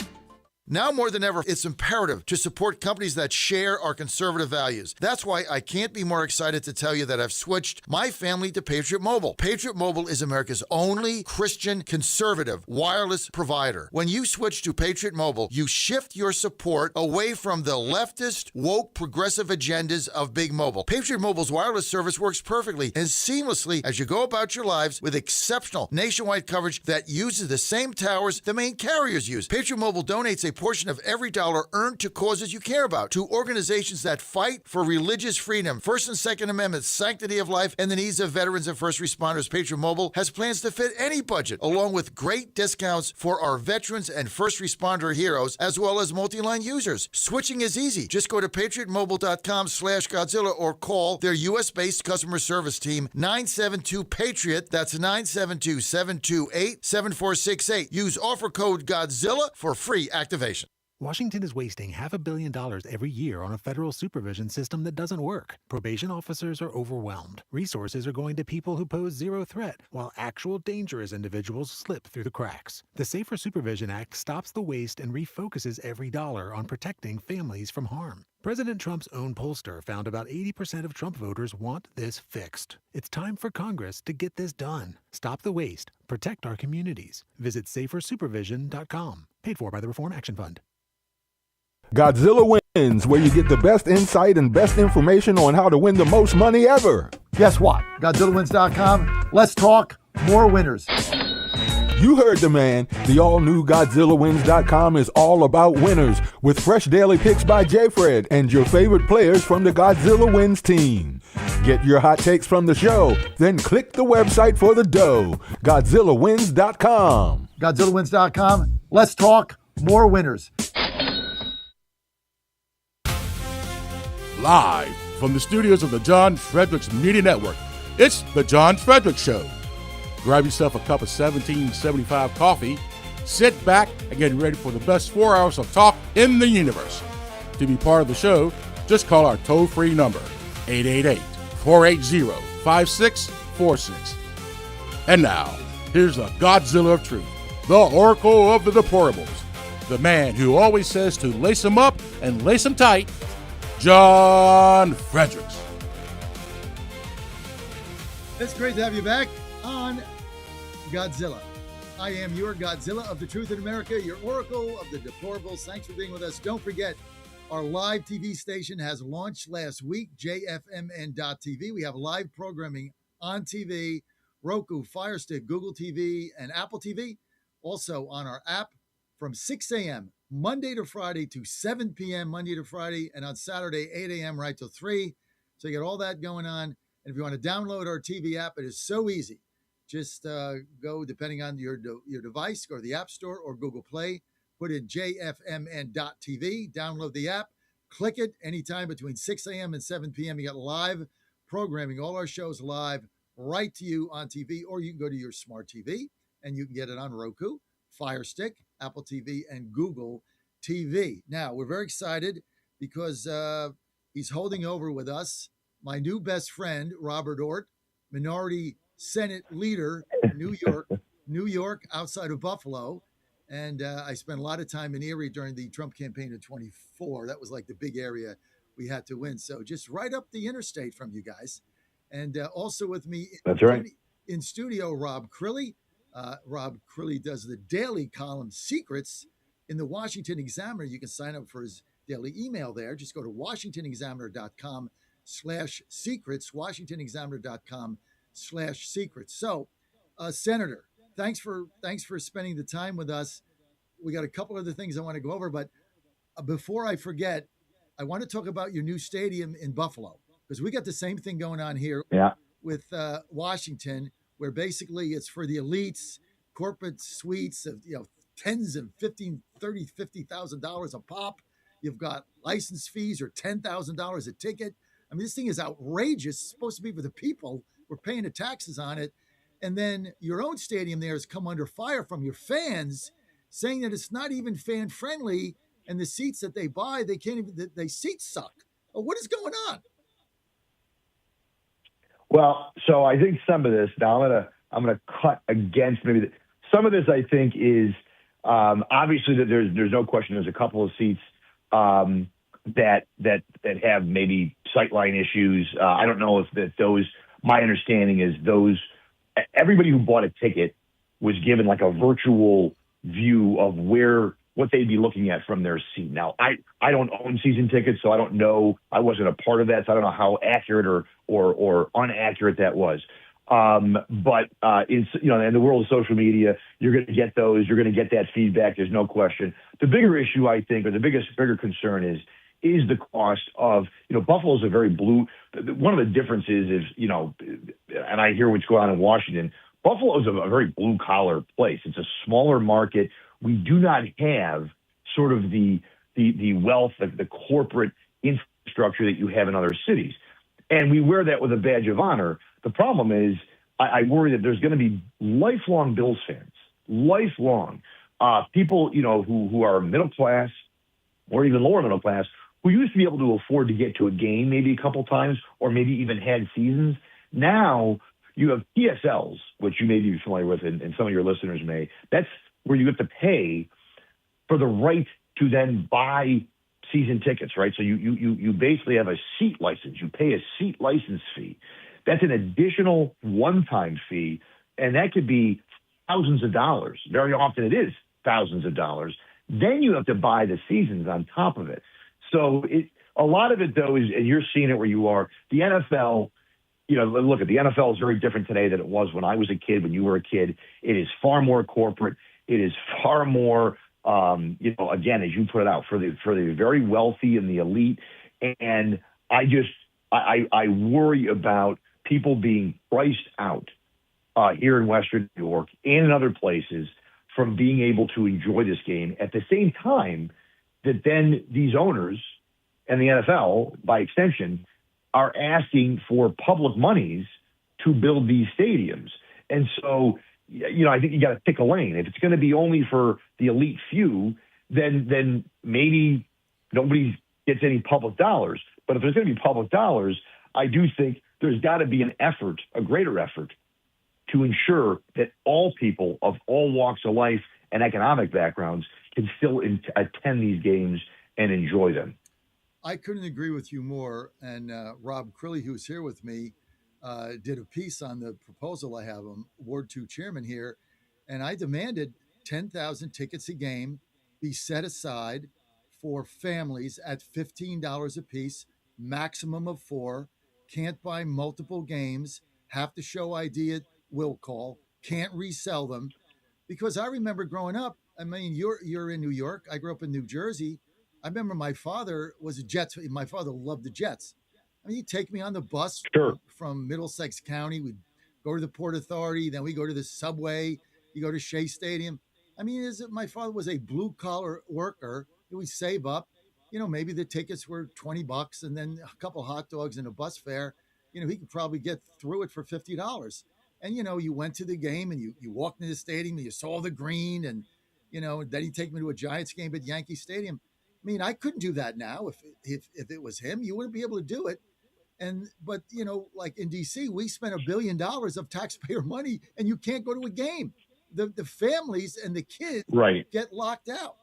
Now more than ever, it's imperative to support companies that share our conservative values. That's why I can't be more excited to tell you that I've switched my family to Patriot Mobile. Patriot Mobile is America's only Christian conservative wireless provider. When you switch to Patriot Mobile, you shift your support away from the leftist, woke, progressive agendas of Big Mobile. Patriot Mobile's wireless service works perfectly and seamlessly as you go about your lives with exceptional nationwide coverage that uses the same towers the main carriers use. Patriot Mobile donates a portion of every dollar earned to causes you care about, to organizations that fight for religious freedom, First and Second Amendments, sanctity of life, and the needs of veterans and first responders. Patriot Mobile has plans to fit any budget, along with great discounts for our veterans and first responder heroes, as well as multi-line users. Switching is easy. Just go to patriotmobile.com/Godzilla or call their U.S.-based customer service team, 972-PATRIOT. That's 972-728-7468. Use offer code GODZILLA for free activation. Washington is wasting $500 million every year on a federal supervision system that doesn't work. Probation officers are overwhelmed. Resources are going to people who pose zero threat, while actual dangerous individuals slip through the cracks. The Safer Supervision Act stops the waste and refocuses every dollar on protecting families from harm. President Trump's own pollster found about 80% of Trump voters want this fixed. It's time for Congress to get this done. Stop the waste. Protect our communities. Visit safersupervision.com. Paid for by the Reform Action Fund. Godzilla Wins, where you get the best insight and best information on how to win the most money ever. Guess what? GodzillaWins.com. Let's talk more winners. You heard the man. The all-new GodzillaWins.com is all about winners, with fresh daily picks by J-Fred and your favorite players from the Godzilla Wins team. Get your hot takes from the show, then click the website for the dough. GodzillaWins.com. GodzillaWins.com. Let's talk more winners. Live from the studios of the John Fredericks Media Network, it's The John Fredericks Show. Grab yourself a cup of 1775 coffee, sit back, and get ready for the best 4 hours of talk in the universe. To be part of the show, just call our toll-free number, 888-480-5646. And now, here's the Godzilla of Truth, the Oracle of the Deplorables, the man who always says to lace them up and lace them tight, John Fredericks. It's great to have you back on Godzilla. I am your Godzilla of the Truth in America, your Oracle of the Deplorables. Thanks for being with us. Don't forget, our live TV station has launched last week, JFMN.TV. We have live programming on TV, Roku, Fire Stick, Google TV, and Apple TV. Also on our app from 6 a.m. Monday to Friday to 7 p.m. Monday to Friday, and on Saturday, 8 a.m. right till 3. So you get all that going on. And if you want to download our TV app, it is so easy. Just go, depending on your device, go to the App Store or Google Play, put in JFMN.TV, download the app, click it anytime between 6 a.m. and 7 p.m. You got live programming, all our shows live right to you on TV, or you can go to your smart TV and you can get it on Roku, Fire Stick, Apple TV, and Google TV. Now, we're very excited because he's holding over with us my new best friend, Robert Ort, Minority Senate Leader, New York, outside of Buffalo. And I spent a lot of time in Erie during the Trump campaign in 24. That was like the big area we had to win. So just right up the interstate from you guys. And also with me in studio, Rob Crilly. Rob Crilly does the daily column Secrets in the Washington Examiner. You can sign up for his daily email there. Just go to WashingtonExaminer.com/secrets, WashingtonExaminer.com/secrets. So, Senator, thanks for spending the time with us. We got a couple other things I want to go over, but before I forget, I want to talk about your new stadium in Buffalo, because we got the same thing going on here with Washington, where basically it's for the elites, corporate suites of tens and $50,000 a pop. You've got license fees or $10,000 a ticket. I mean, this thing is outrageous. It's supposed to be for the people. We're paying the taxes on it. And then your own stadium there has come under fire from your fans saying that it's not even fan friendly. And the seats that they buy, they can't even, they seats suck. What is going on? Well, so I think some of this, now I'm gonna cut against maybe some of this. I think is obviously that there's no question. There's a couple of seats that have maybe sightline issues. I don't know if those. My understanding is everybody who bought a ticket was given like a virtual view of what they'd be looking at from their seat. Now, I don't own season tickets, so I don't know. I wasn't a part of that, so I don't know how accurate or inaccurate that was. But in the world of social media, you're going to get those. You're going to get that feedback. There's no question. The bigger issue, I think, or the bigger concern is the cost of, Buffalo's a very blue. One of the differences is, and I hear what's going on in Washington. Buffalo is a very blue collar place. It's a smaller market. We do not have sort of the wealth, the corporate infrastructure that you have in other cities. And we wear that with a badge of honor. The problem is I worry that there's going to be lifelong Bills fans, people, who are middle class or even lower middle class, who used to be able to afford to get to a game maybe a couple times or maybe even had seasons. Now you have PSLs, which you may be familiar with, and some of your listeners may. That's where you have to pay for the right to then buy season tickets, right? So you basically have a seat license. You pay a seat license fee. That's an additional one-time fee, and that could be thousands of dollars. Very often it is thousands of dollars. Then you have to buy the seasons on top of it. So a lot of it, though, is, and you're seeing it where you are, the NFL, look, the NFL is very different today than it was when I was a kid, when you were a kid. It is far more corporate. It is far more, again, as you put it out, for the very wealthy and the elite. And I worry about people being priced out here in Western New York and in other places from being able to enjoy this game at the same time that then these owners and the NFL, by extension, are asking for public monies to build these stadiums. And so, I think you got to pick a lane. If it's going to be only for the elite few, then maybe nobody gets any public dollars. But if there's going to be public dollars, I do think there's got to be an effort, a greater effort, to ensure that all people of all walks of life and economic backgrounds can still attend these games and enjoy them. I couldn't agree with you more. And Rob Crilly, who's here with me, did a piece on the proposal I have. I'm Ward 2 chairman here. And I demanded 10,000 tickets a game be set aside for families at $15 a piece, maximum of 4, can't buy multiple games, have to show ID at will call, can't resell them. Because I remember growing up, I mean, you're in New York. I grew up in New Jersey. I remember my father was a Jets. My father loved the Jets. I mean, he'd take me on the bus from Middlesex County. We'd go to the Port Authority. Then we go to the subway. You go to Shea Stadium. I mean, my father was a blue collar worker. He would save up. Maybe the tickets were $20 and then a couple hot dogs and a bus fare. He could probably get through it for $50. And, you went to the game and you walked into the stadium and you saw the green and, then he'd take me to a Giants game at Yankee Stadium. I mean, I couldn't do that now. If it was him, you wouldn't be able to do it. But like in DC, we spent $1 billion of taxpayer money and you can't go to a game. The families and the kids get locked out.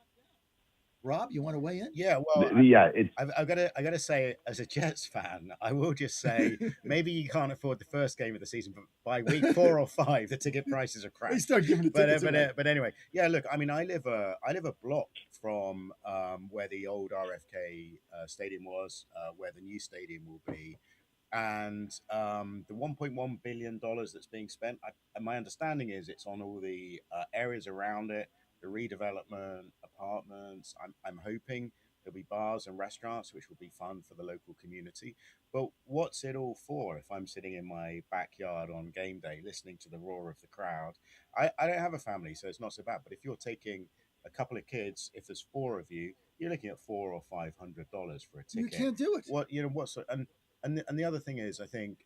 Rob, you want to weigh in? Yeah, well, I've got to say, as a Jets fan, I will just say maybe you can't afford the first game of the season, but by week 4 or 5, the ticket prices are crap. They start giving the tickets away. But anyway, yeah. Look, I mean, I live a block from where the old RFK stadium was, where the new stadium will be. And the $1.1 billion that's being spent, my understanding is it's on all the areas around it, the redevelopment, apartments. I'm hoping There'll be bars and restaurants, which will be fun for the local community. But what's it all for if I'm sitting in my backyard on game day listening to the roar of the crowd? I don't have a family, so it's not so bad. But if you're taking a couple of kids, if there's four of you, you're looking at $400 or $500 for a You ticket. can't do it. And the other thing is, I think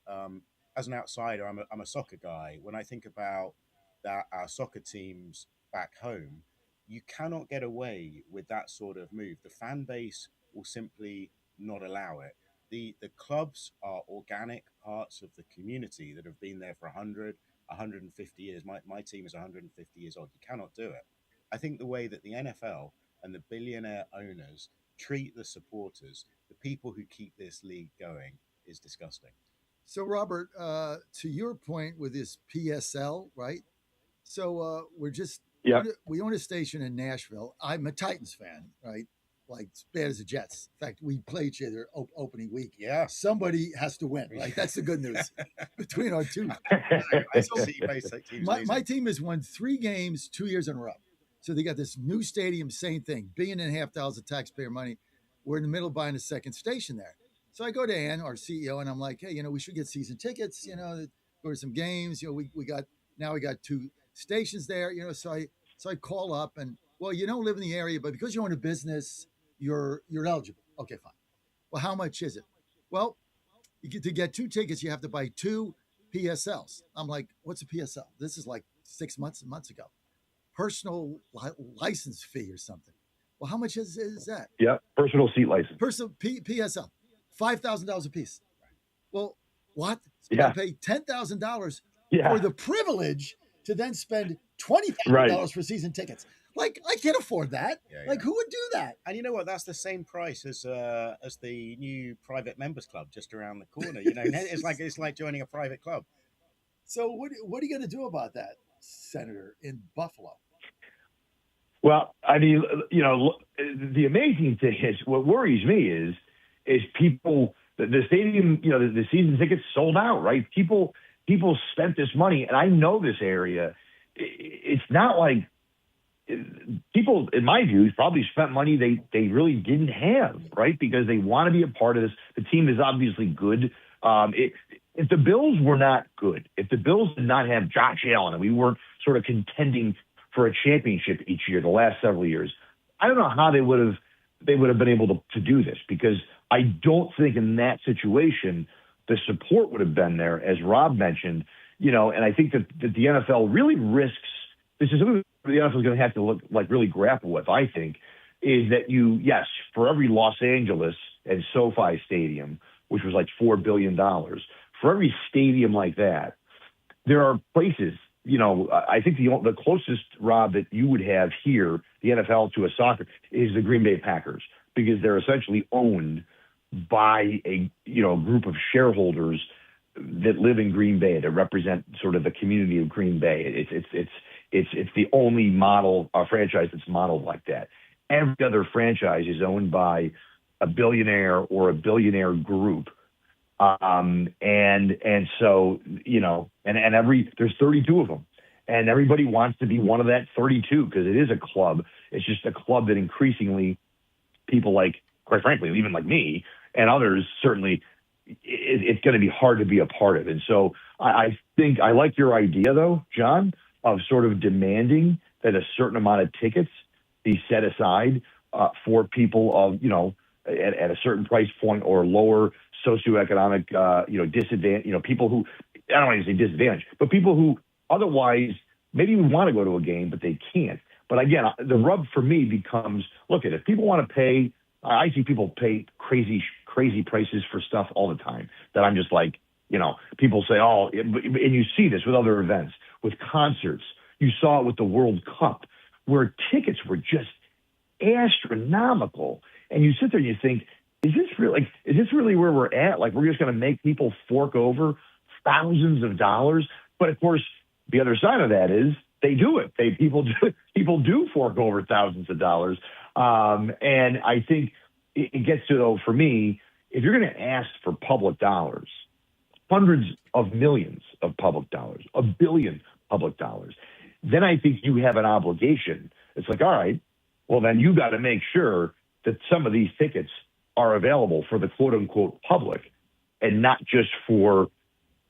as an outsider, I'm a soccer guy. When I think about that, our soccer teams back home, you cannot get away with that sort of move. The fan base will simply not allow it. The clubs are organic parts of the community that have been there for 100, 150 years. My team is 150 years old. You cannot do it. I think the way that the NFL and the billionaire owners treat the supporters, the people who keep this league going, is disgusting. So, Robert, to your point with this PSL, right? So we're just we own a station in Nashville. I'm a Titans fan, right? Like as bad as the Jets. In fact, we play each other opening week. Yeah, somebody has to win, right? That's the good news between our two. My team has won 3 games 2 years in a row. So they got this new stadium, same thing, $1.5 billion of taxpayer money. We're in the middle of buying a second station there. So I go to Ann, our CEO, and I'm like, hey, we should get season tickets, go to some games. We got 2 stations there, so I call up and, well, you don't live in the area, but because you own a business, you're eligible. Okay, fine. Well, how much is it? Well, to get 2 tickets, you have to buy 2 PSLs. I'm like, what's a PSL? This is like 6 months ago. Personal license fee or something. Well, how much is that? Yeah, personal seat license. Personal PSL, $5,000 a piece. Well, what? So yeah. I pay $10,000 yeah. for the privilege to then spend $20,000 for season tickets. Like, I can't afford that. Yeah. Like, who would do that? And you know what? That's the same price as the new private members club just around the corner. It's like joining a private club. So what are you going to do about that, Senator, in Buffalo? Well, I mean, the amazing thing is, what worries me is people, the stadium, the season tickets sold out, right? People spent this money, and I know this area. It's not like people, in my view, probably spent money they really didn't have, right? Because they want to be a part of this. The team is obviously good. If the Bills were not good, if the Bills did not have Josh Allen, and we weren't sort of contending for a championship each year, the last several years, I don't know how they would have been able to do this, because I don't think in that situation the support would have been there, as Rob mentioned, and I think that the NFL really risks, this is something the NFL is going to have to really grapple with, I think, is that for every Los Angeles and SoFi Stadium, which was like $4 billion, for every stadium like that, there are places, I think the closest, Rob, that you would have here, the NFL, to a soccer is the Green Bay Packers, because they're essentially owned by a group of shareholders that live in Green Bay, that represent sort of the community of Green Bay. It's the only franchise that's modeled like that. Every other franchise is owned by a billionaire or a billionaire group. And so, there's 32 of them, and everybody wants to be one of that 32, because it is a club. It's just a club that increasingly people like, quite frankly, even like me and others, certainly it's going to be hard to be a part of. And so I think I like your idea, though, John, of sort of demanding that a certain amount of tickets be set aside for people of, at a certain price point or lower socioeconomic, disadvantage, people who, I don't want to say disadvantage, but people who otherwise maybe would want to go to a game, but they can't. But again, the rub for me becomes, look, if people want to pay, I see people pay crazy prices for stuff all the time that I'm just like, people say, and you see this with other events, with concerts. You saw it with the World Cup, where tickets were just astronomical. And you sit there and you think, is this really where we're at? Like, we're just going to make people fork over thousands of dollars? But of course, the other side of that is they do it. People do fork over thousands of dollars. And I think it gets to, though, for me, if you're going to ask for public dollars, hundreds of millions of public dollars, $1 billion public dollars, then I think you have an obligation. It's like, all right, well, then you got to make sure that some of these tickets are available for the quote unquote public and not just for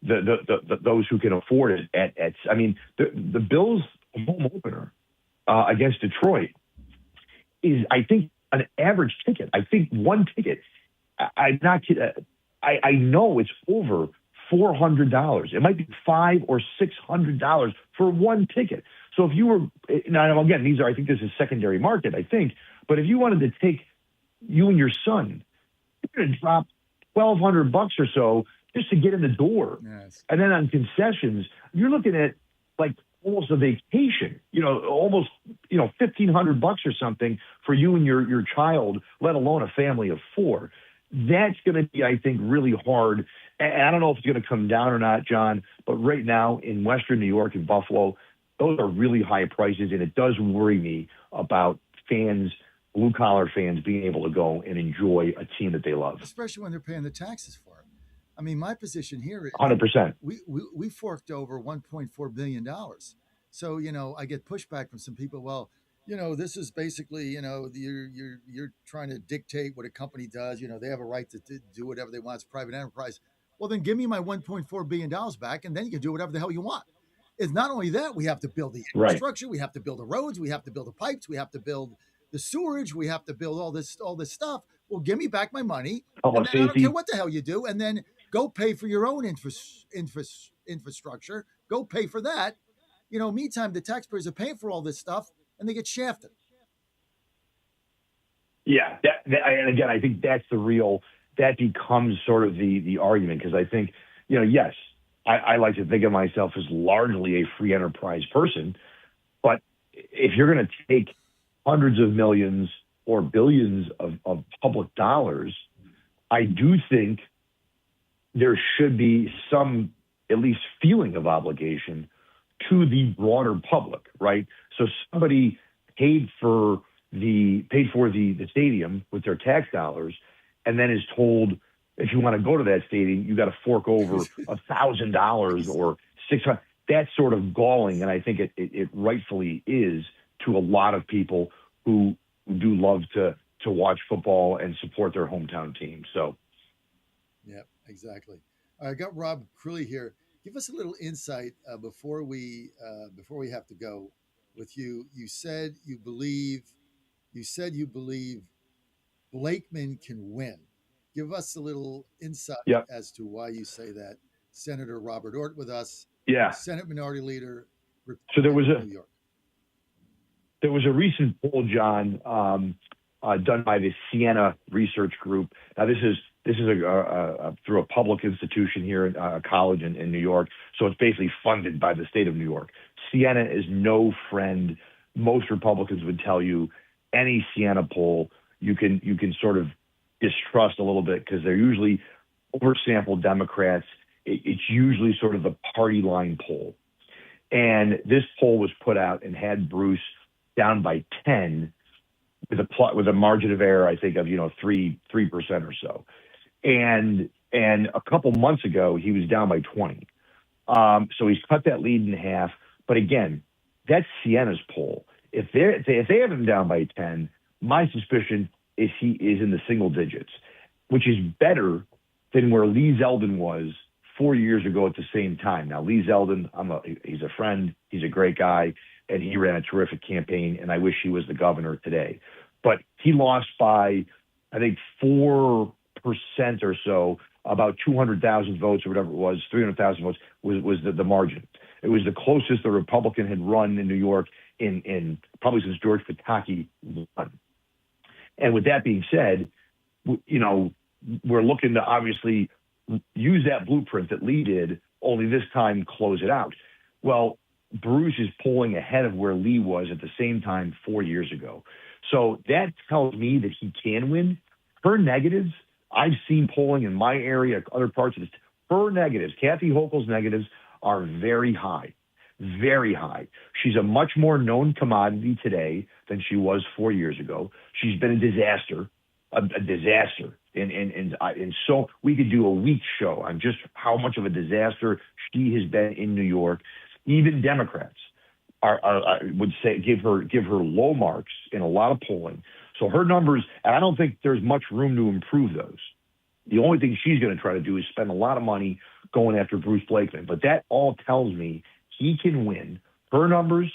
those who can afford it I mean, the Bills home opener against Detroit is, I think, an average ticket. I think one ticket, I'm not kidding, I know it's over $400. It might be $500 or $600 for one ticket. So if you were, now again, I think this is secondary market, I think, but if you wanted to take you and your son, you're going to drop $1,200 or so just to get in the door. Yes. And then on concessions, you're looking at like almost a vacation, almost, $1,500 or something for you and your child, let alone a family of four. That's going to be, I think, really hard. And I don't know if it's going to come down or not, John, but right now in Western New York and Buffalo, those are really high prices. And it does worry me about fans, blue-collar fans, being able to go and enjoy a team that they love. Especially when they're paying the taxes for it. I mean, my position here is 100%. We forked over $1.4 billion. So, I get pushback from some people. Well, this is basically, you're trying to dictate what a company does. They have a right to do whatever they want. It's private enterprise. Well, then give me my $1.4 billion back, and then you can do whatever the hell you want. It's not only that, we have to build the infrastructure, we have to build the roads, we have to build the pipes, we have to build the sewerage, we have to build all this stuff. Well, give me back my money. And then I don't care what the hell you do, and then go pay for your own infrastructure. Go pay for that. Meantime, the taxpayers are paying for all this stuff, and they get shafted. Yeah, and again, I think that becomes sort of the argument, because I think, yes, I like to think of myself as largely a free enterprise person, but if you're going to take hundreds of millions or billions of public dollars, I do think there should be some, at least, feeling of obligation to the broader public, right? So somebody paid for the stadium with their tax dollars, and then is told, if you want to go to that stadium, you got to fork over $1,000 or $600. That's sort of galling, and I think it rightfully is to a lot of people who do love to watch football and support their hometown team. So, yeah, exactly. I got Rob Crilly here. Give us a little insight before we have to go with you. You said you believe Blakeman can win. Give us a little insight as to why you say that. Senator Robert Ort with us. Yeah. Senate Minority Leader. So there was New York. There was a recent poll, John, done by the Siena Research Group. Now, this is through a public institution here at a college in New York. So it's basically funded by the state of New York. Siena is no friend. Most Republicans would tell you any Siena poll you can sort of distrust a little bit, because they're usually oversampled Democrats. It's usually sort of the party line poll. And this poll was put out and had Bruce down by 10 with a margin of error, I think, of 3% or so. And a couple months ago, he was down by 20. So he's cut that lead in half. But again, that's Siena's poll. If they have him down by 10, my suspicion is he is in the single digits, which is better than where Lee Zeldin was 4 years ago at the same time. Now, Lee Zeldin, he's a friend, he's a great guy, and he ran a terrific campaign, and I wish he was the governor today. But he lost by, I think, 4% or so, about 200,000 votes or whatever it was, 300,000 votes was the margin. It was the closest the Republican had run in New York in probably since George Pataki won. And with that being said, we're looking to obviously use that blueprint that Lee did, only this time close it out. Well, Bruce is polling ahead of where Lee was at the same time 4 years ago. So that tells me that he can win. Her negatives, I've seen polling in my area, other parts of this, her negatives, Kathy Hochul's negatives, are very high, very high. She's a much more known commodity today than she was 4 years ago. She's been a disaster. And so we could do a week show on just how much of a disaster she has been in New York. Even Democrats would say give her low marks in a lot of polling. So her numbers, and I don't think there's much room to improve those. The only thing she's going to try to do is spend a lot of money going after Bruce Blakeman. But that all tells me he can win. Her numbers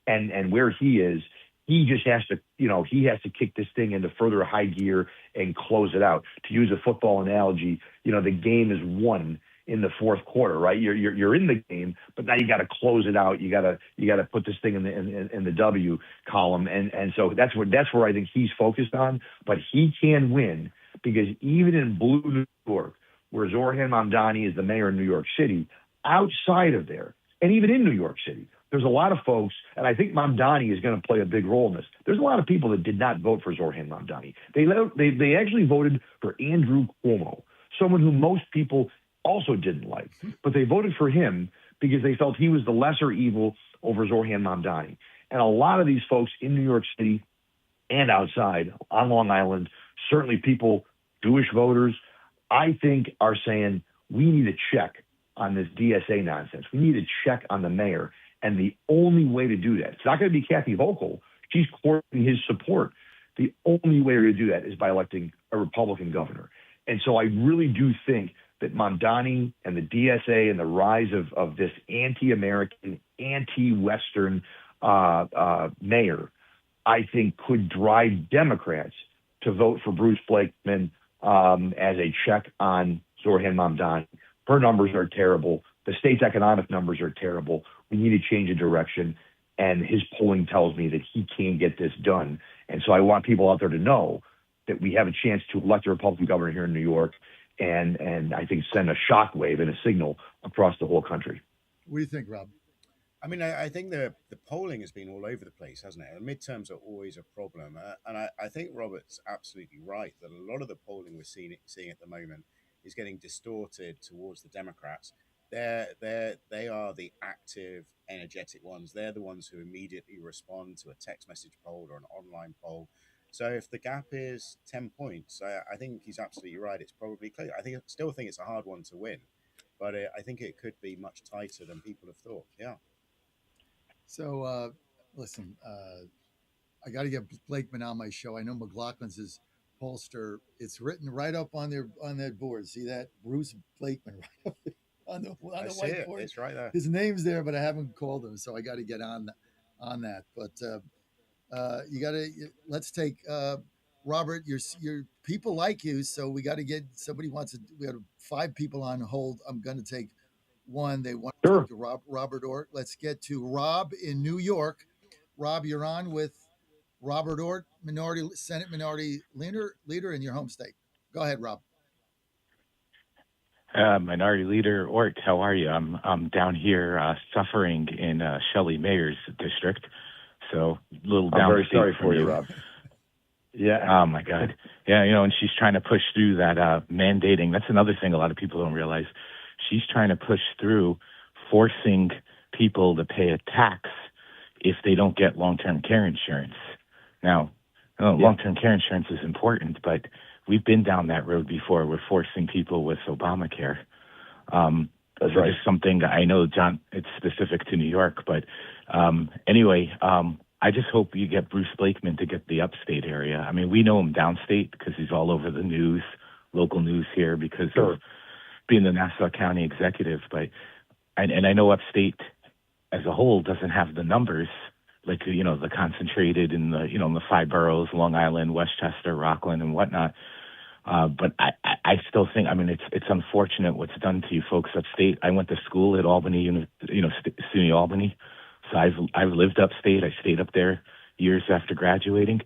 and where he is, he just has to, he has to kick this thing into further high gear and close it out. To use a football analogy, the game is won in the fourth quarter, right? You're in the game, but now you got to close it out. You got to put this thing in the W column, and so that's where I think he's focused on. But he can win because even in blue New York, where Zoran Mamdani is the mayor of New York City, outside of there, and even in New York City, there's a lot of folks, and I think Mamdani is going to play a big role in this. There's a lot of people that did not vote for Zoran Mamdani. They actually voted for Andrew Cuomo, someone who most people also didn't like, but they voted for him because they felt he was the lesser evil over Zoran Mamdani. And a lot of these folks in New York City and outside on Long Island, certainly people, Jewish voters, I think are saying we need a check on this DSA nonsense. We need a check on the mayor. And the only way to do that, it's not going to be Kathy Hochul. She's courting his support. The only way to do that is by electing a Republican governor. And so I really do think that Mamdani and the DSA and the rise of this anti-American, anti-Western mayor, I think could drive Democrats to vote for Bruce Blakeman as a check on Zoran Mamdani. Her numbers are terrible. The state's economic numbers are terrible. We need to change a direction. And his polling tells me that he can get this done. And so I want people out there to know that we have a chance to elect a Republican governor here in New York and I think send a shockwave and a signal across the whole country. What do you think, Rob? I mean, I think the polling has been all over the place, hasn't it? The midterms are always a problem. And I think Robert's absolutely right that a lot of the polling we're seeing at the moment is getting distorted towards the Democrats. They are the active, energetic ones. They're the ones who immediately respond to a text message poll or an online poll. So if the gap is 10 points, I think he's absolutely right. It's probably clear. I still think it's a hard one to win, but I think it could be much tighter than people have thought. Yeah. So, listen, I got to get Blakeman on my show. I know McLaughlin's his pollster. It's written right up on that board. See that? Bruce Blakeman right up on the whiteboard. It's right there. His name's there, but I haven't called him, so I got to get on that. But let's take Robert. Your people like you, so we got to get somebody wants to. We got 5 people on hold. I'm going to take one. They want to talk to Robert Ort. Let's get to Rob in New York. Rob, you're on with Robert Ort, Senate Minority Leader in your home state. Go ahead, Rob. Minority Leader Ort, how are you? I'm down here suffering in Shelley Mayor's district, so a little down. I'm very sorry for you, Rob. Yeah. Oh my God. Yeah, and she's trying to push through that mandating. That's another thing a lot of people don't realize. She's trying to push through forcing people to pay a tax if they don't get long-term care insurance. Now, long-term care insurance is important, but we've been down that road before. We're forcing people with Obamacare. That's right. It's something I know, John, it's specific to New York. But anyway, I just hope you get Bruce Blakeman to get the upstate area. I mean, we know him downstate because he's all over the news, local news here because of being the Nassau County executive. But and I know upstate as a whole doesn't have the numbers like, the concentrated in the, in the 5 boroughs, Long Island, Westchester, Rockland, and whatnot. But I still think, it's unfortunate what's done to you folks upstate. I went to school at Albany, SUNY Albany. So I've lived upstate. I stayed up there years after graduating.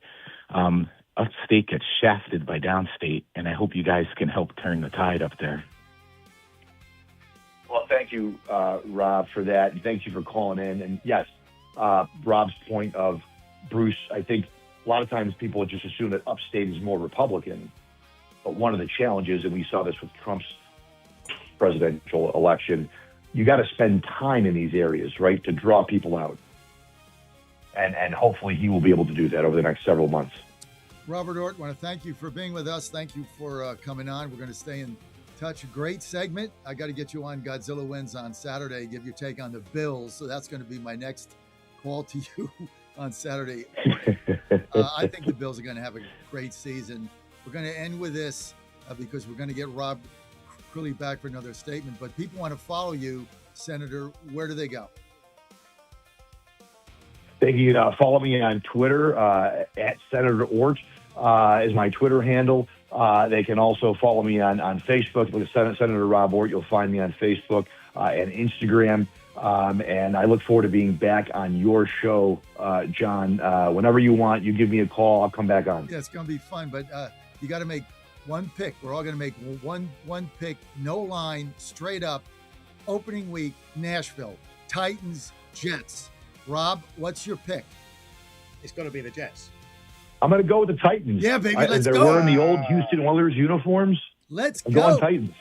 Upstate gets shafted by downstate, and I hope you guys can help turn the tide up there. Well, thank you, Rob, for that. And thank you for calling in. And yes, Rob's point of Bruce, I think a lot of times people just assume that upstate is more Republican. But one of the challenges, and we saw this with Trump's presidential election, you got to spend time in these areas, right, to draw people out. And hopefully he will be able to do that over the next several months. Robert Ort, want to thank you for being with us. Thank you for coming on. We're going to stay in touch. Great segment. I got to get you on Godzilla Wins on Saturday, give your take on the Bills. So that's going to be my next call to you on Saturday. I think the Bills are going to have a great season. We're going to end with this because we're going to get Rob Crilly back for another statement. But people want to follow you, Senator. Where do they go? They can follow me on Twitter at Senator Ort is my Twitter handle. They can also follow me on Facebook with Senator Rob Ort. You'll find me on Facebook and Instagram. And I look forward to being back on your show, John. Whenever you want, you give me a call. I'll come back on. Yeah, it's going to be fun, but you got to make one pick. We're all going to make one pick, no line, straight up. Opening week, Nashville, Titans, Jets. Rob, what's your pick? It's got to be the Jets. I'm going to go with the Titans. Yeah, baby, let's they're go. They're wearing the old Houston Oilers uniforms. Let's I'm go. going Titans.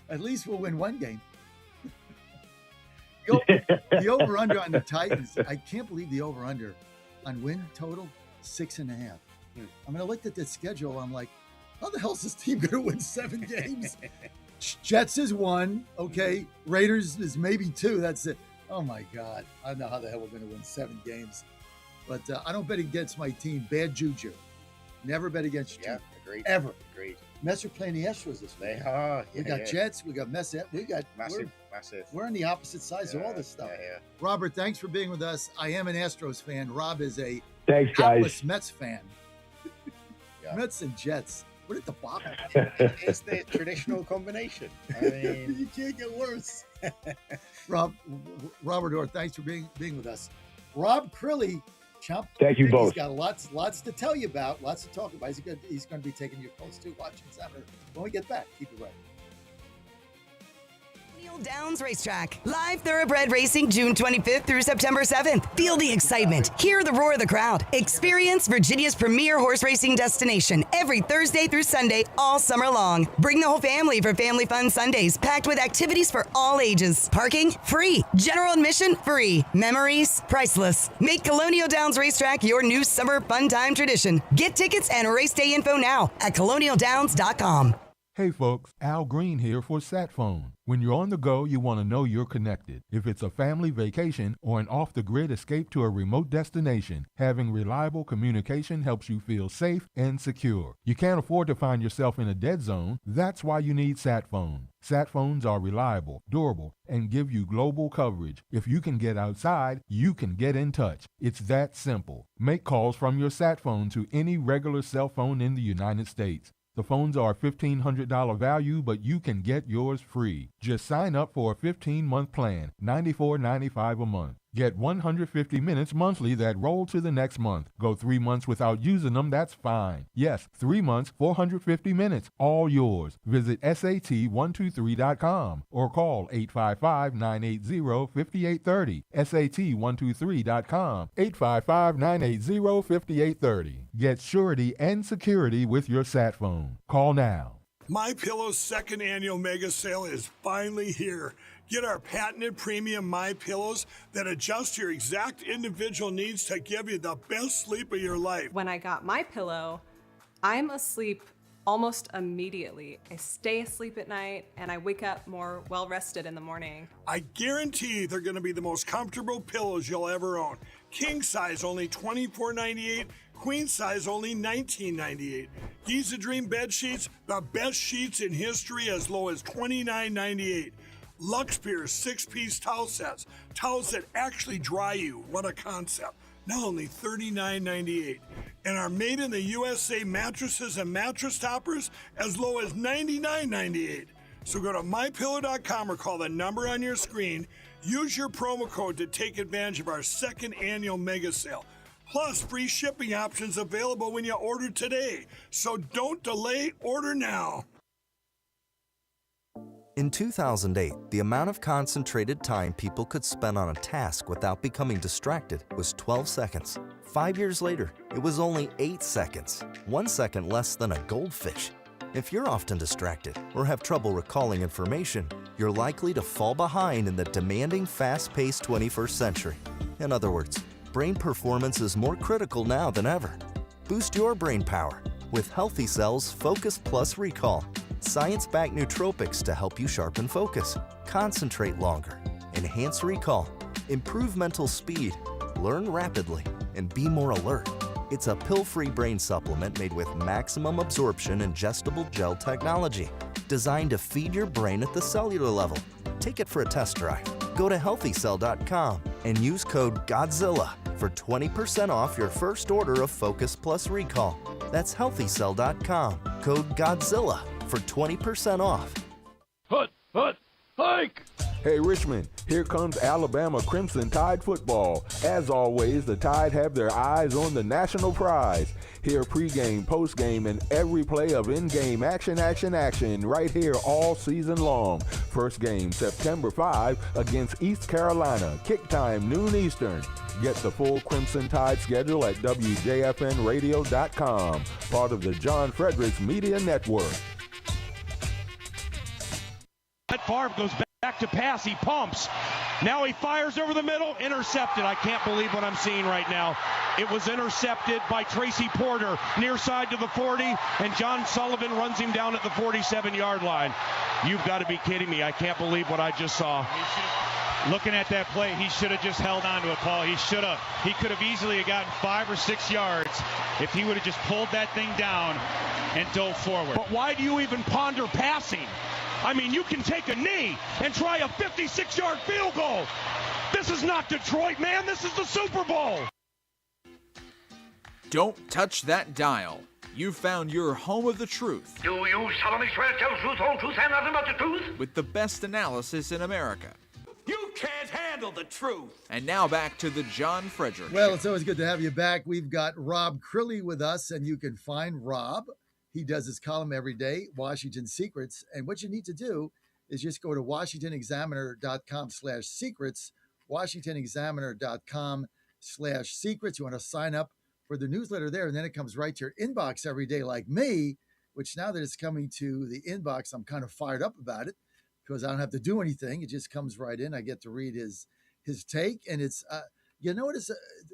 At least we'll win one game. The over-under on the Titans, I can't believe the over-under on win total, 6.5. I mean, I looked at the schedule. I'm like, how the hell is this team going to win 7 games? Jets is 1. Okay. Raiders is maybe 2. That's it. Oh, my God. I don't know how the hell we're going to win 7 games. But I don't bet against my team. Bad juju. Never bet against your team. Agreed. Ever. Agreed. Mets are playing the Astros this week. They are. We got Jets. We got Mets. We got massive. We're on the opposite sides of all this stuff. Yeah. Robert, thanks for being with us. I am an Astros fan. Rob is a Thanks, guys. Atlas Mets fan. Mets and Jets. What at the bottom? It's the traditional combination. I mean, you can't get worse. Robert Orr, thanks for being with us. Rob Crilly, Chump. Thank you both. He's got lots to tell you about, lots to talk about. He's going to be taking your calls too, watching Saturday. When we get back, keep it right. Downs Racetrack. Live thoroughbred racing June 25th through September 7th. Feel the excitement. Hear the roar of the crowd. Experience Virginia's premier horse racing destination every Thursday through Sunday all summer long. Bring the whole family for Family Fun Sundays packed with activities for all ages. Parking free. General admission free. Memories priceless. Make Colonial Downs Racetrack your new summer fun time tradition. Get tickets and race day info now at colonialdowns.com. Hey folks, Al Green here for SatPhone. When you're on the go, you want to know you're connected. If it's a family vacation or an off-the-grid escape to a remote destination, having reliable communication helps you feel safe and secure. You can't afford to find yourself in a dead zone. That's why you need SatPhone. SatPhones are reliable, durable, and give you global coverage. If you can get outside, you can get in touch. It's that simple. Make calls from your SatPhone to any regular cell phone in the United States. The phones are $1,500 value, but you can get yours free. Just sign up for a 15-month plan, $94.95 a month. Get 150 minutes monthly that roll to the next month. Go 3 months without using them, that's fine. Yes, 3 months, 450 minutes, all yours. Visit SAT123.com or call 855-980-5830. SAT123.com, 855-980-5830. Get surety and security with your SatPhone. Call now. MyPillow's second annual mega sale is finally here. Get our patented premium MyPillows that adjust your exact individual needs to give you the best sleep of your life. When I got MyPillow, I'm asleep almost immediately. I stay asleep at night and I wake up more well-rested in the morning. I guarantee they're going to be the most comfortable pillows you'll ever own. King size only $24.98. Queen size only $19.98. Giza Dream bed sheets, the best sheets in history, as low as $29.98. Lux Pierce 6-piece towel sets, towels that actually dry you. What a concept. Now only $39.98. And our made in the USA mattresses and mattress toppers as low as $99.98. So go to mypillow.com or call the number on your screen. Use your promo code to take advantage of our second annual mega sale. Plus, free shipping options available when you order today. So don't delay, order now. In 2008, the amount of concentrated time people could spend on a task without becoming distracted was 12 seconds. 5 years later, it was only 8 seconds, 1 second less than a goldfish. If you're often distracted or have trouble recalling information, you're likely to fall behind in the demanding, fast-paced 21st century. In other words, brain performance is more critical now than ever. Boost your brain power with Healthy Cells Focus Plus Recall. Science-backed nootropics to help you sharpen focus, concentrate longer, enhance recall, Improve mental speed, learn rapidly, and be more alert. It's a pill-free brain supplement made with maximum absorption ingestible gel technology, designed to feed your brain at the cellular level. Take it for a test drive. Go to healthycell.com and use code GODZILLA for 20% off your first order of Focus Plus Recall. That's healthycell.com, code GODZILLA for 20% off. Hike! Hey Richmond, here comes Alabama Crimson Tide football. As always, the Tide have their eyes on the national prize. Hear pregame, postgame, and every play of in-game action right here all season long. First game, September 5 against East Carolina. Kick time, noon Eastern. Get the full Crimson Tide schedule at WJFNradio.com, part of the John Fredericks Media Network. Favre goes back to pass. He pumps. Now he fires over the middle. Intercepted. I can't believe what I'm seeing right now. It was intercepted by Tracy Porter, near side to the 40, and John Sullivan runs him down at the 47-yard line. You've got to be kidding me. I can't believe what I just saw. Looking at that play, he should have just held on to it, Paul. He should have. He could have easily gotten 5 or 6 yards if he would have just pulled that thing down and dove forward. But why do you even ponder passing? I mean, you can take a knee and try a 56-yard field goal. This is not Detroit, man. This is the Super Bowl. Don't touch that dial. You've found your home of the truth. Do you solemnly swear to tell the truth, whole truth, and nothing but the truth? With the best analysis in America. You can't handle the truth. And now back to the John Fredericks. Well, it's always good to have you back. We've got Rob Crilly with us, and you can find Rob. He does his column every day, Washington Secrets. And what you need to do is just go to WashingtonExaminer.com/secrets, WashingtonExaminer.com/secrets. You want to sign up for the newsletter there, and then it comes right to your inbox every day like me, which now that it's coming to the inbox, I'm kind of fired up about it because I don't have to do anything. It just comes right in. I get to read his take. And it's, you know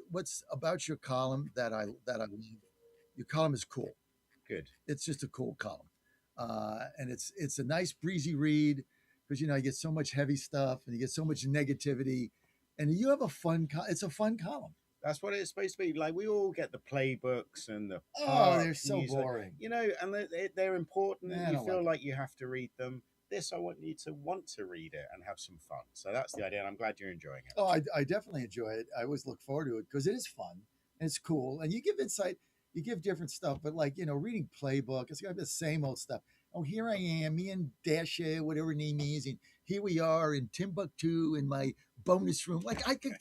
what's about your column that I love? Your column is cool. Good. It's just a cool column. And it's a nice breezy read because, you get so much heavy stuff and you get so much negativity and you have it's a fun column. That's what it's supposed to be. Like, we all get the playbooks and the they're so boring. And they're important. Yeah, And you feel like you have to read them. This, I want you to want to read it and have some fun. So that's the idea. And I'm glad you're enjoying it. Oh, I definitely enjoy it. I always look forward to it because it is fun and it's cool. And you give insight. You give different stuff, but reading playbook, it's got the same old stuff. Oh, here I am, me and Dasha, whatever her name is, and here we are in Timbuktu in my bonus room. Like I could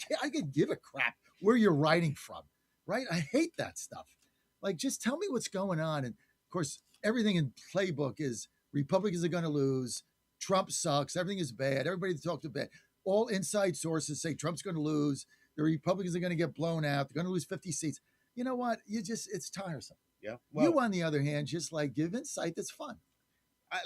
give a crap where you're writing from, right? I hate that stuff. Like, just tell me what's going on. And of course, everything in playbook is Republicans are going to lose. Trump sucks. Everything is bad. Everybody talks about all inside sources say Trump's going to lose. The Republicans are going to get blown out. They're going to lose 50 seats. You know what? It's tiresome. Yeah. Well, you, on the other hand, just give insight that's fun.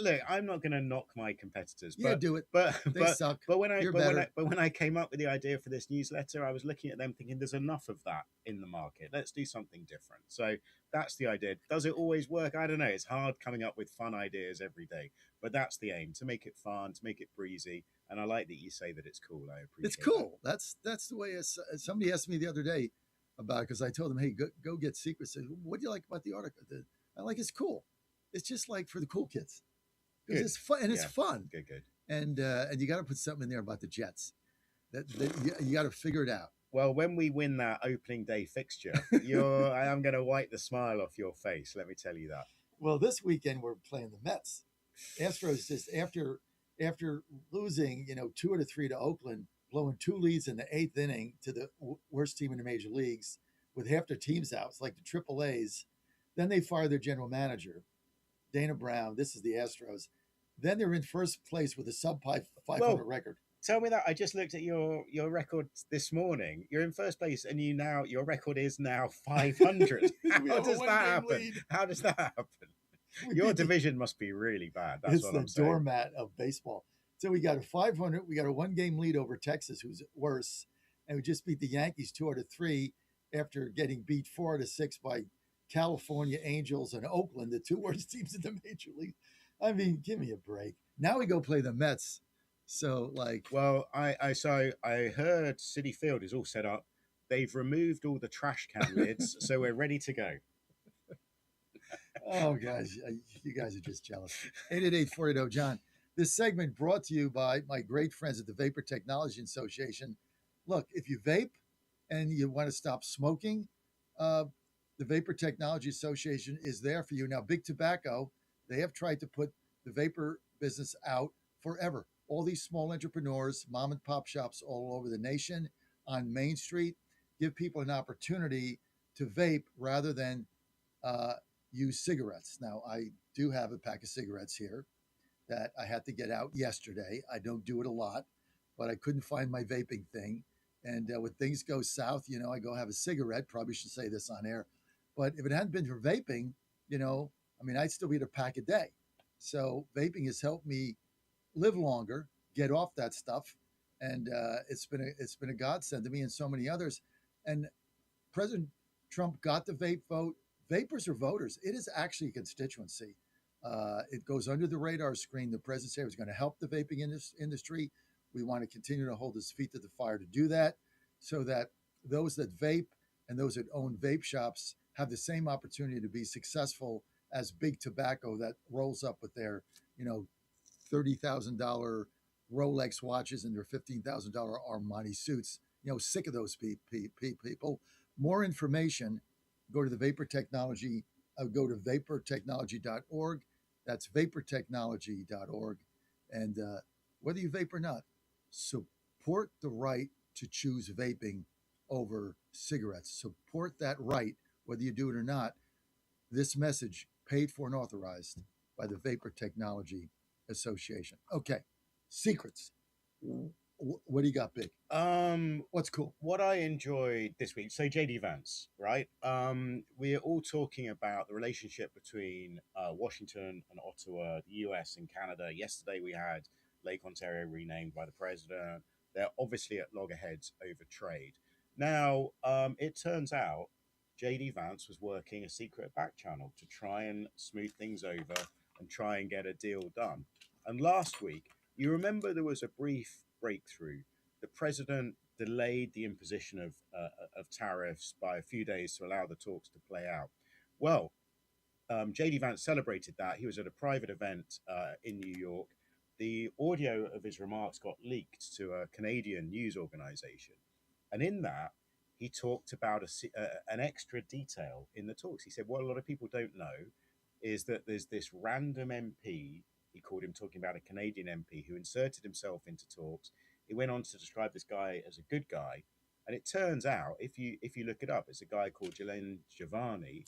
Look, I'm not going to knock my competitors. Yeah, do it. But they suck. But when when I came up with the idea for this newsletter, I was looking at them thinking, there's enough of that in the market. Let's do something different. So that's the idea. Does it always work? I don't know. It's hard coming up with fun ideas every day, but that's the aim: to make it fun, to make it breezy. And I like that you say that it's cool. I appreciate. It's cool. That's the way. Somebody asked me the other day about it because I told them, hey, go get Secrets. What do you like about the article? I like it's cool. It's just like for the cool kids because it's fun and it's fun. Good. And you got to put something in there about the Jets. That you got to figure it out. Well, when we win that opening day fixture, I'm going to wipe the smile off your face. Let me tell you that. Well, this weekend we're playing the Mets. Astros just after losing 2 out of 3 to Oakland, blowing 2 leads in the 8th inning to the worst team in the major leagues with half their teams out. It's like the AAAs. Then they fire their general manager, Dana Brown. This is the Astros. Then they're in first place with a sub-500 record. Tell me that. I just looked at your record this morning. You're in first place, and your record is now 500. How does that happen? How does that happen? Your division must be really bad. That's what I'm saying. It's the doormat of baseball. So we got a 500. We got a 1-game lead over Texas, who's worse, and we just beat the Yankees 2 out of 3 after getting beat 4 out of 6 by California Angels and Oakland, the 2 worst teams in the major league. I mean, give me a break. Now we go play the Mets So like, well, I heard City Field is all set up. They've removed all the trash can lids, so we're ready to go. oh gosh, you guys are just jealous. 888-480 John. This segment brought to you by my great friends at the Vapor Technology Association. Look, if you vape and you want to stop smoking, the Vapor Technology Association is there for you. Now, Big Tobacco, they have tried to put the vapor business out forever. All these small entrepreneurs, mom and pop shops all over the nation on Main Street, give people an opportunity to vape rather than uh, use cigarettes. Now, I do have a pack of cigarettes here that I had to get out yesterday. I don't do it a lot, but I couldn't find my vaping thing. And when things go south, I go have a cigarette. Probably should say this on air. But if it hadn't been for vaping, I'd still be at a pack a day. So vaping has helped me live longer, get off that stuff, and it's been a godsend to me and so many others. And President Trump got the vape vote. Vapors are voters. It is actually a constituency. It goes under the radar screen. The president said he was going to help the vaping industry. We want to continue to hold his feet to the fire to do that, so that those that vape and those that own vape shops have the same opportunity to be successful as Big Tobacco that rolls up with their, $30,000 Rolex watches and their $15,000 Armani suits. Sick of those people. More information, go to the Vapor Technology. Go to vaportechnology.org. That's vaportechnology.org. And whether you vape or not, support the right to choose vaping over cigarettes. Support that right, whether you do it or not. This message paid for and authorized by the Vapor Technology Association. Okay, secrets. What do you got, Big? What's cool? What I enjoyed this week, so JD Vance, right? We're all talking about the relationship between Washington and Ottawa, the US and Canada. Yesterday we had Lake Ontario renamed by the president. They're obviously at loggerheads over trade. Now, it turns out JD Vance was working a secret back channel to try and smooth things over and try and get a deal done. And last week, you remember there was a brief breakthrough. The president delayed the imposition of tariffs by a few days to allow the talks to play out. Well, JD Vance celebrated that. He was at a private event in New York. The audio of his remarks got leaked to a Canadian news organization. And in that, he talked about an extra detail in the talks. He said, what a lot of people don't know is that there's this random MP, he called him, talking about a Canadian MP who inserted himself into talks. He went on to describe this guy as a good guy. And it turns out, if you look it up, it's a guy called Ghislaine Giovanni,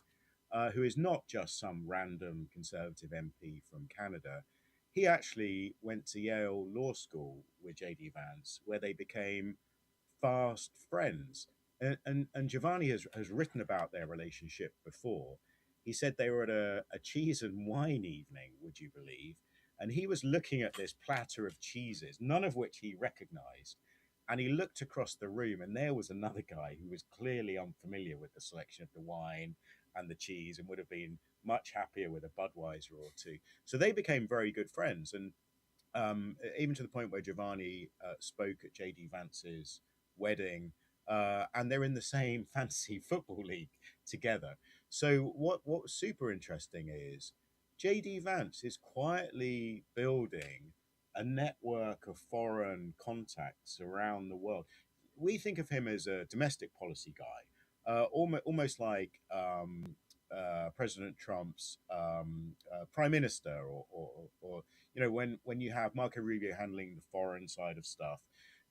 who is not just some random Conservative MP from Canada. He actually went to Yale Law School with JD Vance, where they became fast friends. And Giovanni has written about their relationship before. He said they were at a cheese and wine evening, would you believe? And he was looking at this platter of cheeses, none of which he recognized. And he looked across the room, and there was another guy who was clearly unfamiliar with the selection of the wine and the cheese and would have been much happier with a Budweiser or two. So they became very good friends. And even to the point where Giovanni spoke at JD Vance's wedding, and they're in the same fantasy football league together. So what was super interesting is JD Vance is quietly building a network of foreign contacts around the world. We think of him as a domestic policy guy, almost like President Trump's prime minister, or when you have Marco Rubio handling the foreign side of stuff,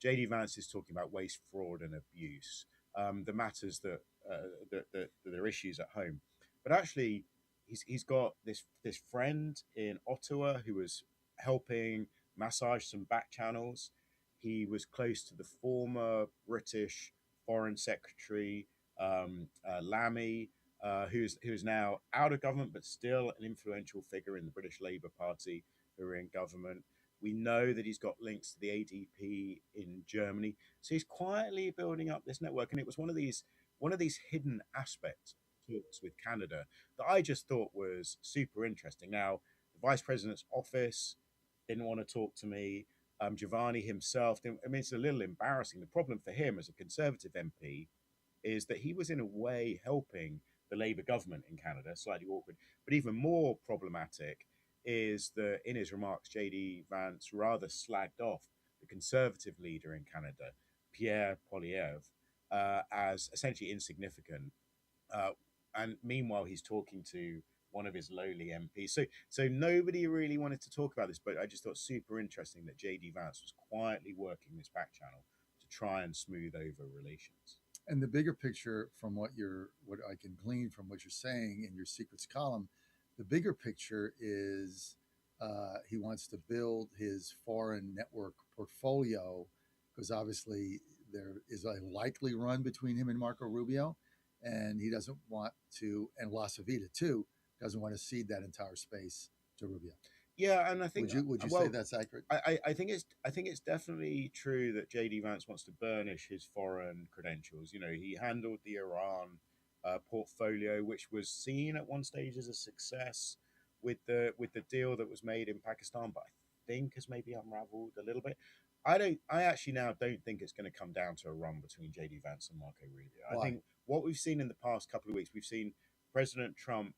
JD Vance is talking about waste, fraud, and abuse, the matters that are issues at home. But actually, he's got this friend in Ottawa who was helping massage some back channels. He was close to the former British Foreign Secretary Lammy, who's now out of government but still an influential figure in the British Labour Party, who are in government. We know that he's got links to the ADP in Germany. So he's quietly building up this network. And it was one of these hidden aspects of talks with Canada that I just thought was super interesting. Now, the vice president's office didn't want to talk to me. Giovanni himself. I mean, it's a little embarrassing. The problem for him as a Conservative MP is that he was in a way helping the Labour government in Canada, slightly awkward. But even more problematic is that in his remarks, J.D. Vance rather slagged off the Conservative leader in Canada, Pierre Poilievre, as essentially insignificant. And meanwhile, he's talking to one of his lowly MPs. So nobody really wanted to talk about this, but I just thought super interesting that J.D. Vance was quietly working this back channel to try and smooth over relations. And the bigger picture from what I can glean from what you're saying in your secrets column, the bigger picture is he wants to build his foreign network portfolio because obviously there is a likely run between him and Marco Rubio, and he doesn't want to, and La Savita too, doesn't want to cede that entire space to Rubio. Yeah, and I think would you say that's accurate? I think it's definitely true that J.D. Vance wants to burnish his foreign credentials. You know, he handled the Iran portfolio, which was seen at one stage as a success with the deal that was made in Pakistan, but I think has maybe unraveled a little bit. I actually now don't think it's going to come down to a run between J.D. Vance and Marco Rubio. Why? I think what we've seen in the past couple of weeks, we've seen President Trump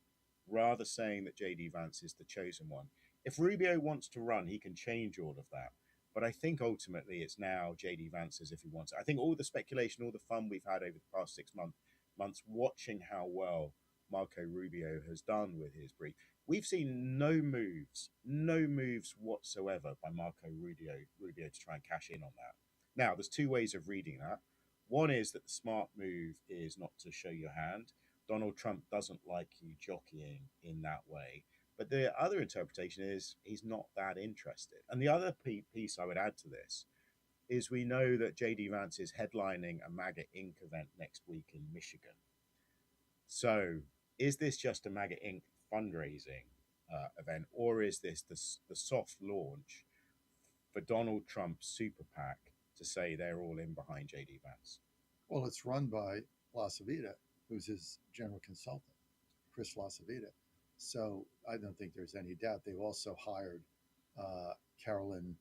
rather saying that J.D. Vance is the chosen one. If Rubio wants to run, he can change all of that. But I think ultimately it's now J.D. Vance's if he wants it. I think all the speculation, all the fun we've had over the past 6 months watching how well Marco Rubio has done with his brief. We've seen no moves whatsoever by Marco Rubio to try and cash in on that. Now, there's two ways of reading that. One is that the smart move is not to show your hand. Donald Trump doesn't like you jockeying in that way. But the other interpretation is he's not that interested. And the other piece I would add to this is we know that J.D. Vance is headlining a MAGA Inc. event next week in Michigan. So is this just a MAGA Inc. fundraising event, or is this the soft launch for Donald Trump's super PAC to say they're all in behind J.D. Vance? Well, it's run by La Savita, who's his general consultant, Chris La Savita. So I don't think there's any doubt. They've also hired Carolyn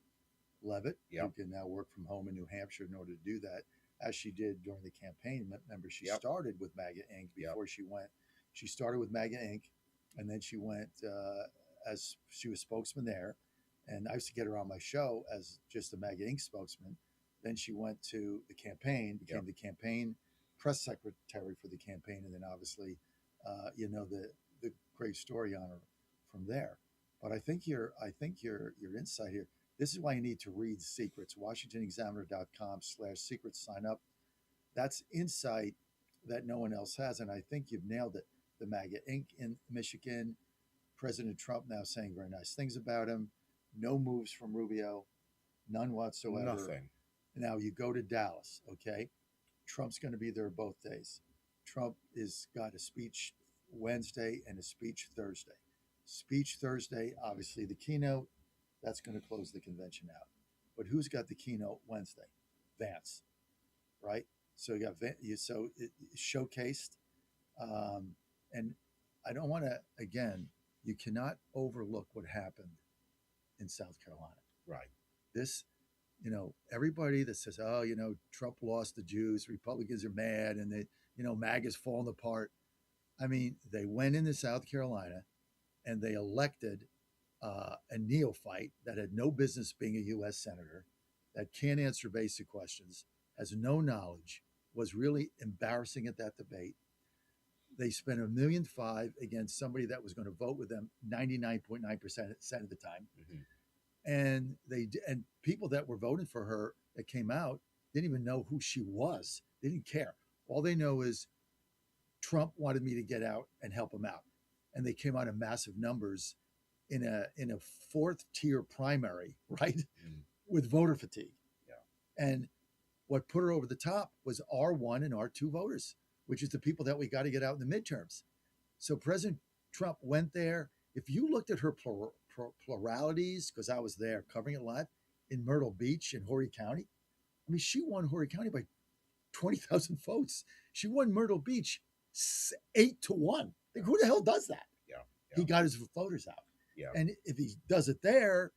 Levitt, who can now work from home in New Hampshire in order to do that, as she did during the campaign. Remember, she started with MAGA Inc. before she went. She started with MAGA Inc., and then she went as she was spokesman there. And I used to get her on my show as just a MAGA Inc. spokesman. Then she went to the campaign, became the campaign press secretary for the campaign, and then obviously, the great story on her from there. But I think your insight here, this is why you need to read Secrets, WashingtonExaminer.com/secrets, sign up. That's insight that no one else has. And I think you've nailed it. The MAGA Inc. in Michigan, President Trump now saying very nice things about him. No moves from Rubio, none whatsoever. Nothing. Now you go to Dallas, okay? Trump's going to be there both days. Trump is got a speech Wednesday and a speech Thursday. Speech Thursday, obviously the keynote, that's going to close the convention out. But who's got the keynote Wednesday? Vance, right? So you got so it showcased, and I don't want to, again, you cannot overlook what happened in South Carolina. Right. This, everybody that says, oh, Trump lost the Jews, Republicans are mad, and they, MAGA's falling apart. I mean, they went into South Carolina and they elected a neophyte that had no business being a U.S. senator, that can't answer basic questions, has no knowledge, was really embarrassing at that debate. They spent $1.5 million against somebody that was going to vote with them 99.9% of the time. Mm-hmm. And and people that were voting for her that came out didn't even know who she was. They didn't care. All they know is Trump wanted me to get out and help him out. And they came out in massive numbers in a fourth tier primary, right? Mm. With voter fatigue. Yeah. And what put her over the top was R1 and R2 voters, which is the people that we got to get out in the midterms. So President Trump went there. If you looked at her pluralities, because I was there covering it live in Myrtle Beach in Horry County, I mean, she won Horry County by 20,000 votes. She won Myrtle Beach 8-1. Like, who the hell does that? Yeah. He got his voters out. Yeah. And if he does it there,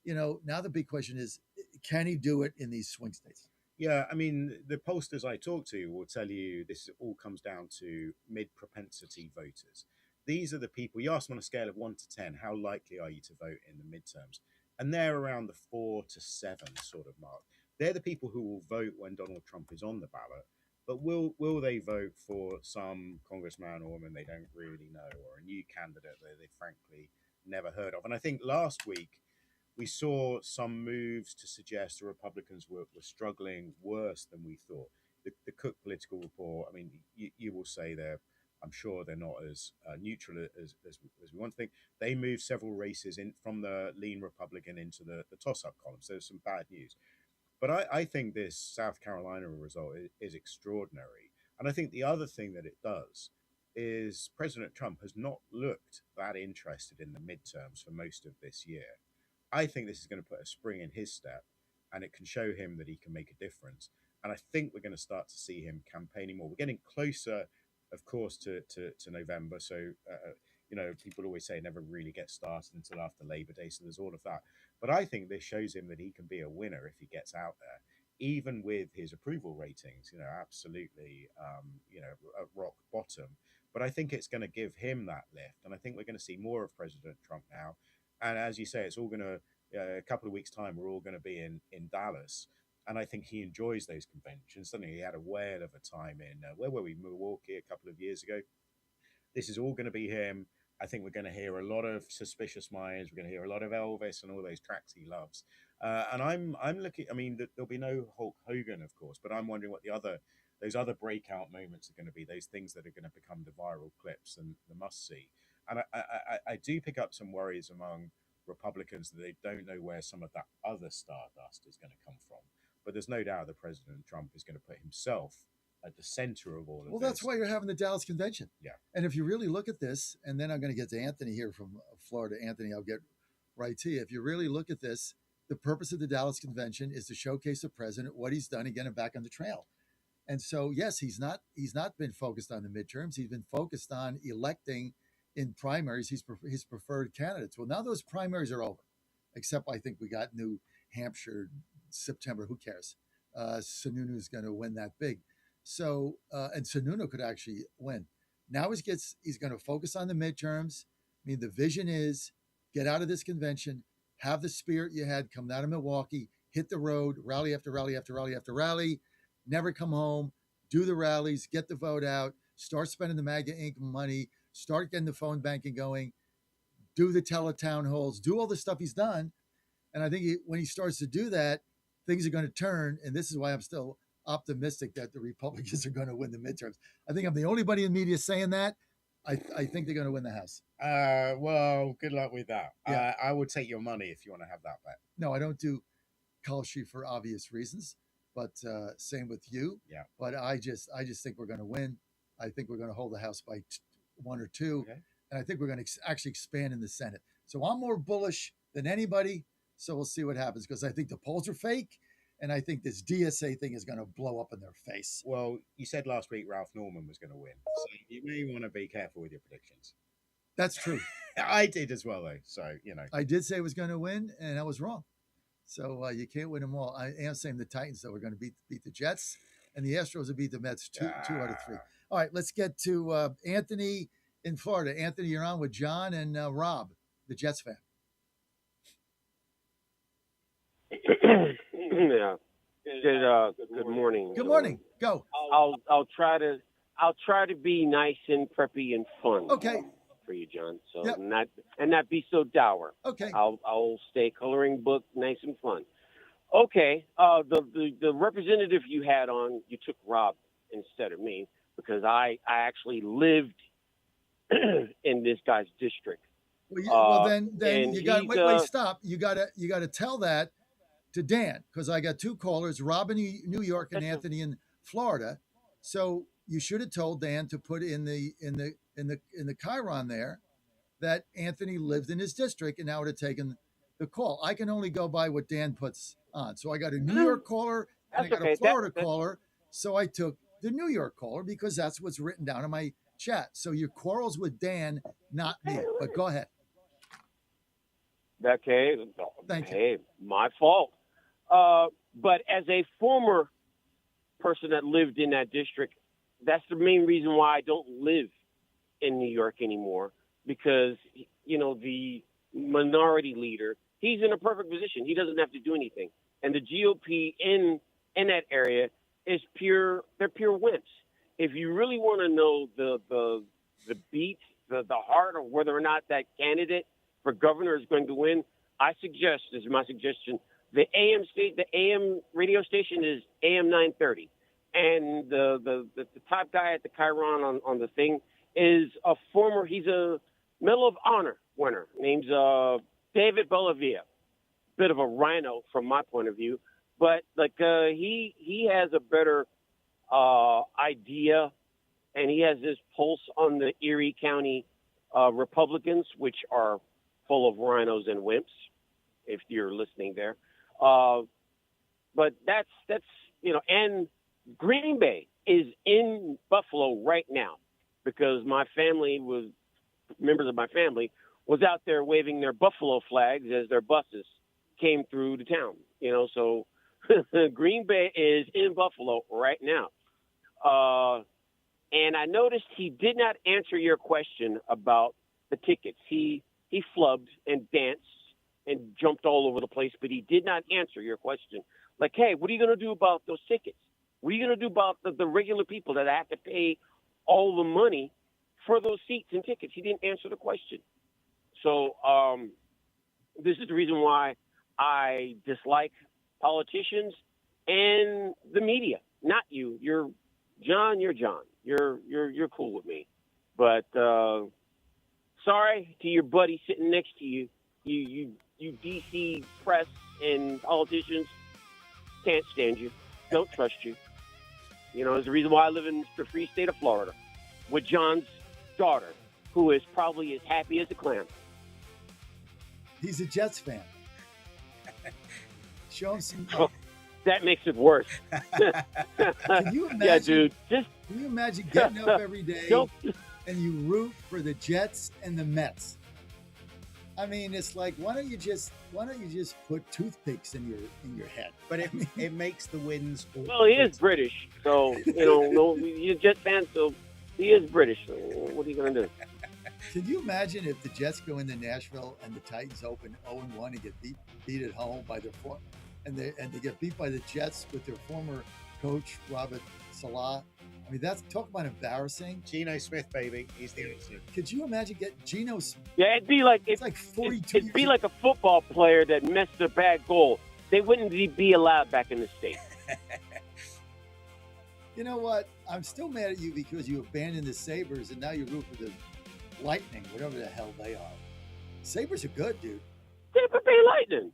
now the big question is, can he do it in these swing states? Yeah, I mean, the pollsters I talk to will tell you this all comes down to mid-propensity voters. These are the people you ask them on a scale of 1 to 10, how likely are you to vote in the midterms? And they're around the 4 to 7 sort of mark. They're the people who will vote when Donald Trump is on the ballot. But will they vote for some congressman or woman they don't really know, or a new candidate that they frankly never heard of? And I think last week we saw some moves to suggest the Republicans were struggling worse than we thought. The Cook political report, I mean, you will say I'm sure they're not as neutral as we want to think. They moved several races in from the lean Republican into the toss-up column. So there's some bad news. But I think this South Carolina result is extraordinary. And I think the other thing that it does is President Trump has not looked that interested in the midterms for most of this year. I think this is going to put a spring in his step, and it can show him that he can make a difference. And I think we're going to start to see him campaigning more. We're getting closer, of course, to November. So, people always say it never really gets started until after Labor Day. So there's all of that. But I think this shows him that he can be a winner if he gets out there, even with his approval ratings, absolutely, at rock bottom. But I think it's going to give him that lift. And I think we're going to see more of President Trump now. And as you say, it's all going to, a couple of weeks' time, we're all going to be in Dallas. And I think he enjoys those conventions. Suddenly he had a whale of a time in, where were we, Milwaukee a couple of years ago. This is all going to be him. I think we're going to hear a lot of Suspicious Minds. We're going to hear a lot of Elvis and all those tracks he loves. And I'm looking, I mean, there'll be no Hulk Hogan, of course, but I'm wondering what those other breakout moments are going to be, those things that are going to become the viral clips and the must-see. And I do pick up some worries among Republicans that they don't know where some of that other stardust is going to come from. But there's no doubt that President Trump is going to put himself at the center of all of this. Well, that's why you're having the Dallas convention. Yeah. And if you really look at this, and then I'm going to get to Anthony here from Florida. Anthony, I'll get right to you. If you really look at this, the purpose of the Dallas convention is to showcase the president, what he's done, and get him back on the trail. And so, yes, he's not been focused on the midterms. He's been focused on electing in primaries his preferred candidates. Well, now those primaries are over, except I think we got New Hampshire September. Who cares? Sununu's going to win that big. So, and Sununu could actually win. Now he's going to focus on the midterms. I mean, the vision is get out of this convention, have the spirit you had, come out of Milwaukee, hit the road, rally after rally after rally after rally, never come home, do the rallies, get the vote out, start spending the MAGA Inc. money, start getting the phone banking going, do the teletown halls, do all the stuff he's done. And I think when he starts to do that, things are going to turn. And this is why I'm still optimistic that the Republicans are going to win the midterms. I think I'm the only body in the media saying that. I think they're going to win the House. Well, good luck with that. Yeah. I would take your money if you want to have that bet. No, I don't do Kalshi for obvious reasons, but same with you. Yeah. But I just think we're going to win. I think we're going to hold the House by 1 or 2. Okay. And I think we're going to actually expand in the Senate. So I'm more bullish than anybody. So we'll see what happens, because I think the polls are fake. And I think this DSA thing is going to blow up in their face. Well, you said last week Ralph Norman was going to win. So you may want to be careful with your predictions. That's true. I did as well, though. So, I did say it was going to win, and I was wrong. So you can't win them all. I am saying the Titans, though, are going to beat the Jets, and the Astros will beat the Mets 2 out of 3. All right, let's get to Anthony in Florida. Anthony, you're on with John and Rob, the Jets fan. Yeah. Good morning. Good morning. Go. I'll try to be nice and preppy and fun. Okay. For you, John. So Yep. not be so dour. Okay. I'll stay coloring book, nice and fun. Okay. The representative you had on, you took Rob instead of me, because I actually lived in this guy's district. Well, then you got wait, stop. You got to tell that to Dan, because I got 2 callers, Rob in New York and Anthony in Florida. So you should have told Dan to put in the Chiron there that Anthony lived in his district, and now would have taken the call. I can only go by what Dan puts on. So I got a New York caller and I got a Florida caller. So I took the New York caller because that's what's written down in my chat. So your quarrels with Dan, not me. But go ahead. Okay. Thank you. Hey, my fault. But as a former person that lived in that district, that's the main reason why I don't live in New York anymore, because, the minority leader, he's in a perfect position. He doesn't have to do anything. And the GOP in that area is they're pure wimps. If you really want to know the beat, the heart of whether or not that candidate for governor is going to win, this is my suggestion, the AM radio station is AM 930. And the top guy at the Chiron on the thing is he's a Medal of Honor winner, named David Bellavia. Bit of a rhino from my point of view, but he has a better idea, and he has his pulse on the Erie County Republicans, which are full of rhinos and wimps, if you're listening there. But that's and Green Bay is in Buffalo right now because members of my family was out there waving their Buffalo flags as their buses came through the town. So Green Bay is in Buffalo right now. And I noticed he did not answer your question about the tickets. He flubbed and danced and jumped all over the place, but he did not answer your question. Like, hey, what are you going to do about those tickets? What are you going to do about the regular people that have to pay all the money for those seats and tickets? He didn't answer the question. So this is the reason why I dislike politicians and the media. Not you. You're John. You're cool with me. But sorry to your buddy sitting next to you. You DC press and politicians can't stand you. Don't trust you. There's a reason why I live in the free state of Florida with John's daughter, who is probably as happy as a clam. He's a Jets fan. Show him some. Oh, that makes it worse. Can you imagine? Yeah, dude. Can you imagine getting up every day and you root for the Jets and the Mets? I mean, it's like, why don't you just put toothpicks in your head? But it makes the wins. Well, he is British, so he's a Jets fan, so he is British. So what are you going to do? Can you imagine if the Jets go into Nashville and the Titans open 0-1 and get beat at home by and they get beat by the Jets with their former coach Robert Salah? I mean, talk about embarrassing. Geno Smith, baby, he's the answer. Could you imagine getting Geno Smith? Yeah, it'd be like 42. It'd be like a football player that missed a bad goal. They wouldn't be allowed back in the state. You know what? I'm still mad at you because you abandoned the Sabres and now you root for the Lightning, whatever the hell they are. Sabres are good, dude. Tampa Bay Lightning.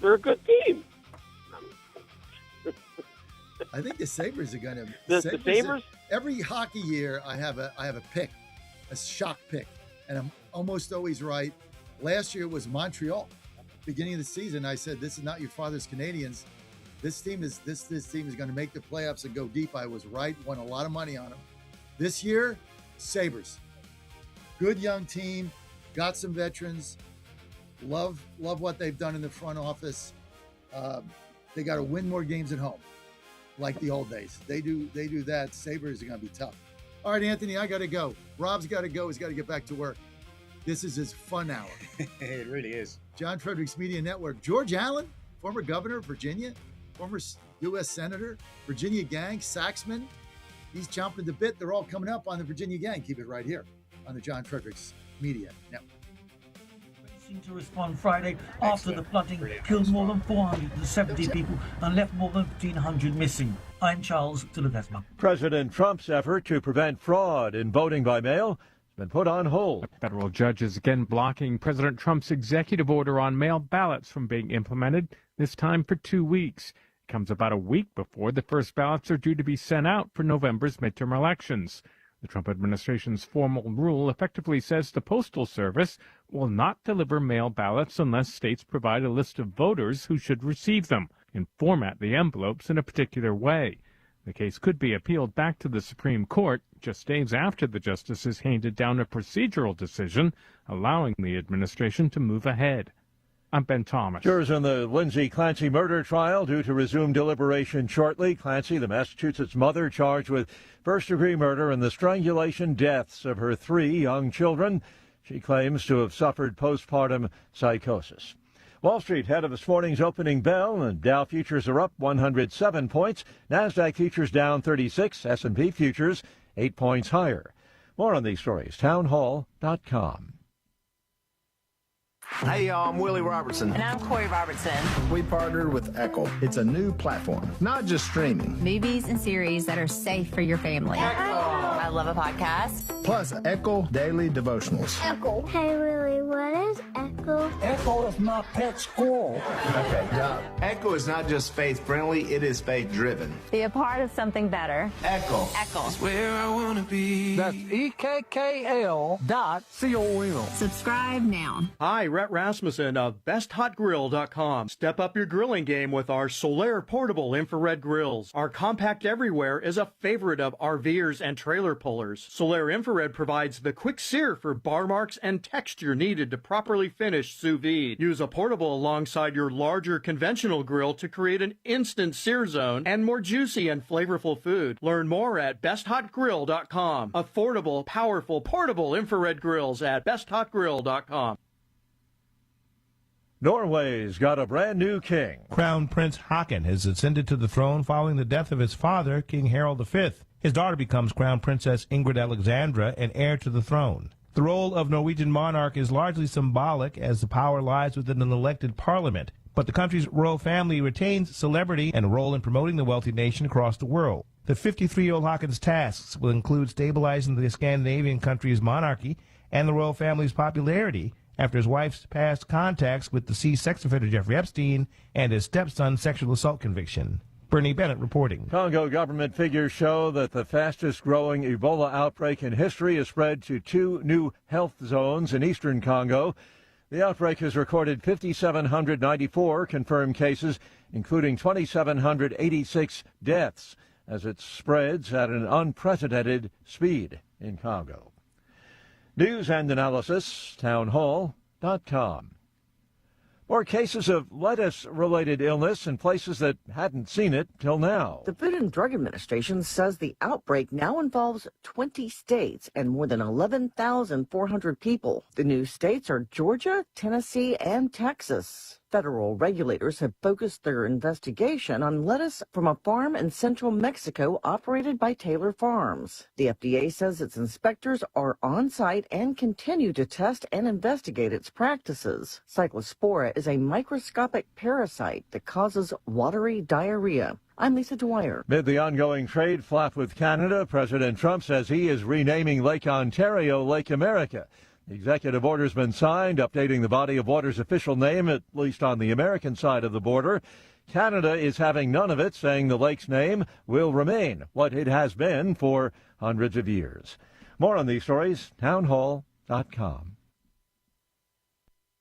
They're a good team. I think the Sabres are going to. The Sabres? Every hockey year, I have a pick, a shock pick, and I'm almost always right. Last year was Montreal. Beginning of the season, I said, "This is not your father's Canadians. This team is going to make the playoffs and go deep." I was right. Won a lot of money on them. This year, Sabres, good young team, got some veterans. Love what they've done in the front office. They got to win more games at home, like the old days. They do that. Sabres are going to be tough. All right, Anthony, I got to go. Rob's got to go. He's got to get back to work. This is his fun hour. It really is. John Fredericks Media Network. George Allen, former governor of Virginia, former U.S. Senator, Virginia Gang, Saxman. He's chomping at the bit. They're all coming up on the Virginia Gang. Keep it right here on the John Fredericks Media Network. To respond Friday after the flooding killed more than 470 people and left more than 1,500 missing. I'm Charles Tulivesma. President Trump's effort to prevent fraud in voting by mail has been put on hold. A federal judge is again blocking President Trump's executive order on mail ballots from being implemented, this time for 2 weeks. It comes about a week before the first ballots are due to be sent out for November's midterm elections. The Trump administration's formal rule effectively says the Postal Service will not deliver mail ballots unless states provide a list of voters who should receive them and format the envelopes in a particular way. The case could be appealed back to the Supreme Court just days after the justices handed down a procedural decision allowing the administration to move ahead. I'm Ben Thomas. Jurors in the Lindsay Clancy murder trial due to resume deliberation shortly. Clancy, the Massachusetts mother, charged with first-degree murder and the strangulation deaths of her 3 young children. She claims to have suffered postpartum psychosis. Wall Street ahead of this morning's opening bell, and Dow futures are up 107 points. NASDAQ futures down 36. S&P futures 8 points higher. More on these stories, townhall.com. Hey, y'all, I'm Willie Robertson. And I'm Corey Robertson. We partnered with Echo. It's a new platform, not just streaming. Movies and series that are safe for your family. I love a podcast. Plus, Echo Daily Devotionals. Echo. Hey, Willie, what is Echo? Echo is my pet squirrel. Okay, Echo is not just faith-friendly, it is faith-driven. Be a part of something better. Echo. Echo. It's where I want to be. That's EKKL.com. Subscribe now. Hi, Rhett Rasmussen of BestHotGrill.com. Step up your grilling game with our Solaire portable infrared grills. Our compact everywhere is a favorite of RVers and trailer pullers. Solaire infrared provides the quick sear for bar marks and texture needed to properly finish sous vide. Use a portable alongside your larger conventional grill to create an instant sear zone and more juicy and flavorful food. Learn more at BestHotGrill.com. Affordable, powerful, portable infrared grills at BestHotGrill.com. Norway's got a brand new king. Crown Prince Haakon has ascended to the throne following the death of his father, King Harald V. His daughter becomes Crown Princess Ingrid Alexandra and heir to the throne. The role of Norwegian monarch is largely symbolic, as the power lies within an elected parliament. But the country's royal family retains celebrity and a role in promoting the wealthy nation across the world. The 53-year-old Haakon's tasks will include stabilizing the Scandinavian country's monarchy and the royal family's popularity after his wife's past contacts with the sex offender Jeffrey Epstein and his stepson's sexual assault conviction. Bernie Bennett reporting. Congo government figures show that the fastest-growing Ebola outbreak in history has spread to 2 new health zones in eastern Congo. The outbreak has recorded 5,794 confirmed cases, including 2,786 deaths, as it spreads at an unprecedented speed in Congo. News and analysis, townhall.com. More cases of lettuce-related illness in places that hadn't seen it till now. The Food and Drug Administration says the outbreak now involves 20 states and more than 11,400 people. The new states are Georgia, Tennessee, and Texas. Federal regulators have focused their investigation on lettuce from a farm in central Mexico operated by Taylor Farms. The FDA says its inspectors are on site and continue to test and investigate its practices. Cyclospora is a microscopic parasite that causes watery diarrhea. I'm Lisa Dwyer. Amid the ongoing trade flap with Canada, President Trump says he is renaming Lake Ontario Lake America. The executive order's been signed, updating the body of water's official name, at least on the American side of the border. Canada is having none of it, saying the lake's name will remain what it has been for hundreds of years. More on these stories, townhall.com.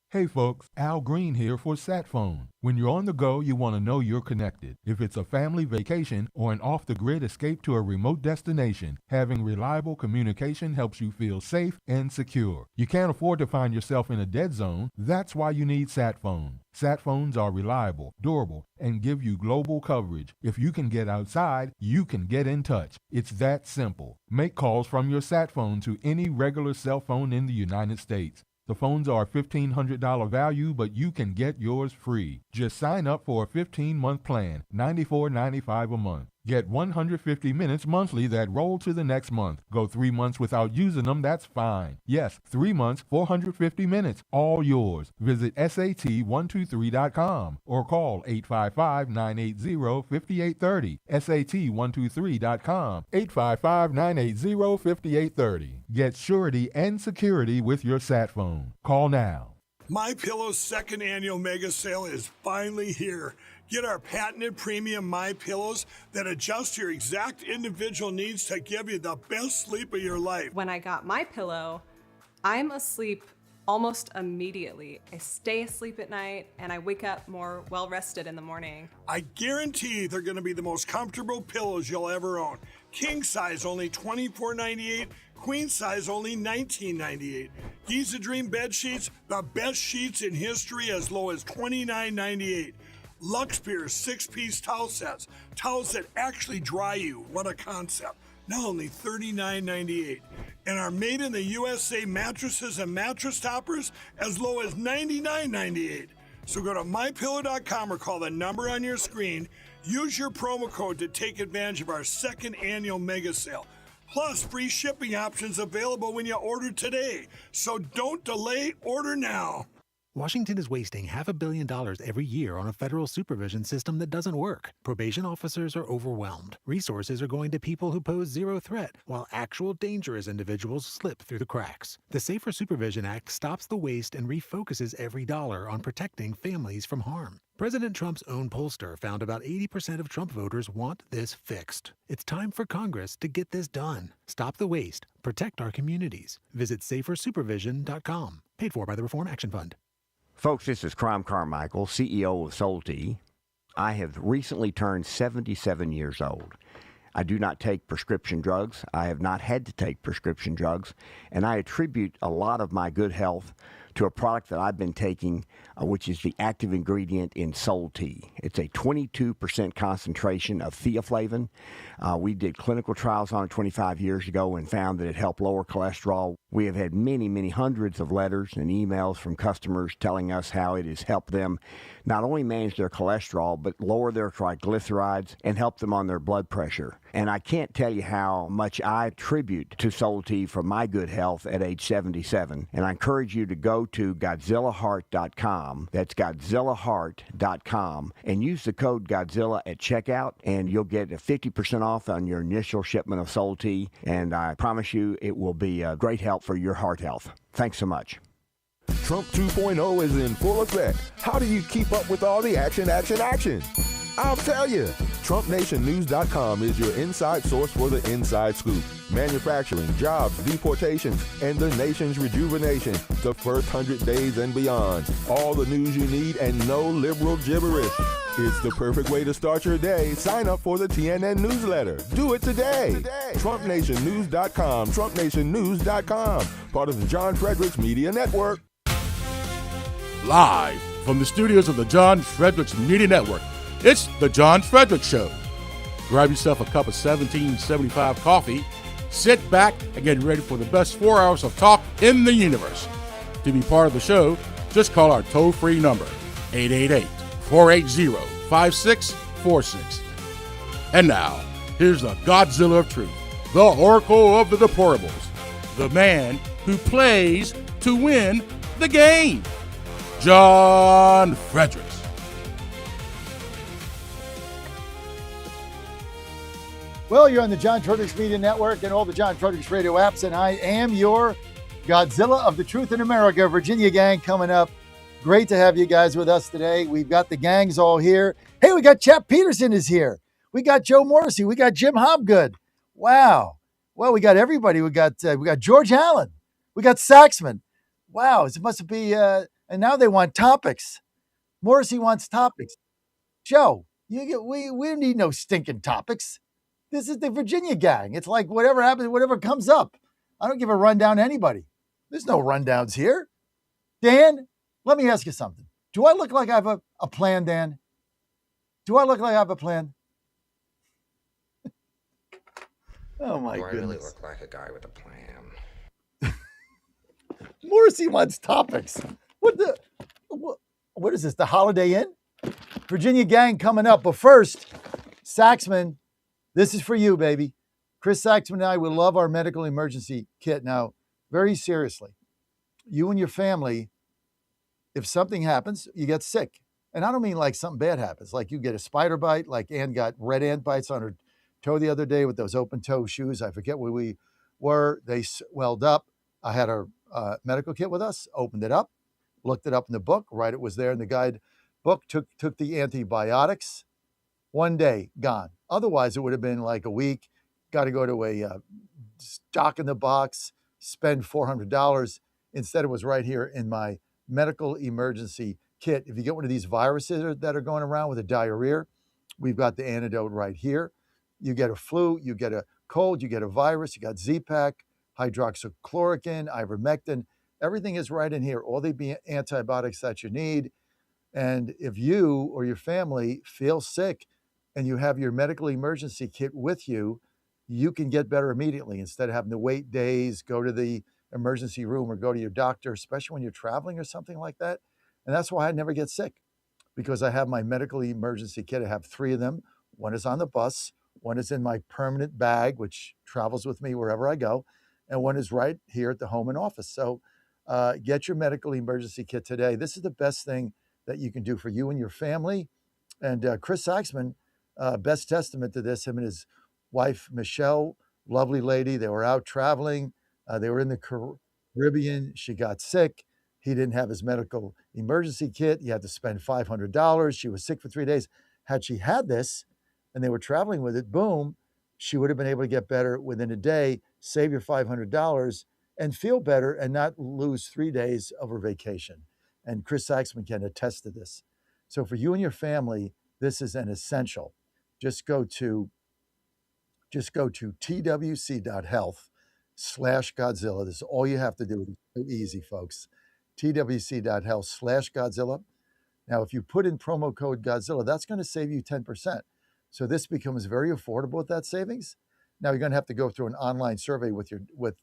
Hey folks, Al Green here for SatPhone. When you're on the go, you want to know you're connected. If it's a family vacation or an off-the-grid escape to a remote destination, having reliable communication helps you feel safe and secure. You can't afford to find yourself in a dead zone. That's why you need SatPhone. SatPhones are reliable, durable, and give you global coverage. If you can get outside, you can get in touch. It's that simple. Make calls from your SatPhone to any regular cell phone in the United States. The phones are $1,500 value, but you can get yours free. Just sign up for a 15-month plan, $94.95 a month. Get 150 minutes monthly that roll to the next month. Go 3 months without using them, that's fine. Yes, 3 months, 450 minutes, all yours. Visit SAT123.com or call 855-980-5830. SAT123.com, 855-980-5830. Get surety and security with your SatPhone. Call now. MyPillow's second annual mega sale is finally here. Get our patented premium MyPillows that adjust your exact individual needs to give you the best sleep of your life. When I got my pillow, I'm asleep almost immediately. I stay asleep at night and I wake up more well rested in the morning. I guarantee they're going to be the most comfortable pillows you'll ever own. King size only $24.98. Queen size only $19.98. Giza Dream bed sheets, the best sheets in history, as low as $29.98. Lux Pierce 6-piece towel sets, towels that actually dry you. What a concept. Now only $39.98. And our made in the USA mattresses and mattress toppers as low as $99.98. So go to mypillow.com or call the number on your screen. Use your promo code to take advantage of our second annual mega sale. Plus, free shipping options available when you order today. So don't delay, order now. Washington is wasting $500 million every year on a federal supervision system that doesn't work. Probation officers are overwhelmed. Resources are going to people who pose zero threat, while actual dangerous individuals slip through the cracks. The Safer Supervision Act stops the waste and refocuses every dollar on protecting families from harm. President Trump's own pollster found about 80% of Trump voters want this fixed. It's time for Congress to get this done. Stop the waste. Protect our communities. Visit safersupervision.com. Paid for by the Reform Action Fund. Folks, this is Crom Carmichael, CEO of Solti. I have recently turned 77 years old. I do not take prescription drugs. I have not had to take prescription drugs, and I attribute a lot of my good health to a product that I've been taking, which is the active ingredient in Solti. It's a 22% concentration of theaflavin. We did clinical trials on it 25 years ago and found that it helped lower cholesterol. We have had many, many hundreds of letters and emails from customers telling us how it has helped them not only manage their cholesterol, but lower their triglycerides and help them on their blood pressure. And I can't tell you how much I attribute to Solti for my good health at age 77. And I encourage you to go to GodzillaHeart.com. That's GodzillaHeart.com. And use the code Godzilla at checkout, and you'll get a 50% off on your initial shipment of Solti. And I promise you it will be a great help for your heart health. Thanks so much. Trump 2.0 is in full effect. How do you keep up with all the action? I'll tell you. TrumpNationNews.com is your inside source for the inside scoop. Manufacturing, jobs, deportations, and the nation's rejuvenation. The first 100 days and beyond. All the news you need and no liberal gibberish. It's the perfect way to start your day. Sign up for the TNN newsletter. Do it today. TrumpNationNews.com. TrumpNationNews.com. Part of the John Fredericks Media Network. Live from the studios of the John Fredericks Media Network, it's the John Fredericks Show. Grab yourself a cup of 1775 coffee, sit back, and get ready for the best 4 hours of talk in the universe. To be part of the show, just call our toll-free number, 888-480-5646. And now, here's the Godzilla of Truth, the Oracle of the Deplorables, the man who plays to win the game, John Fredericks. Well, you're on the John Fredericks Media Network and all the John Fredericks radio apps, and I am your Godzilla of the Truth in America, Virginia gang coming up. Great to have you guys with us today. We've got the gangs all here. Hey, we got Chap Peterson is here. We got Joe Morrissey. We got Jim Hobgood. Wow. Well, we got everybody. We got George Allen. We got Saxman. Wow, it must be, and now they want topics. Morrissey wants topics. Joe, we don't need no stinking topics. This is the Virginia gang. It's like whatever happens, whatever comes up. I don't give a rundown to anybody. There's no rundowns here. Dan, let me ask you something. Do I look like I have a plan, Dan? Do I look like I have a plan? Oh, my goodness. Do I really look like a guy with a plan? Morrissey wants topics. What is this, the Holiday Inn? Virginia gang coming up. But first, Saxman, this is for you, baby. Chris Saxman and I will love our medical emergency kit. Now, very seriously, you and your family, if something happens, you get sick. And I don't mean like something bad happens, like you get a spider bite, like Ann got red ant bites on her toe the other day with those open toe shoes. I forget where we were. They swelled up. I had our medical kit with us, opened it up, looked it up in the book, right? It was there in the guide book, took the antibiotics. 1 day, gone. Otherwise, it would have been like a week. Got to go to a stock in the box, spend $400. Instead, it was right here in my medical emergency kit. If you get one of these viruses that are going around with a diarrhea, we've got the antidote right here. You get a flu, you get a cold, you get a virus, you got Z-Pak, hydroxychloroquine, ivermectin. Everything is right in here. All the antibiotics that you need. And if you or your family feel sick and you have your medical emergency kit with you, you can get better immediately instead of having to wait days, go to the emergency room or go to your doctor, especially when you're traveling or something like that. And that's why I never get sick, because I have my medical emergency kit. I have 3 of them. One is on the bus, one is in my permanent bag, which travels with me wherever I go, and one is right here at the home and office. So get your medical emergency kit today. This is the best thing that you can do for you and your family. And Chris Saxman, best testament to this, him and his wife, Michelle, lovely lady. They were out traveling. They were in the Caribbean. She got sick. He didn't have his medical emergency kit. He had to spend $500. She was sick for 3 days. Had she had this and they were traveling with it, boom, she would have been able to get better within a day, save your $500 and feel better and not lose 3 days of her vacation. And Chris Saxman can attest to this. So for you and your family, this is an essential. Just go to twc.health/Godzilla. This is all you have to do. It's so easy, folks. twc.health/Godzilla. Now, if you put in promo code Godzilla, that's going to save you 10%. So this becomes very affordable with that savings. Now you're going to have to go through an online survey with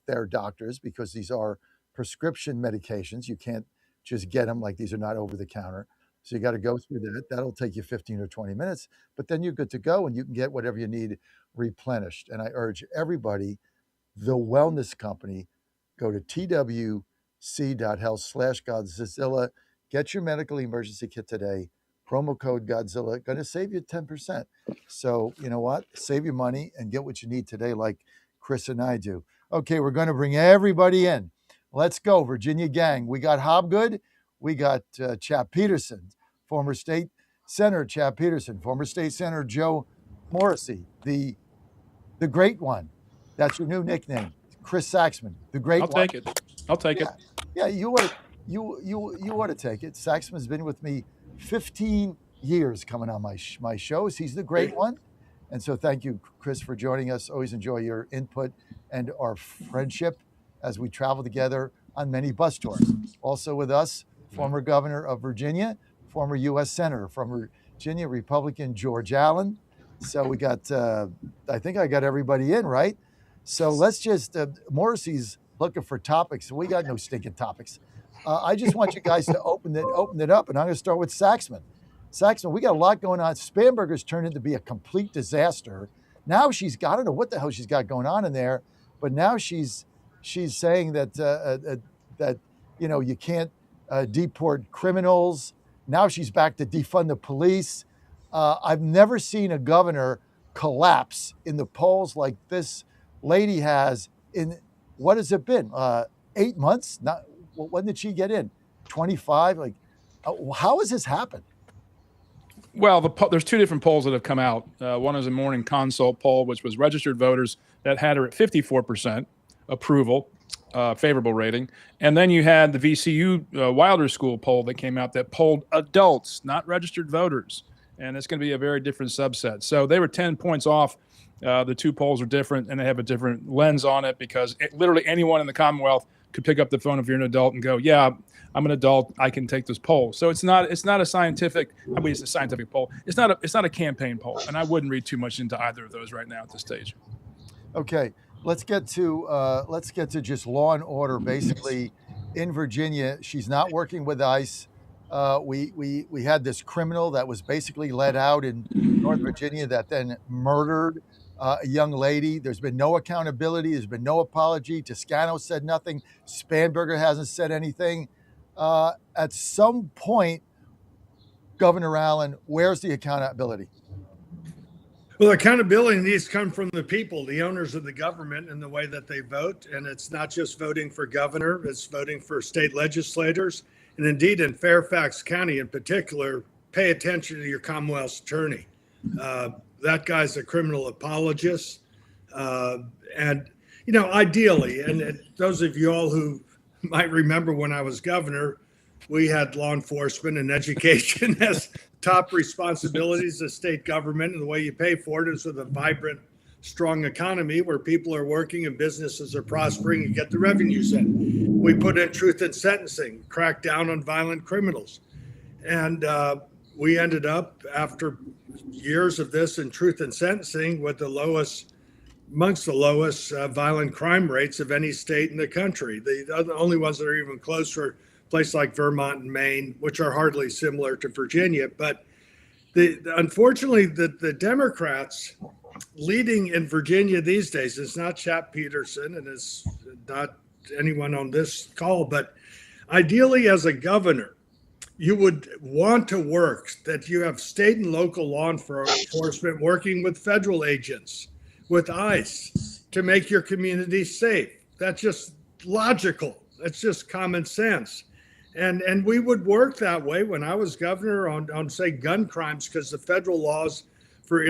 their doctors, because these are prescription medications. You can't just get them, like these are not over the counter. So you got to go through that. That'll take you 15 or 20 minutes, but then you're good to go and you can get whatever you need replenished. And I urge everybody, the wellness company, go to twc.health/Godzilla. Get your medical emergency kit today. Promo code Godzilla, going to save you 10%. So you know what? Save your money and get what you need today, like Chris and I do. Okay, we're going to bring everybody in. Let's go, Virginia gang. We got Hobgood. We got Chap Peterson, former state senator Chap Peterson, former state senator Joe Morrissey, the great one. That's your new nickname, Chris Saxman, the great one. I'll take it. I'll take it. Yeah, you ought to take it. Saxman's been with me 15 years coming on my shows. He's the great one. And so thank you, Chris, for joining us. Always enjoy your input and our friendship as we travel together on many bus tours. Also with us, former governor of Virginia, former U.S. Senator from Virginia, Republican George Allen. So we got, I think I got everybody in, right? So let's just, Morrissey's looking for topics. We got no stinking topics. I just want you guys to open it up, and I'm going to start with Saxman. Saxman, we got a lot going on. Spanberger's turned into be a complete disaster. Now I don't know what the hell she's got going on in there, but now she's saying that you can't deport criminals. Now she's back to defund the police. I've never seen a governor collapse in the polls like this lady has in, what has it been? 8 months? When did she get in? 25? How has this happened? Well, there's 2 different polls that have come out. One is a Morning Consult poll, which was registered voters that had her at 54% approval, favorable rating. And then you had the VCU Wilder School poll that came out that polled adults, not registered voters. And it's going to be a very different subset. So they were 10 points off. The 2 polls are different, and they have a different lens on it, because literally anyone in the Commonwealth could pick up the phone if you're an adult and go, yeah, I'm an adult, I can take this poll. So it's not a scientific, I mean, it's a scientific poll. It's not a campaign poll, and I wouldn't read too much into either of those right now at this stage. Okay, let's get to just law and order. Basically, in Virginia, she's not working with ICE. We had this criminal that was basically let out in North Virginia that then murdered a young lady. There's been no accountability. There's been no apology. Toscano said nothing. Spanberger hasn't said anything. At some point, Governor Allen, where's the accountability? Well, accountability needs to come from the people, the owners of the government, and the way that they vote. And it's not just voting for governor, it's voting for state legislators. And indeed, in Fairfax County in particular, pay attention to your Commonwealth's attorney. That guy's a criminal apologist. And, ideally, and those of you all who might remember when I was governor, we had law enforcement and education as top responsibilities of state government. And the way you pay for it is with a vibrant strong economy where people are working and businesses are prospering and get the revenues in. We put in truth in sentencing, crack down on violent criminals. And we ended up, after years of this in truth in sentencing, with amongst the lowest violent crime rates of any state in the country. The only ones that are even close are places like Vermont and Maine, which are hardly similar to Virginia. But unfortunately, the Democrats leading in Virginia these days is not Chap Peterson and it's not anyone on this call, but ideally as a governor, you would want to work that you have state and local law enforcement working with federal agents, with ICE, to make your community safe. That's just logical. That's just common sense. And we would work that way when I was governor on say, gun crimes, because the federal laws for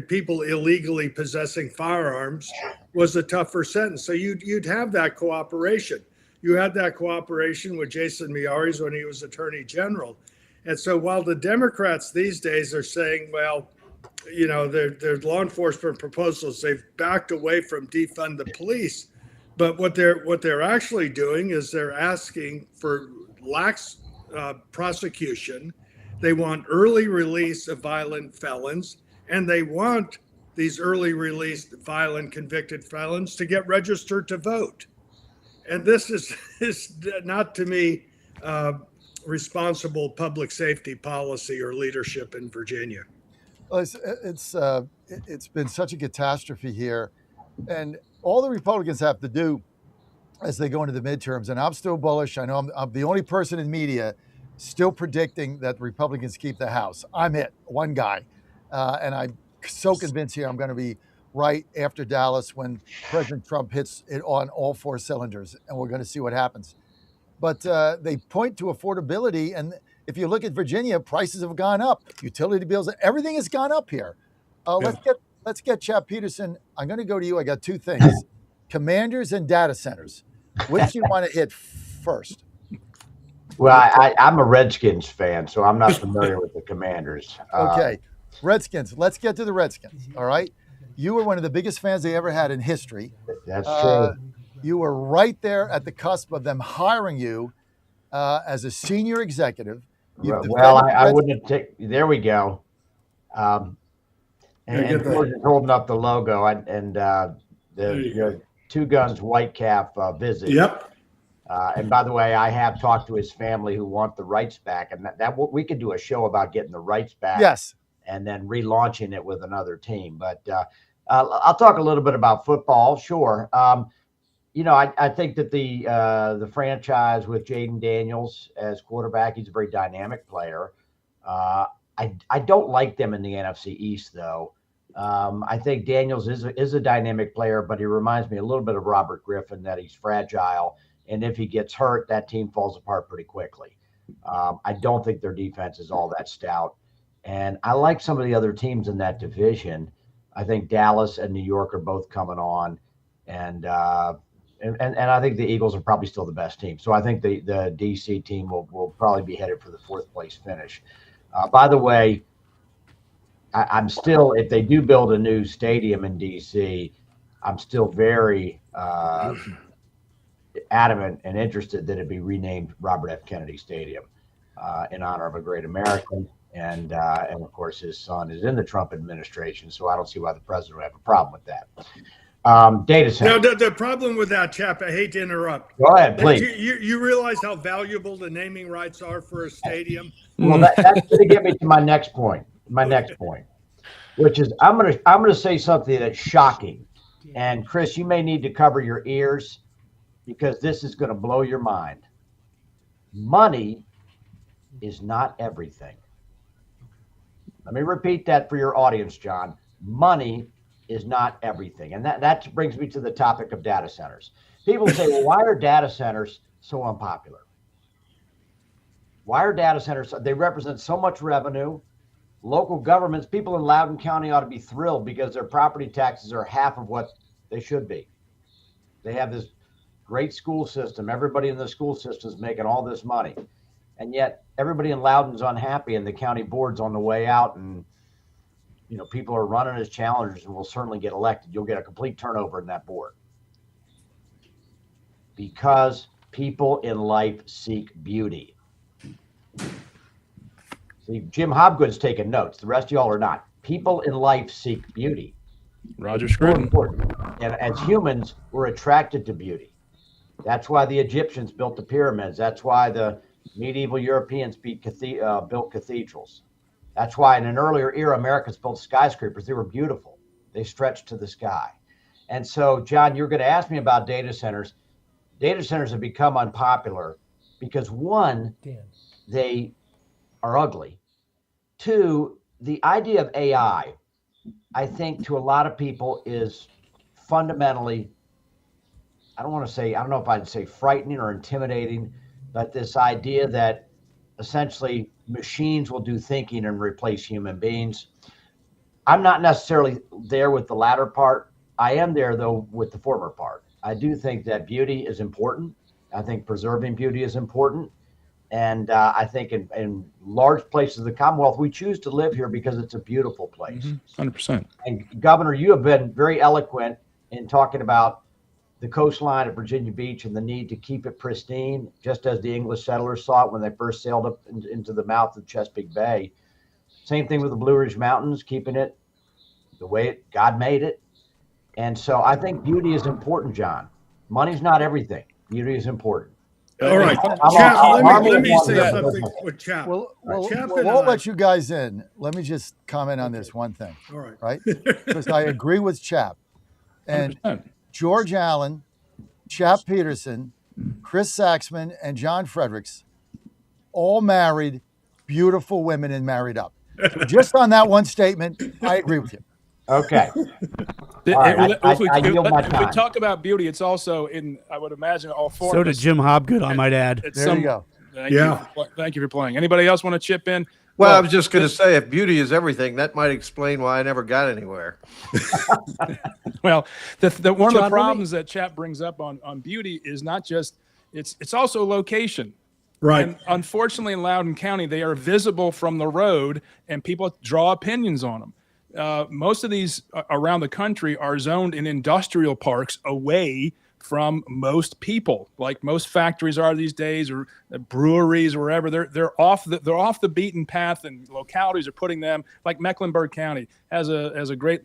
people illegally possessing firearms was a tougher sentence. So you'd have that cooperation. You had that cooperation with Jason Miyares when he was Attorney General. And so while the Democrats these days are saying, well, you know, their law enforcement proposals, they've backed away from defund the police. But what they're actually doing is they're asking for lax prosecution. They want early release of violent felons, and they want these early released violent convicted felons to get registered to vote. And this is not, to me, responsible public safety policy or leadership in Virginia. Well, it's been such a catastrophe here, and all the Republicans have to do as they go into the midterms, and I'm still bullish. I know I'm the only person in media still predicting that the Republicans keep the House. I'm one guy, and I'm so convinced here I'm going to be right after Dallas when President Trump hits it on all four cylinders, and we're going to see what happens. But they point to affordability, and if you look at Virginia, prices have gone up. Utility bills, everything has gone up here. Let's get Chap Peterson. I'm going to go to you. I got two things: Commanders and data centers. Which do you want to hit first? Well, I'm a Redskins fan, so I'm not familiar with the Commanders. Okay, Redskins. Let's get to the Redskins. All right. You were one of the biggest fans they ever had in history. That's true. You were right there at the cusp of them hiring you as a senior executive. Well, I wouldn't have taken. There we go. And George is holding up the logo and the Two Guns White Calf visit. Yep. And by the way, I have talked to his family who want the rights back, and that we could do a show about getting the rights back. Yes. And then relaunching it with another team. But I'll talk a little bit about football. Sure. You know, I think that the franchise with Jaden Daniels as quarterback, he's a very dynamic player. I don't like them in the NFC East, though. I think Daniels is a dynamic player, but he reminds me a little bit of Robert Griffin, that he's fragile. And if he gets hurt, that team falls apart pretty quickly. I don't think their defense is all that stout. And I like some of the other teams in that division. I think Dallas and New York are both coming on. And I think the Eagles are probably still the best team. So I think the DC team will probably be headed for the fourth place finish. By the way, I'm still, if they do build a new stadium in DC, I'm still very adamant and interested that it be renamed Robert F. Kennedy Stadium in honor of a great American. And of course, his son is in the Trump administration, so I don't see why the president would have a problem with that. Data center. Now, the problem with that, Chap, I hate to interrupt. Go ahead, please. You realize how valuable the naming rights are for a stadium? Well, that's going to get me to my next point. Which is I'm gonna say something that's shocking. And Chris, you may need to cover your ears because this is going to blow your mind. Money is not everything. Let me repeat that for your audience, John. Money is not everything. And that brings me to the topic of data centers. People say, well, why are data centers so unpopular? Why are data centers? They represent so much revenue. Local governments, people in Loudoun County ought to be thrilled because their property taxes are half of what they should be. They have this great school system. Everybody in the school system is making all this money. And yet everybody in Loudoun's unhappy and the county board's on the way out. And, people are running as challengers and will certainly get elected. You'll get a complete turnover in that board. Because people in life seek beauty. See, Jim Hobgood's taking notes. The rest of y'all are not. People in life seek beauty. Roger It's more Scruton. important. And as humans, we're attracted to beauty. That's why the Egyptians built the pyramids. That's why the medieval Europeans built cathedrals. That's why in an earlier era, Americans built skyscrapers. They were beautiful. They stretched to the sky. And so, John, you're going to ask me about data centers. Data centers have become unpopular because, one, they are ugly. Two, the idea of AI, I think to a lot of people is fundamentally, I don't know if I'd say frightening or intimidating, but this idea that essentially machines will do thinking and replace human beings. I'm not necessarily there with the latter part. I am there, though, with the former part. I do think that beauty is important. I think preserving beauty is important. And I think in large places of the Commonwealth, we choose to live here because it's a beautiful place. 100%. And Governor, you have been very eloquent in talking about the coastline at Virginia Beach and the need to keep it pristine, just as the English settlers saw it when they first sailed up into the mouth of Chesapeake Bay. Same thing with the Blue Ridge Mountains, keeping it the way God made it. And so I think beauty is important, John. Money's not everything. Beauty is important. All right, I'm let me say one something with Chap. Chap and we'll I- let you guys in. Let me just comment on this one thing. All right. Right? Because I agree with Chap. And 100%. George Allen, Chap Peterson, Chris Saxman, and John Fredericks all married beautiful women and married up. So just on that one statement, I agree with you. Okay. If I yield my we time. talk about beauty, it's also I would imagine, all four So of did us. Jim Hobgood, I might add. There you go. Thank you for playing. Anybody else want to chip in? Well, I was just going to say, if beauty is everything, that might explain why I never got anywhere. Well, one of the John, problems that Chap brings up on beauty is not just it's also location. Right. And unfortunately, in Loudoun County, they are visible from the road, and people draw opinions on them. Most of these around the country are zoned in industrial parks away from most people, like most factories are these days, or breweries, or wherever. They're off the beaten path, and localities are putting them. Like Mecklenburg County has a great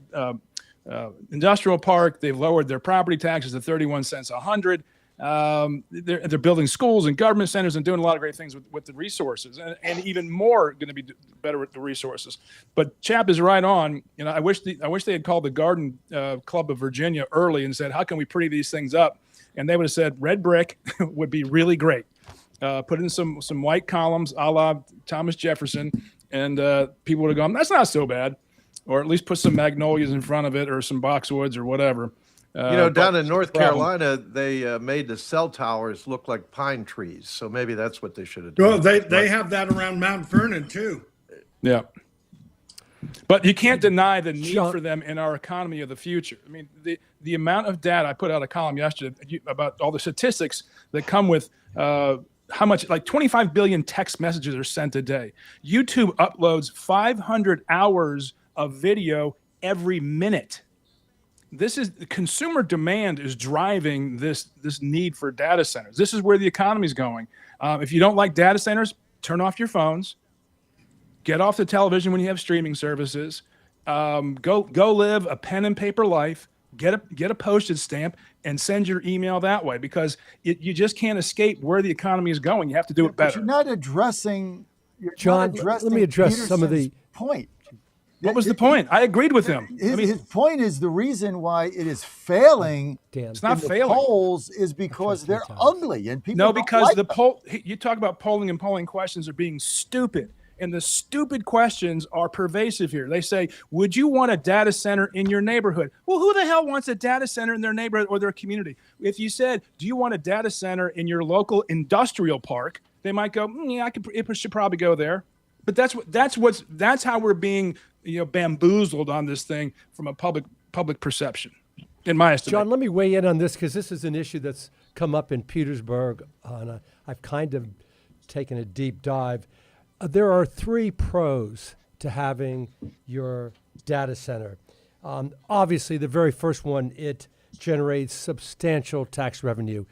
industrial park. They've lowered their property taxes to 31 cents a hundred. They're building schools and government centers and doing a lot of great things with the resources, and even more going to be better with the resources. But Chap is right on. I wish they had called the Garden Club of Virginia early and said, how can we pretty these things up? And they would have said red brick would be really great. Put in some white columns a la Thomas Jefferson, and people would have gone, that's not so bad. Or at least put some magnolias in front of it, or some boxwoods or whatever. Down in North Carolina, they made the cell towers look like pine trees. So maybe that's what they should have done. Well, they have that around Mount Vernon too. Yeah. But you can't deny the need for them in our economy of the future. I mean, the amount of data, I put out a column yesterday about all the statistics that come with how much, like 25 billion text messages are sent a day. YouTube uploads 500 hours of video every minute. This is consumer demand is driving this need for data centers. This is where the economy is going. If you don't like data centers, turn off your phones. Get off the television when you have streaming services. Go live a pen and paper life. Get a postage stamp and send your email that way, because you just can't escape where the economy is going. You have to do it better. But you're not addressing. John, let me address some of the point. What was the point? I agreed with him. His point is the reason why it is failing. It's not in failing. The polls is because they're ugly and people. No, don't because like the them. poll. You talk about polling, and polling questions are being stupid, and the stupid questions are pervasive here. They say, "Would you want a data center in your neighborhood?" Well, who the hell wants a data center in their neighborhood or their community? If you said, "Do you want a data center in your local industrial park?" they might go, "Yeah, it should probably go there." But that's how we're being bamboozled on this thing from a public perception, in my estimation. John, let me weigh in on this, because this is an issue that's come up in Petersburg. I've kind of taken a deep dive. There are three pros to having your data center. Obviously, the very first one, it generates substantial tax revenue.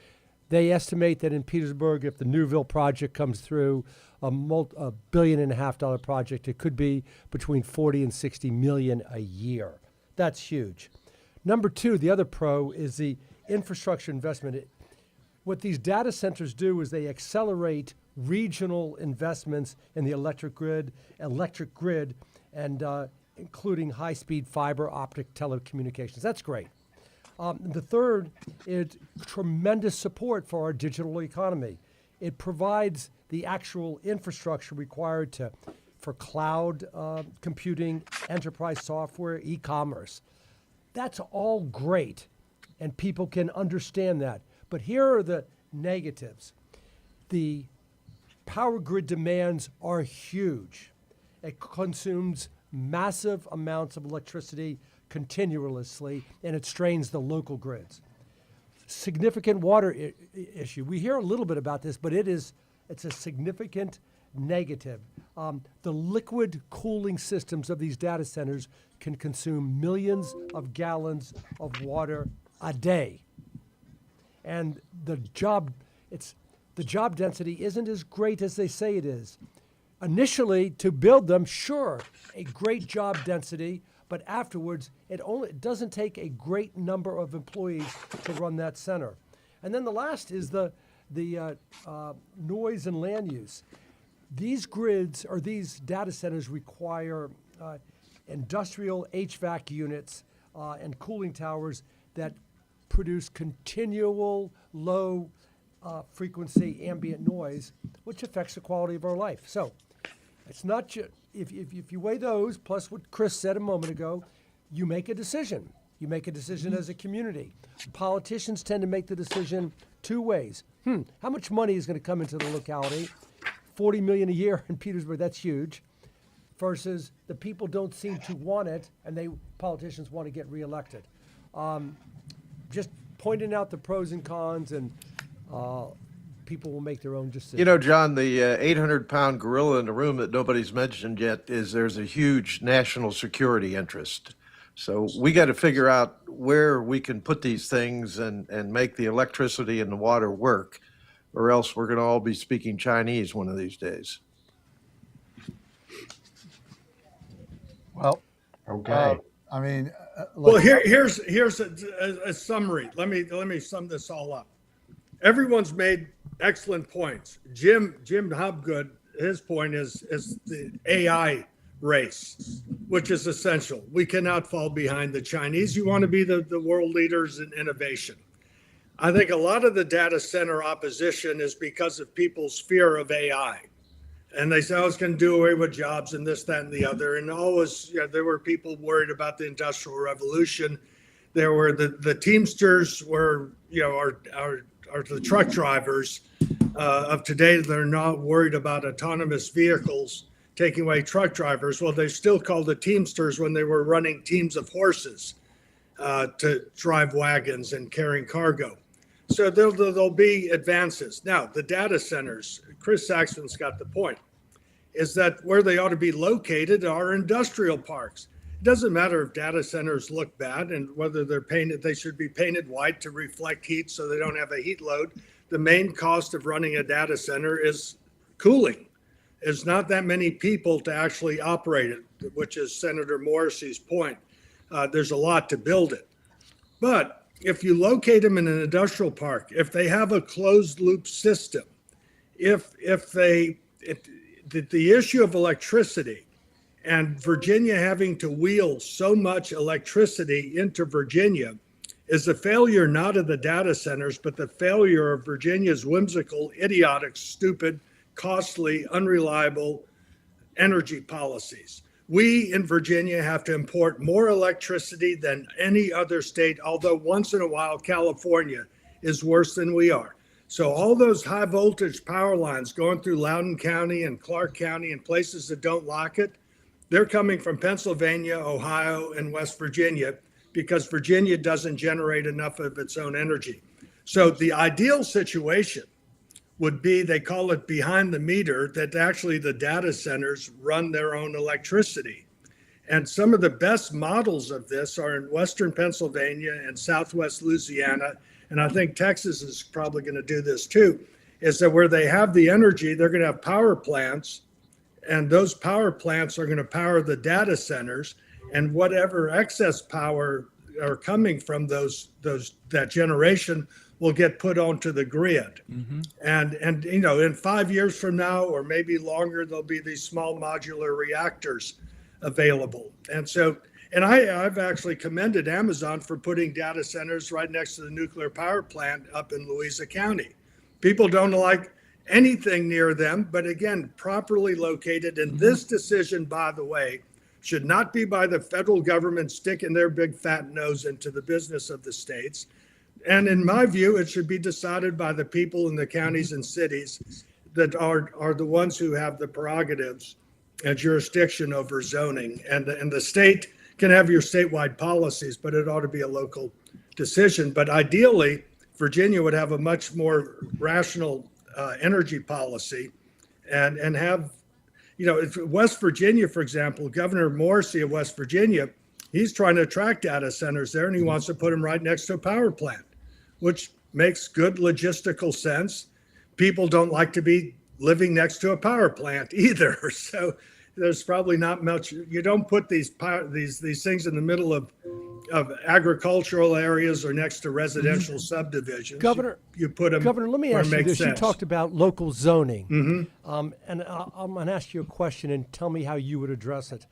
They estimate that in Petersburg, if the Newville project comes through, $1.5 billion project, it could be between 40 and 60 million a year. That's huge. Number two, the other pro is the infrastructure investment. What these data centers do is they accelerate regional investments in the electric grid, and including high-speed fiber optic telecommunications. That's great. The third is tremendous support for our digital economy. It provides the actual infrastructure required for cloud computing, enterprise software, e-commerce. That's all great, and people can understand that. But here are the negatives. The power grid demands are huge. It consumes massive amounts of electricity continuously, and it strains the local grids. Significant water issue. We hear a little bit about this, but it's a significant negative. The liquid cooling systems of these data centers can consume millions of gallons of water a day. And the job density isn't as great as they say it is. Initially, to build them, sure, a great job density, but afterwards, it doesn't take a great number of employees to run that center. And then the last is the noise and land use. These grids or these data centers require industrial HVAC units and cooling towers that produce continual low frequency ambient noise, which affects the quality of our life. So it's not just, if you weigh those, plus what Chris said a moment ago, you make a decision. You make a decision as a community. Politicians tend to make the decision two ways. How much money is going to come into the locality? 40 million a year in Petersburg, that's huge. Versus the people don't seem to want it, and politicians want to get reelected. Just pointing out the pros and cons, and people will make their own decisions. You know, John, the 800-pound gorilla in the room that nobody's mentioned yet is there's a huge national security interest. So we got to figure out where we can put these things and make the electricity and the water work, or else we're going to all be speaking Chinese one of these days. Well, okay. I mean, well, here's a summary. Let me sum this all up. Everyone's made excellent points. Jim Hobgood, his point is the AI race, which is essential. We cannot fall behind the Chinese. You want to be the world leaders in innovation. I think a lot of the data center opposition is because of people's fear of AI. And they say, it's going to do away with jobs and this, that, and the other. And always, there were people worried about the Industrial Revolution. There were the Teamsters were, are the truck drivers of today. They're not worried about autonomous vehicles taking away truck drivers. Well, they still called the Teamsters when they were running teams of horses to drive wagons and carrying cargo. So there'll be advances. Now, the data centers, Chris Saxon's got the point, is that where they ought to be located are industrial parks. It doesn't matter if data centers look bad and whether they're painted, they should be painted white to reflect heat so they don't have a heat load. The main cost of running a data center is cooling. There's not that many people to actually operate it, which is Senator Morrissey's point. There's a lot to build it. But if you locate them in an industrial park, if they have a closed loop system, the issue of electricity and Virginia having to wheel so much electricity into Virginia is a failure not of the data centers, but the failure of Virginia's whimsical, idiotic, stupid, costly, unreliable energy policies. We in Virginia have to import more electricity than any other state, although once in a while California is worse than we are. So all those high voltage power lines going through Loudoun County and Clark County and places that don't lock it, they're coming from Pennsylvania, Ohio, and West Virginia because Virginia doesn't generate enough of its own energy. So the ideal situation would be, they call it behind the meter, that actually the data centers run their own electricity. And some of the best models of this are in Western Pennsylvania and Southwest Louisiana. And I think Texas is probably going to do this too, is that where they have the energy, they're going to have power plants, and those power plants are going to power the data centers, and whatever excess power are coming from that generation will get put onto the grid. And in 5 years from now, or maybe longer, there'll be these small modular reactors available. And I've actually commended Amazon for putting data centers right next to the nuclear power plant up in Louisa County. People don't like anything near them, but again, properly located. And this decision, by the way, should not be by the federal government sticking their big fat nose into the business of the states. And in my view, it should be decided by the people in the counties and cities that are the ones who have the prerogatives and jurisdiction over zoning. And the state can have your statewide policies, but it ought to be a local decision. But ideally, Virginia would have a much more rational energy policy and have, if West Virginia, for example, Governor Morrissey of West Virginia, he's trying to attract data centers there, and he wants to put them right next to a power plant, which makes good logistical sense. People don't like to be living next to a power plant either. So there's probably not much. You don't put these things in the middle of agricultural areas or next to residential subdivisions. Governor, you put them. Governor, let me where ask it you makes this. sense. You talked about local zoning, and I'm going to ask you a question and tell me how you would address it.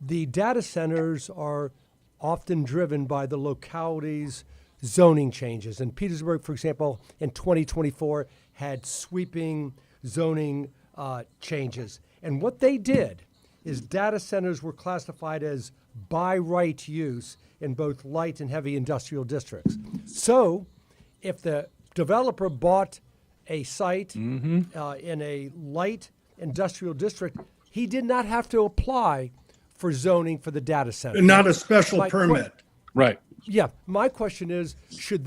The data centers are often driven by the locality's zoning changes. And Petersburg, for example, in 2024 had sweeping zoning changes. And what they did is data centers were classified as by right use in both light and heavy industrial districts. So if the developer bought a site in a light industrial district, he did not have to apply for zoning for the data center. Not a special permit. Right. Yeah. My question is, should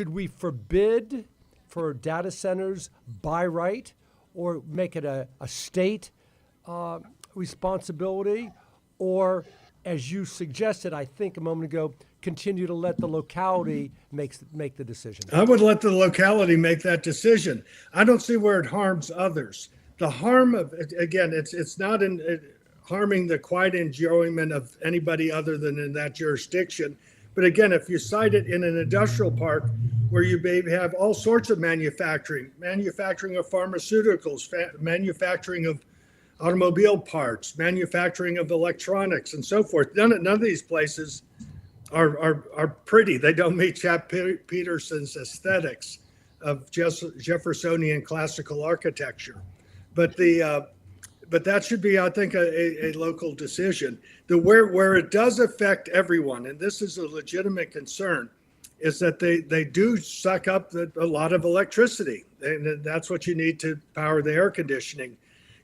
we forbid for data centers by right, or make it a state responsibility, or, as you suggested, I think a moment ago, continue to let the locality make the decision? I would let the locality make that decision. I don't see where it harms others. The harm of, again, it's not harming the quiet enjoyment of anybody other than in that jurisdiction. But again, if you site it in an industrial park where you maybe have all sorts of manufacturing of pharmaceuticals, manufacturing of automobile parts, manufacturing of electronics, and so forth. None of these places are pretty. They don't meet Chap Peterson's aesthetics of Jeffersonian classical architecture. But that should be, I think, a local decision. Where it does affect everyone, and this is a legitimate concern, is that they do suck up a lot of electricity, and that's what you need to power the air conditioning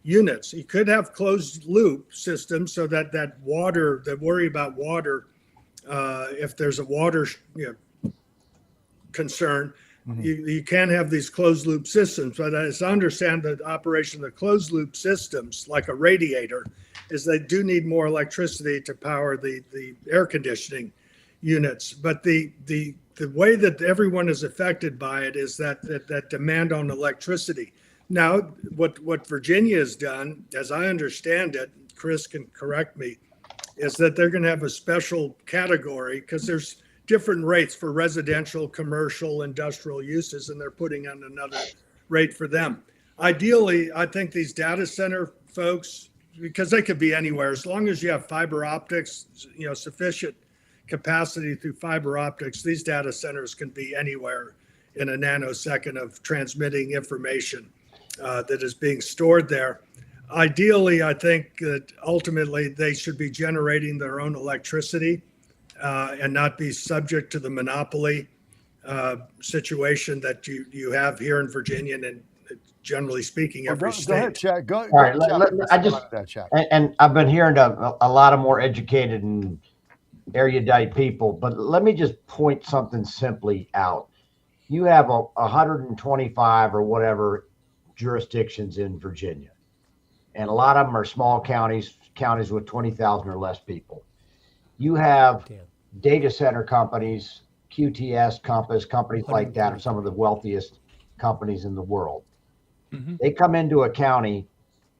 units. You could have closed loop systems so that water, that worry about water, if there's a water concern, you can have these closed loop systems. But as I understand the operation of the closed loop systems, like a radiator, is they do need more electricity to power the air conditioning units. But the way that everyone is affected by it is that demand on electricity. Now, what Virginia has done, as I understand it, Chris can correct me, is that they're going to have a special category because there's different rates for residential, commercial, industrial uses, and they're putting on another rate for them. Ideally, I think these data center folks, because they could be anywhere, as long as you have fiber optics, sufficient capacity through fiber optics, these data centers can be anywhere in a nanosecond of transmitting information that is being stored there. Ideally, I think that ultimately they should be generating their own electricity and not be subject to the monopoly situation that you have here in Virginia and generally speaking every state. Go ahead, Chad. All right, and I've been hearing a lot of more educated and erudite people, but let me just point something simply out. You have 125 or whatever jurisdictions in Virginia. and a lot of them are small counties with 20,000 or less people. You have data center companies, QTS, Compass, companies like that are some of the wealthiest companies in the world. They come into a county,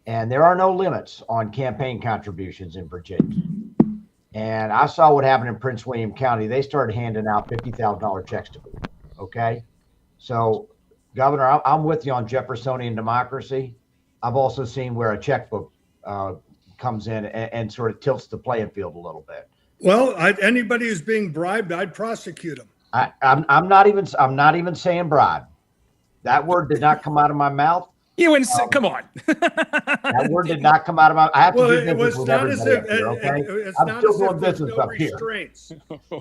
and there are no limits on campaign contributions in Virginia. And I saw what happened in Prince William County. They started handing out $50,000 checks to people. Okay. So, Governor, I'm with you on Jeffersonian democracy. I've also seen where a checkbook comes in and sort of tilts the playing field a little bit. Well, anybody who's being bribed, I'd prosecute them. I'm not even saying bribe. That word did not come out of my mouth. Come on. That word did not come out of my. I have to do it business was with not as everybody if up here, okay? it's I'm not still as doing if there's business no up here. restraints.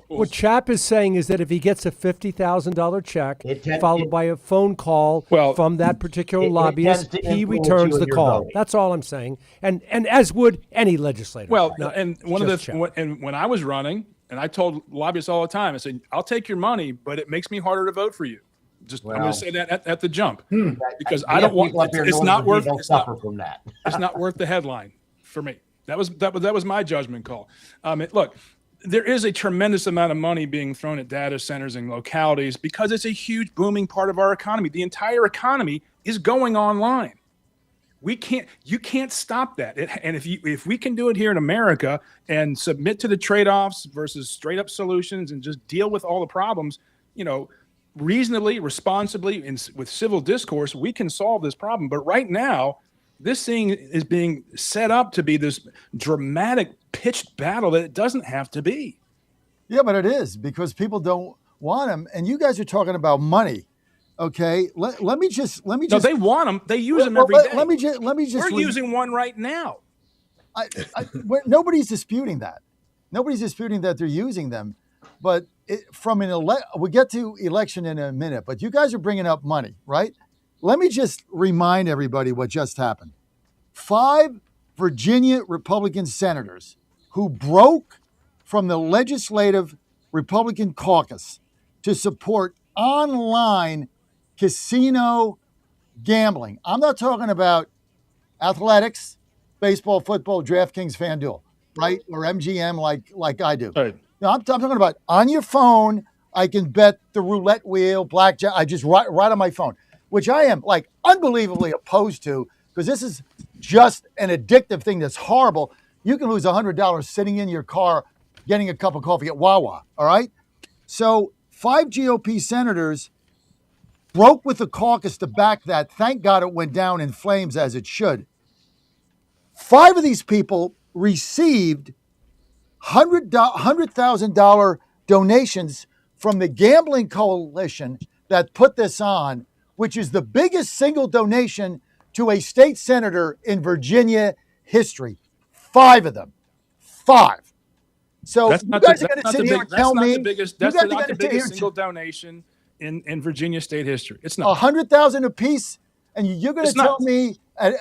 What Chap is saying is that if he gets a $50,000 check followed by a phone call from that particular lobbyist, tends to he influence returns you in the your call. voting. That's all I'm saying. And as would any legislator. Well, not and one of just the Chap. and when I was running, and I told lobbyists all the time, I said, "I'll take your money, but it makes me harder to vote for you." I'm going to say that at the jump because I don't want. It's not worth. It's not from that. It's not worth the headline for me. That was my judgment call. Look, there is a tremendous amount of money being thrown at data centers and localities because it's a huge booming part of our economy. The entire economy is going online. You can't stop that. And if we can do it here in America and submit to the trade-offs versus straight up solutions and just deal with all the problems, reasonably, responsibly, and with civil discourse, we can solve this problem. But right now, this thing is being set up to be this dramatic pitched battle that it doesn't have to be. Yeah, but it is because people don't want them. And you guys are talking about money. Okay, let me just. No, they want them. They use them every day. Let me just. We're using one right now. Nobody's disputing that. Nobody's disputing that they're using them. But we'll get to election in a minute. But you guys are bringing up money, right? Let me just remind everybody what just happened. 5 Virginia Republican senators who broke from the legislative Republican caucus to support online casino gambling. I'm not talking about athletics, baseball, football, DraftKings, FanDuel, right? Or MGM like I do. Right. No, I'm talking about on your phone, I can bet the roulette wheel, blackjack. I just right on my phone, which I am like unbelievably opposed to because this is just an addictive thing that's horrible. You can lose $100 sitting in your car getting a cup of coffee at Wawa, all right? So 5 GOP senators broke with the caucus to back that. Thank God it went down in flames as it should. 5 of these people received $100,000 donations from the Gambling Coalition that put this on, which is the biggest single donation to a state senator in Virginia history. 5 of them. 5. So you guys are going to sit here and tell me that's not the biggest single donation in Virginia state history. It's not $100,000 apiece, and you're going to tell me,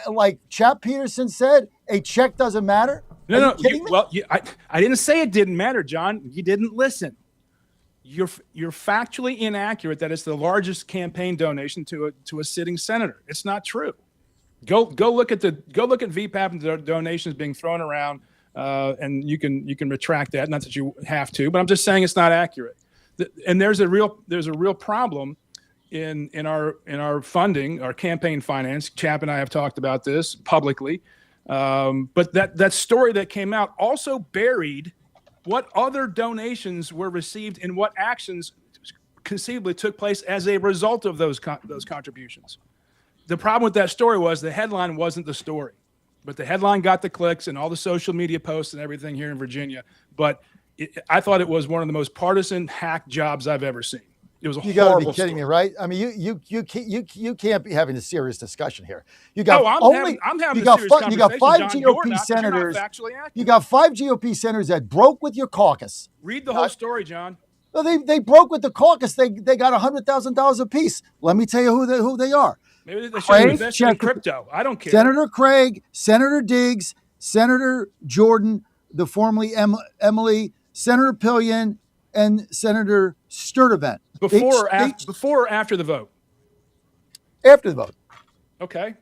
like Chap Peterson said, a check doesn't matter? No. I didn't say it didn't matter, John. You didn't listen. You're factually inaccurate that it's the largest campaign donation to a sitting senator. It's not true. Go look at VPAP and the donations being thrown around, and you can retract that. Not that you have to, but I'm just saying it's not accurate. And there's a real problem in our funding, our campaign finance. Chap and I have talked about this publicly. But that story that came out also buried what other donations were received and what actions conceivably took place as a result of those contributions. The problem with that story was the headline wasn't the story, but the headline got the clicks and all the social media posts and everything here in Virginia. But I thought it was one of the most partisan hack jobs I've ever seen. It was you got to be kidding me, right? I mean, you can't be having a serious discussion here. You got I'm having a serious conversation. You got 5 John, GOP senators. You got 5 GOP senators that broke with your caucus. Read the whole story, John. Well, they broke with the caucus. They got $100,000 apiece. Let me tell you who they are. Maybe they should invest in crypto. I don't care. Senator Craig, Senator Diggs, Senator Jordan, the formerly Emily, Senator Pillion, and Senator Sturtevant. Before or after the vote? After the vote. Okay.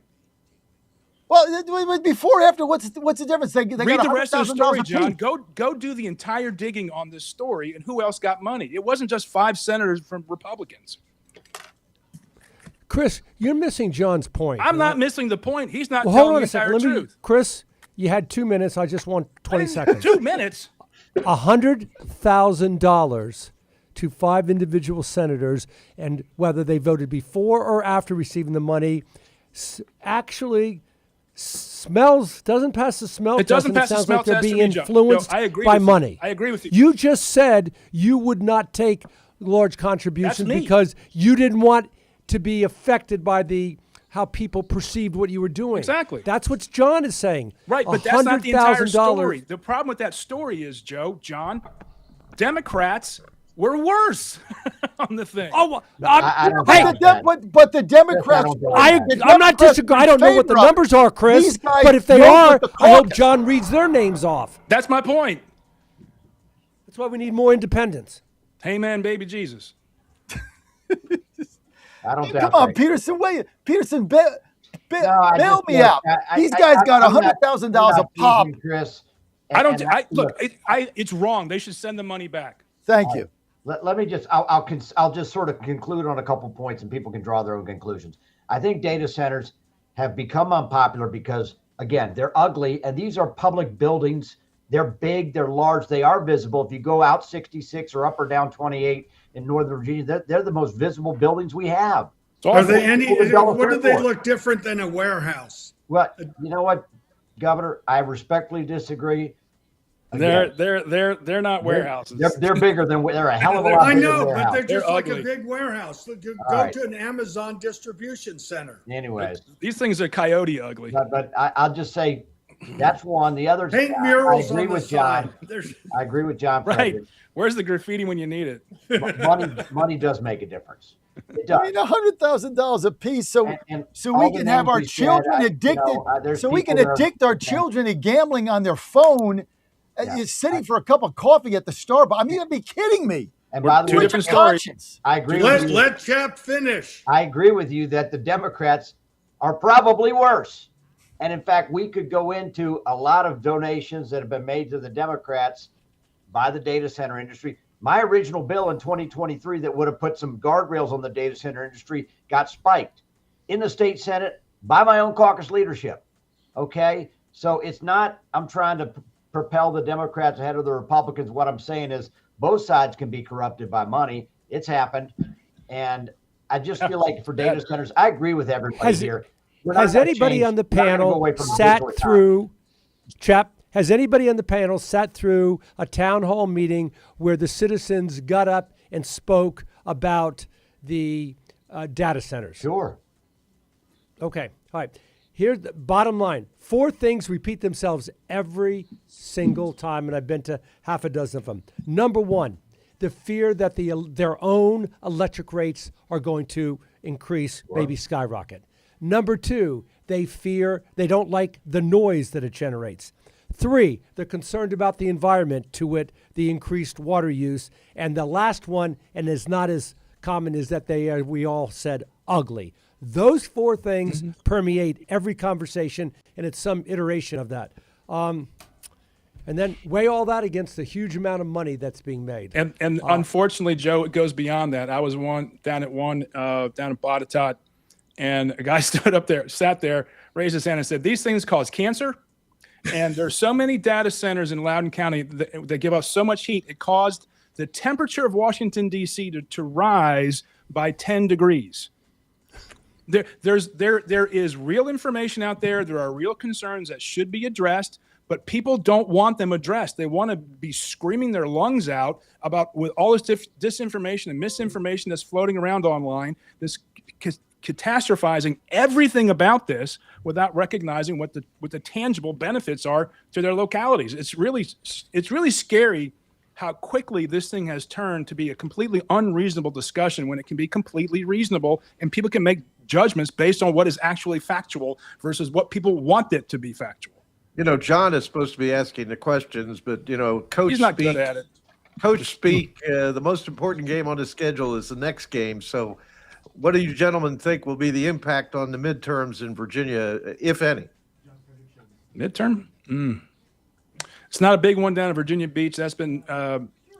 Well, before, after, what's the difference? They Read got the rest of the story, $100,000 John. apiece. Go do the entire digging on this story and who else got money. It wasn't just 5 senators from Republicans. Chris, you're missing John's point. I'm not missing the point. He's not Well, telling hold on the a second. entire Let me, truth. Chris, you had 2 minutes. I just want 20 seconds. 2 minutes? $100,000 to 5 individual senators, and whether they voted before or after receiving the money, actually doesn't pass the smell test. It doesn't and pass the sounds smell like they're test to being me, Joe. influenced No, I agree by with you. money. I agree with you. You just said you would not take large contributions me. because you didn't want to be affected by how people perceived what you were doing. Exactly. That's what John is saying. Right, but that's not the entire $100,000. story. The problem with that story is, John, Democrats were worse on the thing. Oh, but the Democrats. I'm not disagreeing. I don't know what the numbers are, Chris. But if they are, I hope John reads their names off. That's my point. That's why we need more independence. Hey, man, baby Jesus. I don't Come on, Peterson. Wait, Peterson, bail me out. These guys got $100,000 a pop. Chris. Look, it's wrong. They should send the money back. Thank you. Let me just, I'll just sort of conclude on a couple points and people can draw their own conclusions. I think data centers have become unpopular because, again, they're ugly and these are public buildings. They're big, they're large, they are visible. If you go out 66 or up or down 28 in Northern Virginia, they're the most visible buildings we have. Are they what do they look different than a warehouse? Well, you know what, Governor, I respectfully disagree. Again, they're not warehouses. They're bigger than they're a hell of a lot. I bigger know, than but they're warehouse. just like a big warehouse. Go right. to an Amazon distribution center. Anyways, these things are coyote ugly. But I'll just say that's one. The other, paint murals. I agree on with the John. side. I agree with John. Right. Fredericks. Where's the graffiti when you need it? Money does make a difference. It does. I mean, $100,000 a piece, so all we the can have names our we said, children addicted. there's So we can people that are- addict our children to gambling on their phone. You're sitting for a cup of coffee at the Starbucks. I mean, you'd be kidding me. And by the Two way, different stories. I agree with you. Let Chap finish. I agree with you that the Democrats are probably worse. And in fact, we could go into a lot of donations that have been made to the Democrats by the data center industry. My original bill in 2023 that would have put some guardrails on the data center industry got spiked in the state Senate by my own caucus leadership. Okay. So it's not, I'm trying to propel the Democrats ahead of the Republicans. What I'm saying is both sides can be corrupted by money. It's happened. And I just feel like for data centers, I agree with everybody here. Has anybody on the panel sat through, has anybody on the panel sat through a town hall meeting where the citizens got up and spoke about the data centers? Sure. Okay. All right. Here's the bottom line. 4 things repeat themselves every single time, and I've been to half a dozen of them. Number 1, the fear that their own electric rates are going to increase, maybe skyrocket. Number 2, they don't like the noise that it generates. 3, they're concerned about the environment, to wit, the increased water use. And the last one, and is not as common, is that they are, we all said, ugly. Those 4 things permeate every conversation, and it's some iteration of that. And then weigh all that against the huge amount of money that's being made. And unfortunately, Joe, it goes beyond that. I was down at Botetourt, and a guy sat there, raised his hand and said, "These things cause cancer. And there's so many data centers in Loudoun County that give us so much heat. It caused the temperature of Washington, D.C. to rise by 10 degrees. There is real information out there. There are real concerns that should be addressed, but people don't want them addressed. They want to be screaming their lungs out about with all this disinformation and misinformation that's floating around online, this catastrophizing everything about this without recognizing what the tangible benefits are to their localities. It's really scary how quickly this thing has turned to be a completely unreasonable discussion when it can be completely reasonable and people can make judgments based on what is actually factual versus what people want it to be factual. You know, John is supposed to be asking the questions, but, Coach He's not speak, good at it. Coach speak, the most important game on the schedule is the next game. So what do you gentlemen think will be the impact on the midterms in Virginia, if any? Midterm? It's not a big one down at Virginia Beach. That's been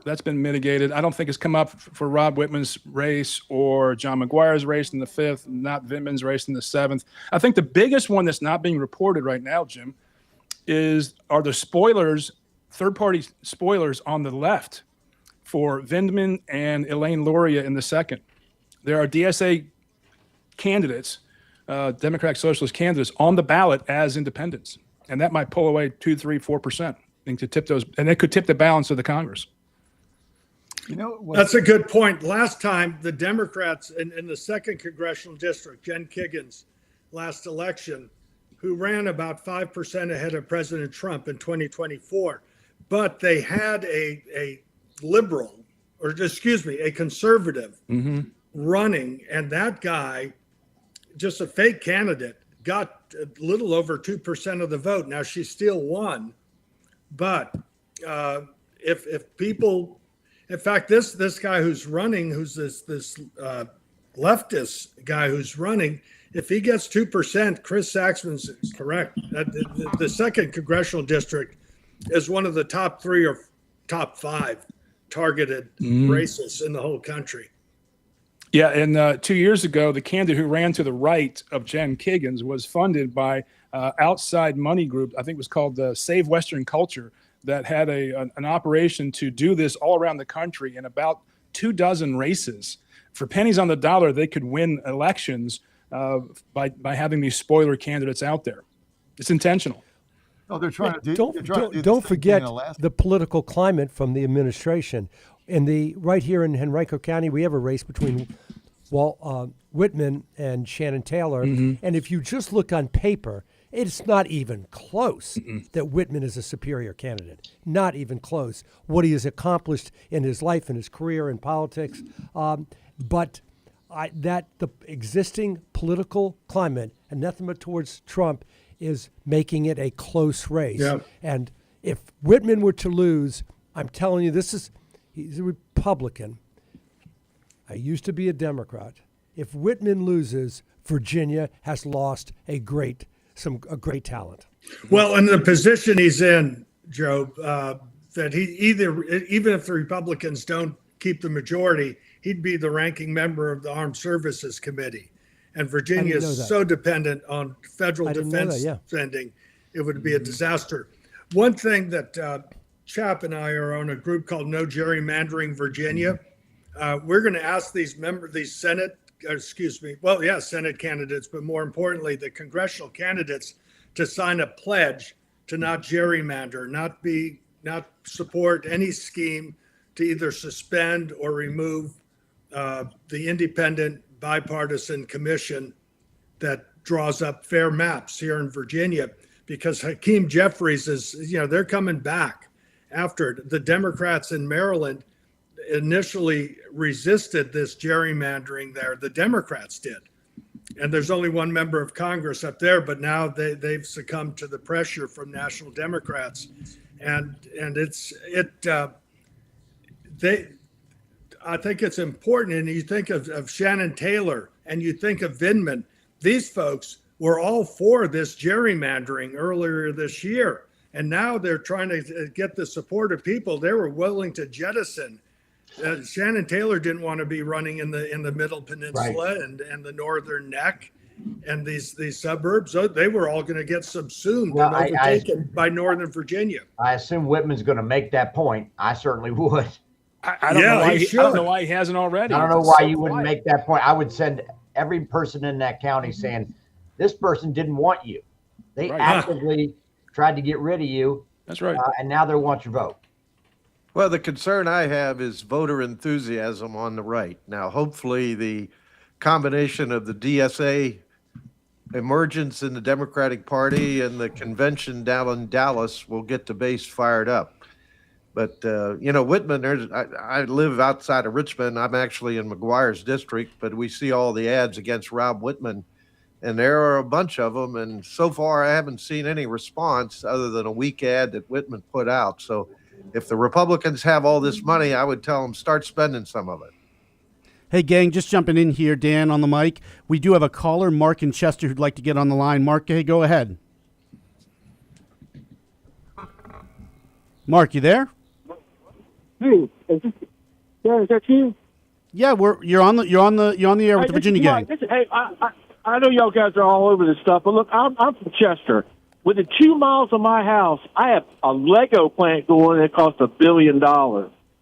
mitigated. I don't think it's come up for Rob Whitman's race or John McGuire's race in the 5th, not Vindman's race in the 7th. I think the biggest one that's not being reported right now, Jim, are the spoilers, third-party spoilers on the left for Vindman and Elaine Luria in the 2nd. There are DSA candidates, Democratic Socialist candidates, on the ballot as independents, and that might pull away 2, 3, 4%. To tip those, and it could tip the balance of the Congress. That's a good point. Last time, the Democrats in the 2nd congressional district, Jen Kiggins, last election, who ran about 5% ahead of President Trump in 2024, but they had a liberal, or excuse me, a conservative running, and that guy, just a fake candidate, got a little over 2% of the vote. Now she still won. But if people, in fact, this guy who's running, who's this leftist guy who's running, if he gets 2%, Chris Saxman's correct. The 2nd congressional district is one of the top 3 or top 5 targeted races in the whole country. Yeah, and 2 years ago, the candidate who ran to the right of Jen Kiggins was funded by outside money group. I think it was called Save Western Culture, that had an operation to do this all around the country in about 24 races. For pennies on the dollar, they could win elections by having these spoiler candidates out there. It's intentional. No, they're trying to do. Don't forget the political climate from the administration. Right here in Henrico County, we have a race between Whitman and Shannon Taylor, and if you just look on paper, it's not even close that Whitman is a superior candidate. Not even close. What he has accomplished in his life, in his career, in politics, but the existing political climate, anathema towards Trump, is making it a close race. Yeah. And if Whitman were to lose, I'm telling you, he's a Republican. I used to be a Democrat. If Whitman loses, Virginia has lost a great talent. Well, in the position he's in, Joe, that he even if the Republicans don't keep the majority, he'd be the ranking member of the Armed Services Committee. And Virginia is so dependent on federal defense spending, it would be a disaster. One thing that Chap and I are on a group called No Gerrymandering Virginia. We're going to ask these Senate candidates, but more importantly, the congressional candidates, to sign a pledge to not gerrymander, not support any scheme to either suspend or remove the independent bipartisan commission that draws up fair maps here in Virginia, because Hakeem Jeffries they're coming back after it. The Democrats in Maryland initially resisted this gerrymandering there. The Democrats did. And there's only one member of Congress up there, but now they've succumbed to the pressure from national Democrats. And I think it's important. And you think of Shannon Taylor and you think of Vindman, these folks were all for this gerrymandering earlier this year. And now they're trying to get the support of people they were willing to jettison. Shannon Taylor didn't want to be running in the Middle Peninsula and the Northern Neck and these suburbs. So they were all going to get subsumed and overtaken by Northern Virginia. I assume Whitman's going to make that point. I certainly would. I don't know why he hasn't already. I don't know why you wouldn't make that point. I would send every person in that county saying, this person didn't want you. They actively tried to get rid of you. That's right. And now they want your vote. Well, the concern I have is voter enthusiasm on the right. Now, hopefully the combination of the DSA emergence in the Democratic Party and the convention down in Dallas will get the base fired up. But, Whitman, I live outside of Richmond. I'm actually in McGuire's district, but we see all the ads against Rob Whitman, and there are a bunch of them. And so far, I haven't seen any response other than a weak ad that Whitman put out. So if the Republicans have all this money, I would tell them start spending some of it. Hey, gang, just jumping in here, Dan on the mic. We do have a caller, Mark in Chester, who'd like to get on the line. Mark, hey, go ahead. Mark, you there? Hey, is that you? Yeah, you're on the air with the Virginia gang. Hey, I know y'all guys are all over this stuff, but look, I'm from Chester. Within 2 miles of my house, I have a Lego plant going that costs $1 billion.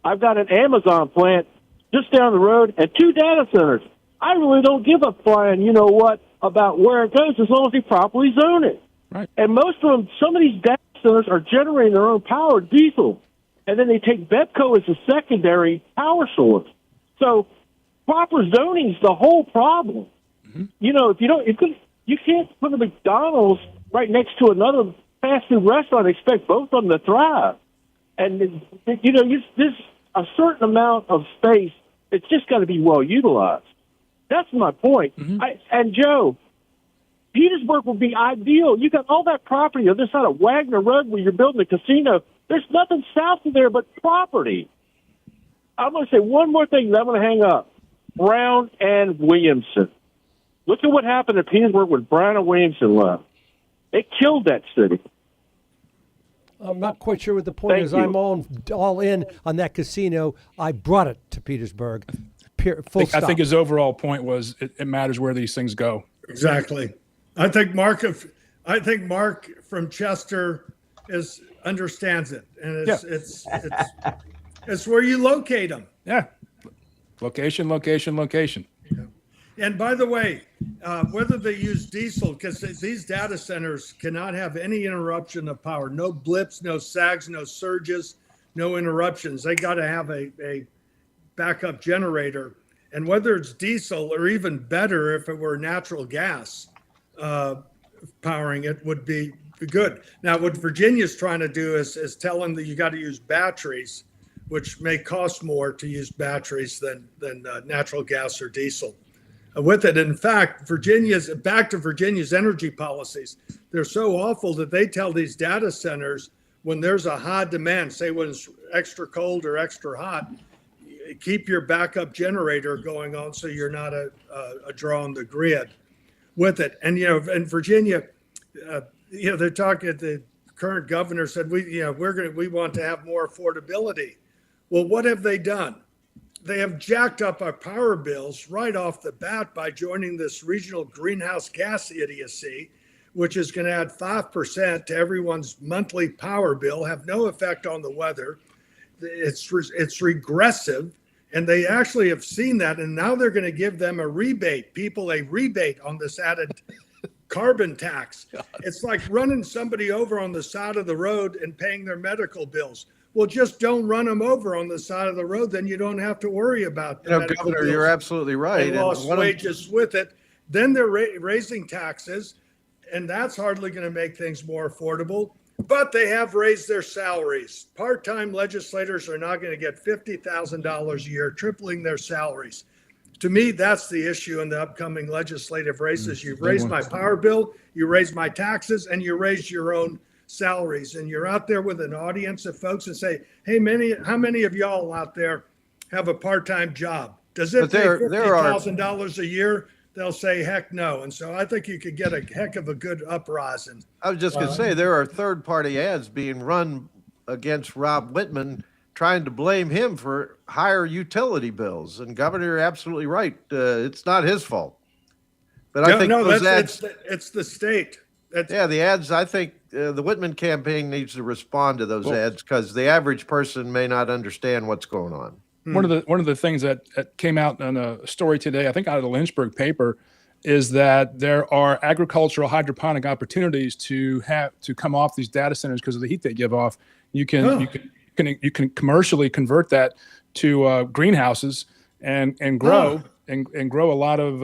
I've got an Amazon plant just down the road and 2 data centers. I really don't give a flying, you know what, about where it goes as long as they properly zone it. Right. And most of them, some of these data centers are generating their own power, diesel, and then they take BEPCO as a secondary power source. So proper zoning is the whole problem. Mm-hmm. You know, if you can't put a McDonald's right next to another fast food restaurant and expect both of them to thrive. And, you know, there's a certain amount of space. It's just got to be well utilized. That's my point. Mm-hmm. And Joe, Petersburg would be ideal. You got all that property on this side of Wagner Road where you're building a casino. There's nothing south of there but property. I'm going to say one more thing, then I'm going to hang up. Brown and Williamson. Look at what happened in Petersburg when Brown and Williamson left. It killed that city. I'm not quite sure what the point is. I'm all in on that casino. I brought it to Petersburg. Full stop. I think his overall point was it matters where these things go. Exactly. I think Mark from Chester understands it, and it's where you locate them. Yeah. Location. Yeah. And by the way, whether they use diesel, because these data centers cannot have any interruption of power, no blips, no sags, no surges, no interruptions. They got to have a backup generator. And whether it's diesel or even better, if it were natural gas powering it, would be good. Now, what Virginia's trying to do is tell them that you got to use batteries, which may cost more to use batteries than natural gas or diesel. With it, in fact, back to Virginia's energy policies. They're so awful that they tell these data centers when there's a high demand, say when it's extra cold or extra hot, keep your backup generator going on so you're not a draw on the grid with it. And, you know, in Virginia, they're talking, the current governor said, we want to have more affordability. Well, what have they done? They have jacked up our power bills right off the bat by joining this regional greenhouse gas idiocy, which is going to add 5% to everyone's monthly power bill, have no effect on the weather. It's regressive, and they actually have seen that, and now they're going to give them a rebate on this added carbon tax. It's like running somebody over on the side of the road and paying their medical bills. Well, just don't run them over on the side of the road. Then you don't have to worry about the Governor, you're absolutely right. And lost wages with it. Then they're raising taxes, and that's hardly going to make things more affordable. But they have raised their salaries. Part-time legislators are now going to get $50,000 a year, tripling their salaries. To me, that's the issue in the upcoming legislative races. You've raised my power bill, you raised my taxes, and you raised your own salaries. And you're out there with an audience of folks and say, hey, how many of y'all out there have a part-time job? Does it pay $50,000 a year? They'll say, heck no. And so I think you could get a heck of a good uprising. I was just going to say, there are third-party ads being run against Rob Whitman, trying to blame him for higher utility bills. And Governor, you're absolutely right. It's not his fault. But I think those ads, it's the state. The ads, I think the Whitman campaign needs to respond to those ads because the average person may not understand what's going on. One of the things that came out in a story today, I think out of the Lynchburg paper, is that there are agricultural hydroponic opportunities to come off these data centers because of the heat they give off. You can commercially convert that to greenhouses and grow and grow a lot of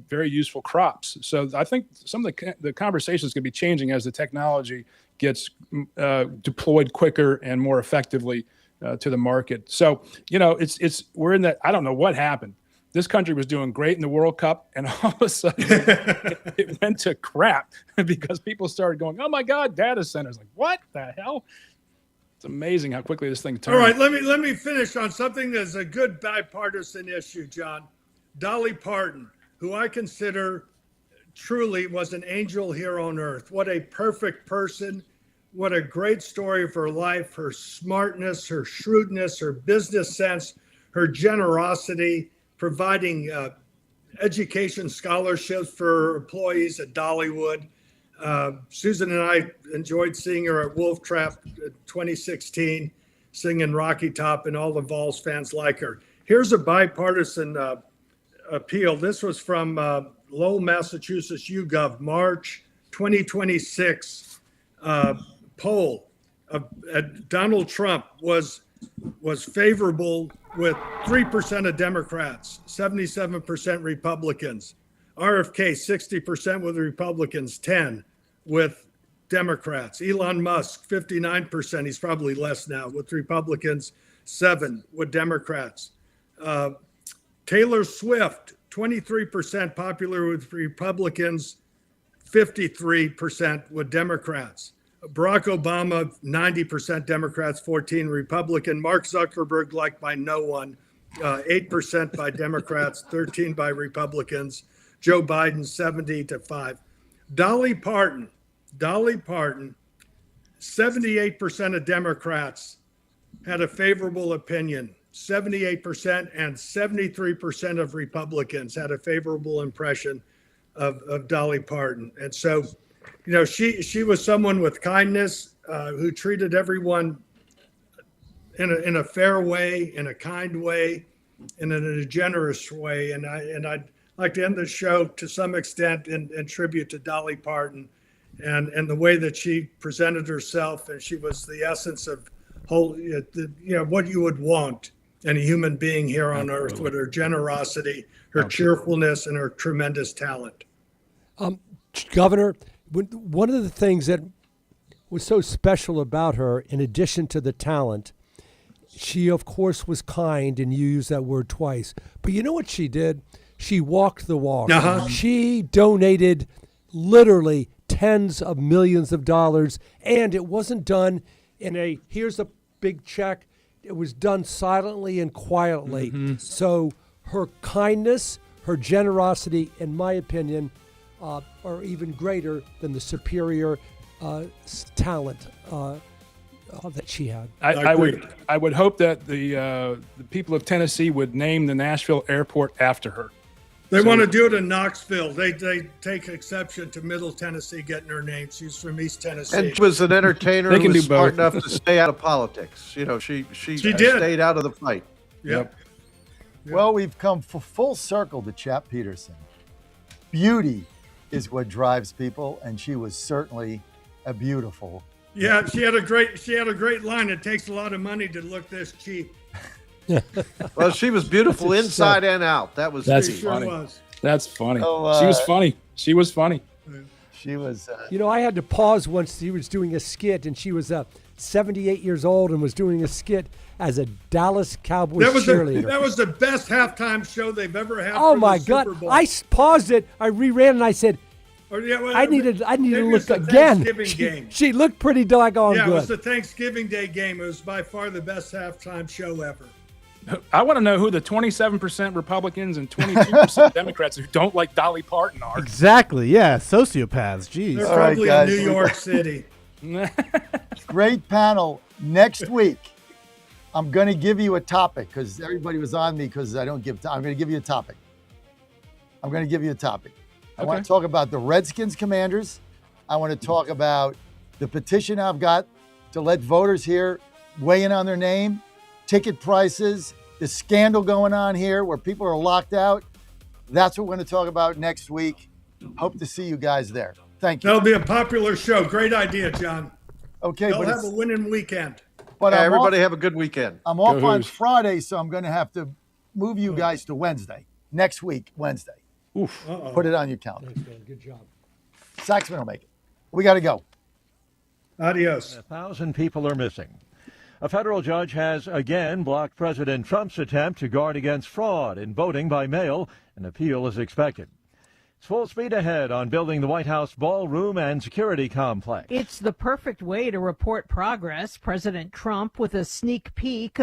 very useful crops. So I think some of the conversations could be changing as the technology gets deployed quicker and more effectively to the market. So, we're in that, I don't know what happened. This country was doing great in the World Cup, and all of a sudden it went to crap because people started going, oh my God, data centers. Like, what the hell? It's amazing how quickly this thing turned. All right, let me finish on something that's a good bipartisan issue, John. Dolly Parton, who I consider truly was an angel here on earth. What a perfect person. what a great story of her life, her smartness, her shrewdness, her business sense, her generosity, providing education scholarships for employees at Dollywood. Susan and I enjoyed seeing her at Wolf Trap 2016, singing Rocky Top, and all the Vols fans like her. Here's a bipartisan appeal. This was from Lowell, Massachusetts, YouGov, March 2026 poll. Donald Trump was favorable with 3% of Democrats, 77% Republicans. RFK, 60% with Republicans, 10 with Democrats. Elon Musk, 59%. He's probably less now with Republicans, 7 with Democrats. Taylor Swift, 23% popular with Republicans, 53% with Democrats. Barack Obama, 90% Democrats, 14 Republican. Mark Zuckerberg, liked by no one, 8% by Democrats, 13 by Republicans. Joe Biden, 70-5. Dolly Parton, 78% of Democrats had a favorable opinion. 78% and 73% of Republicans had a favorable impression of Dolly Parton. And so, you know, she was someone with kindness, who treated everyone in a fair way, in a kind way, and in a generous way. And I'd like to end the show to some extent in tribute to Dolly Parton and the way that she presented herself. And she was the essence of what you would want in a human being here on earth, with her generosity, her cheerfulness, and her tremendous talent. Governor, one of the things that was so special about her, in addition to the talent, she, of course, was kind, and you used that word twice. But you know what she did? She walked the walk. Uh-huh. She donated literally tens of millions of dollars, and it wasn't done in here's a big check. It was done silently and quietly. Mm-hmm. So her kindness, her generosity, in my opinion, are even greater than the superior talent that she had. I would hope that the people of Tennessee would name the Nashville airport after her. They want to do it in Knoxville. They take exception to Middle Tennessee getting her name. She's from East Tennessee. And she was an entertainer who was smart enough to stay out of politics. You know, she did. Stayed out of the fight. Yep. Well, we've come full circle to Chap Peterson. Beauty is what drives people, and she was certainly a beautiful. Yeah, she had a great line. It takes a lot of money to look this cheap. Well, she was beautiful inside and out. That's funny. Sure was. That's funny. Oh, she was funny. She was funny. She was. You know, I had to pause once he was doing a skit, and she was 78 years old and was doing a skit as a Dallas Cowboys cheerleader. That was the best halftime show they've ever had. Oh for my the God! Super Bowl. I paused it. I reran and I said, I needed to look again. She looked pretty doggone good. good. It was the Thanksgiving Day game. It was by far the best halftime show ever. I want to know who the 27% Republicans and 22% Democrats who don't like Dolly Parton are. Exactly. Yeah. Sociopaths. Jeez. They're probably in New York City. Great panel. Next week, I'm going to give you a topic because everybody was on me because I don't give. I'm going to give you a topic. I want to talk about the Redskins Commanders. I want to talk about the petition I've got to let voters here weigh in on their name, ticket prices, the scandal going on here where people are locked out. That's what we're going to talk about next week. Hope to see you guys there. Thank you. That'll be a popular show. Great idea, John. Okay, they'll have a winning weekend. But everybody have a good weekend. I'm off on Friday, so I'm going to have to move you guys to Wednesday. Next week, Wednesday. Oof. Put it on your calendar. Good job. Saxman will make it. We got to go. Adios. 1,000 people are missing. A federal judge has again blocked President Trump's attempt to guard against fraud in voting by mail. An appeal is expected. It's full speed ahead on building the White House ballroom and security complex. It's the perfect way to report progress. President Trump with a sneak peek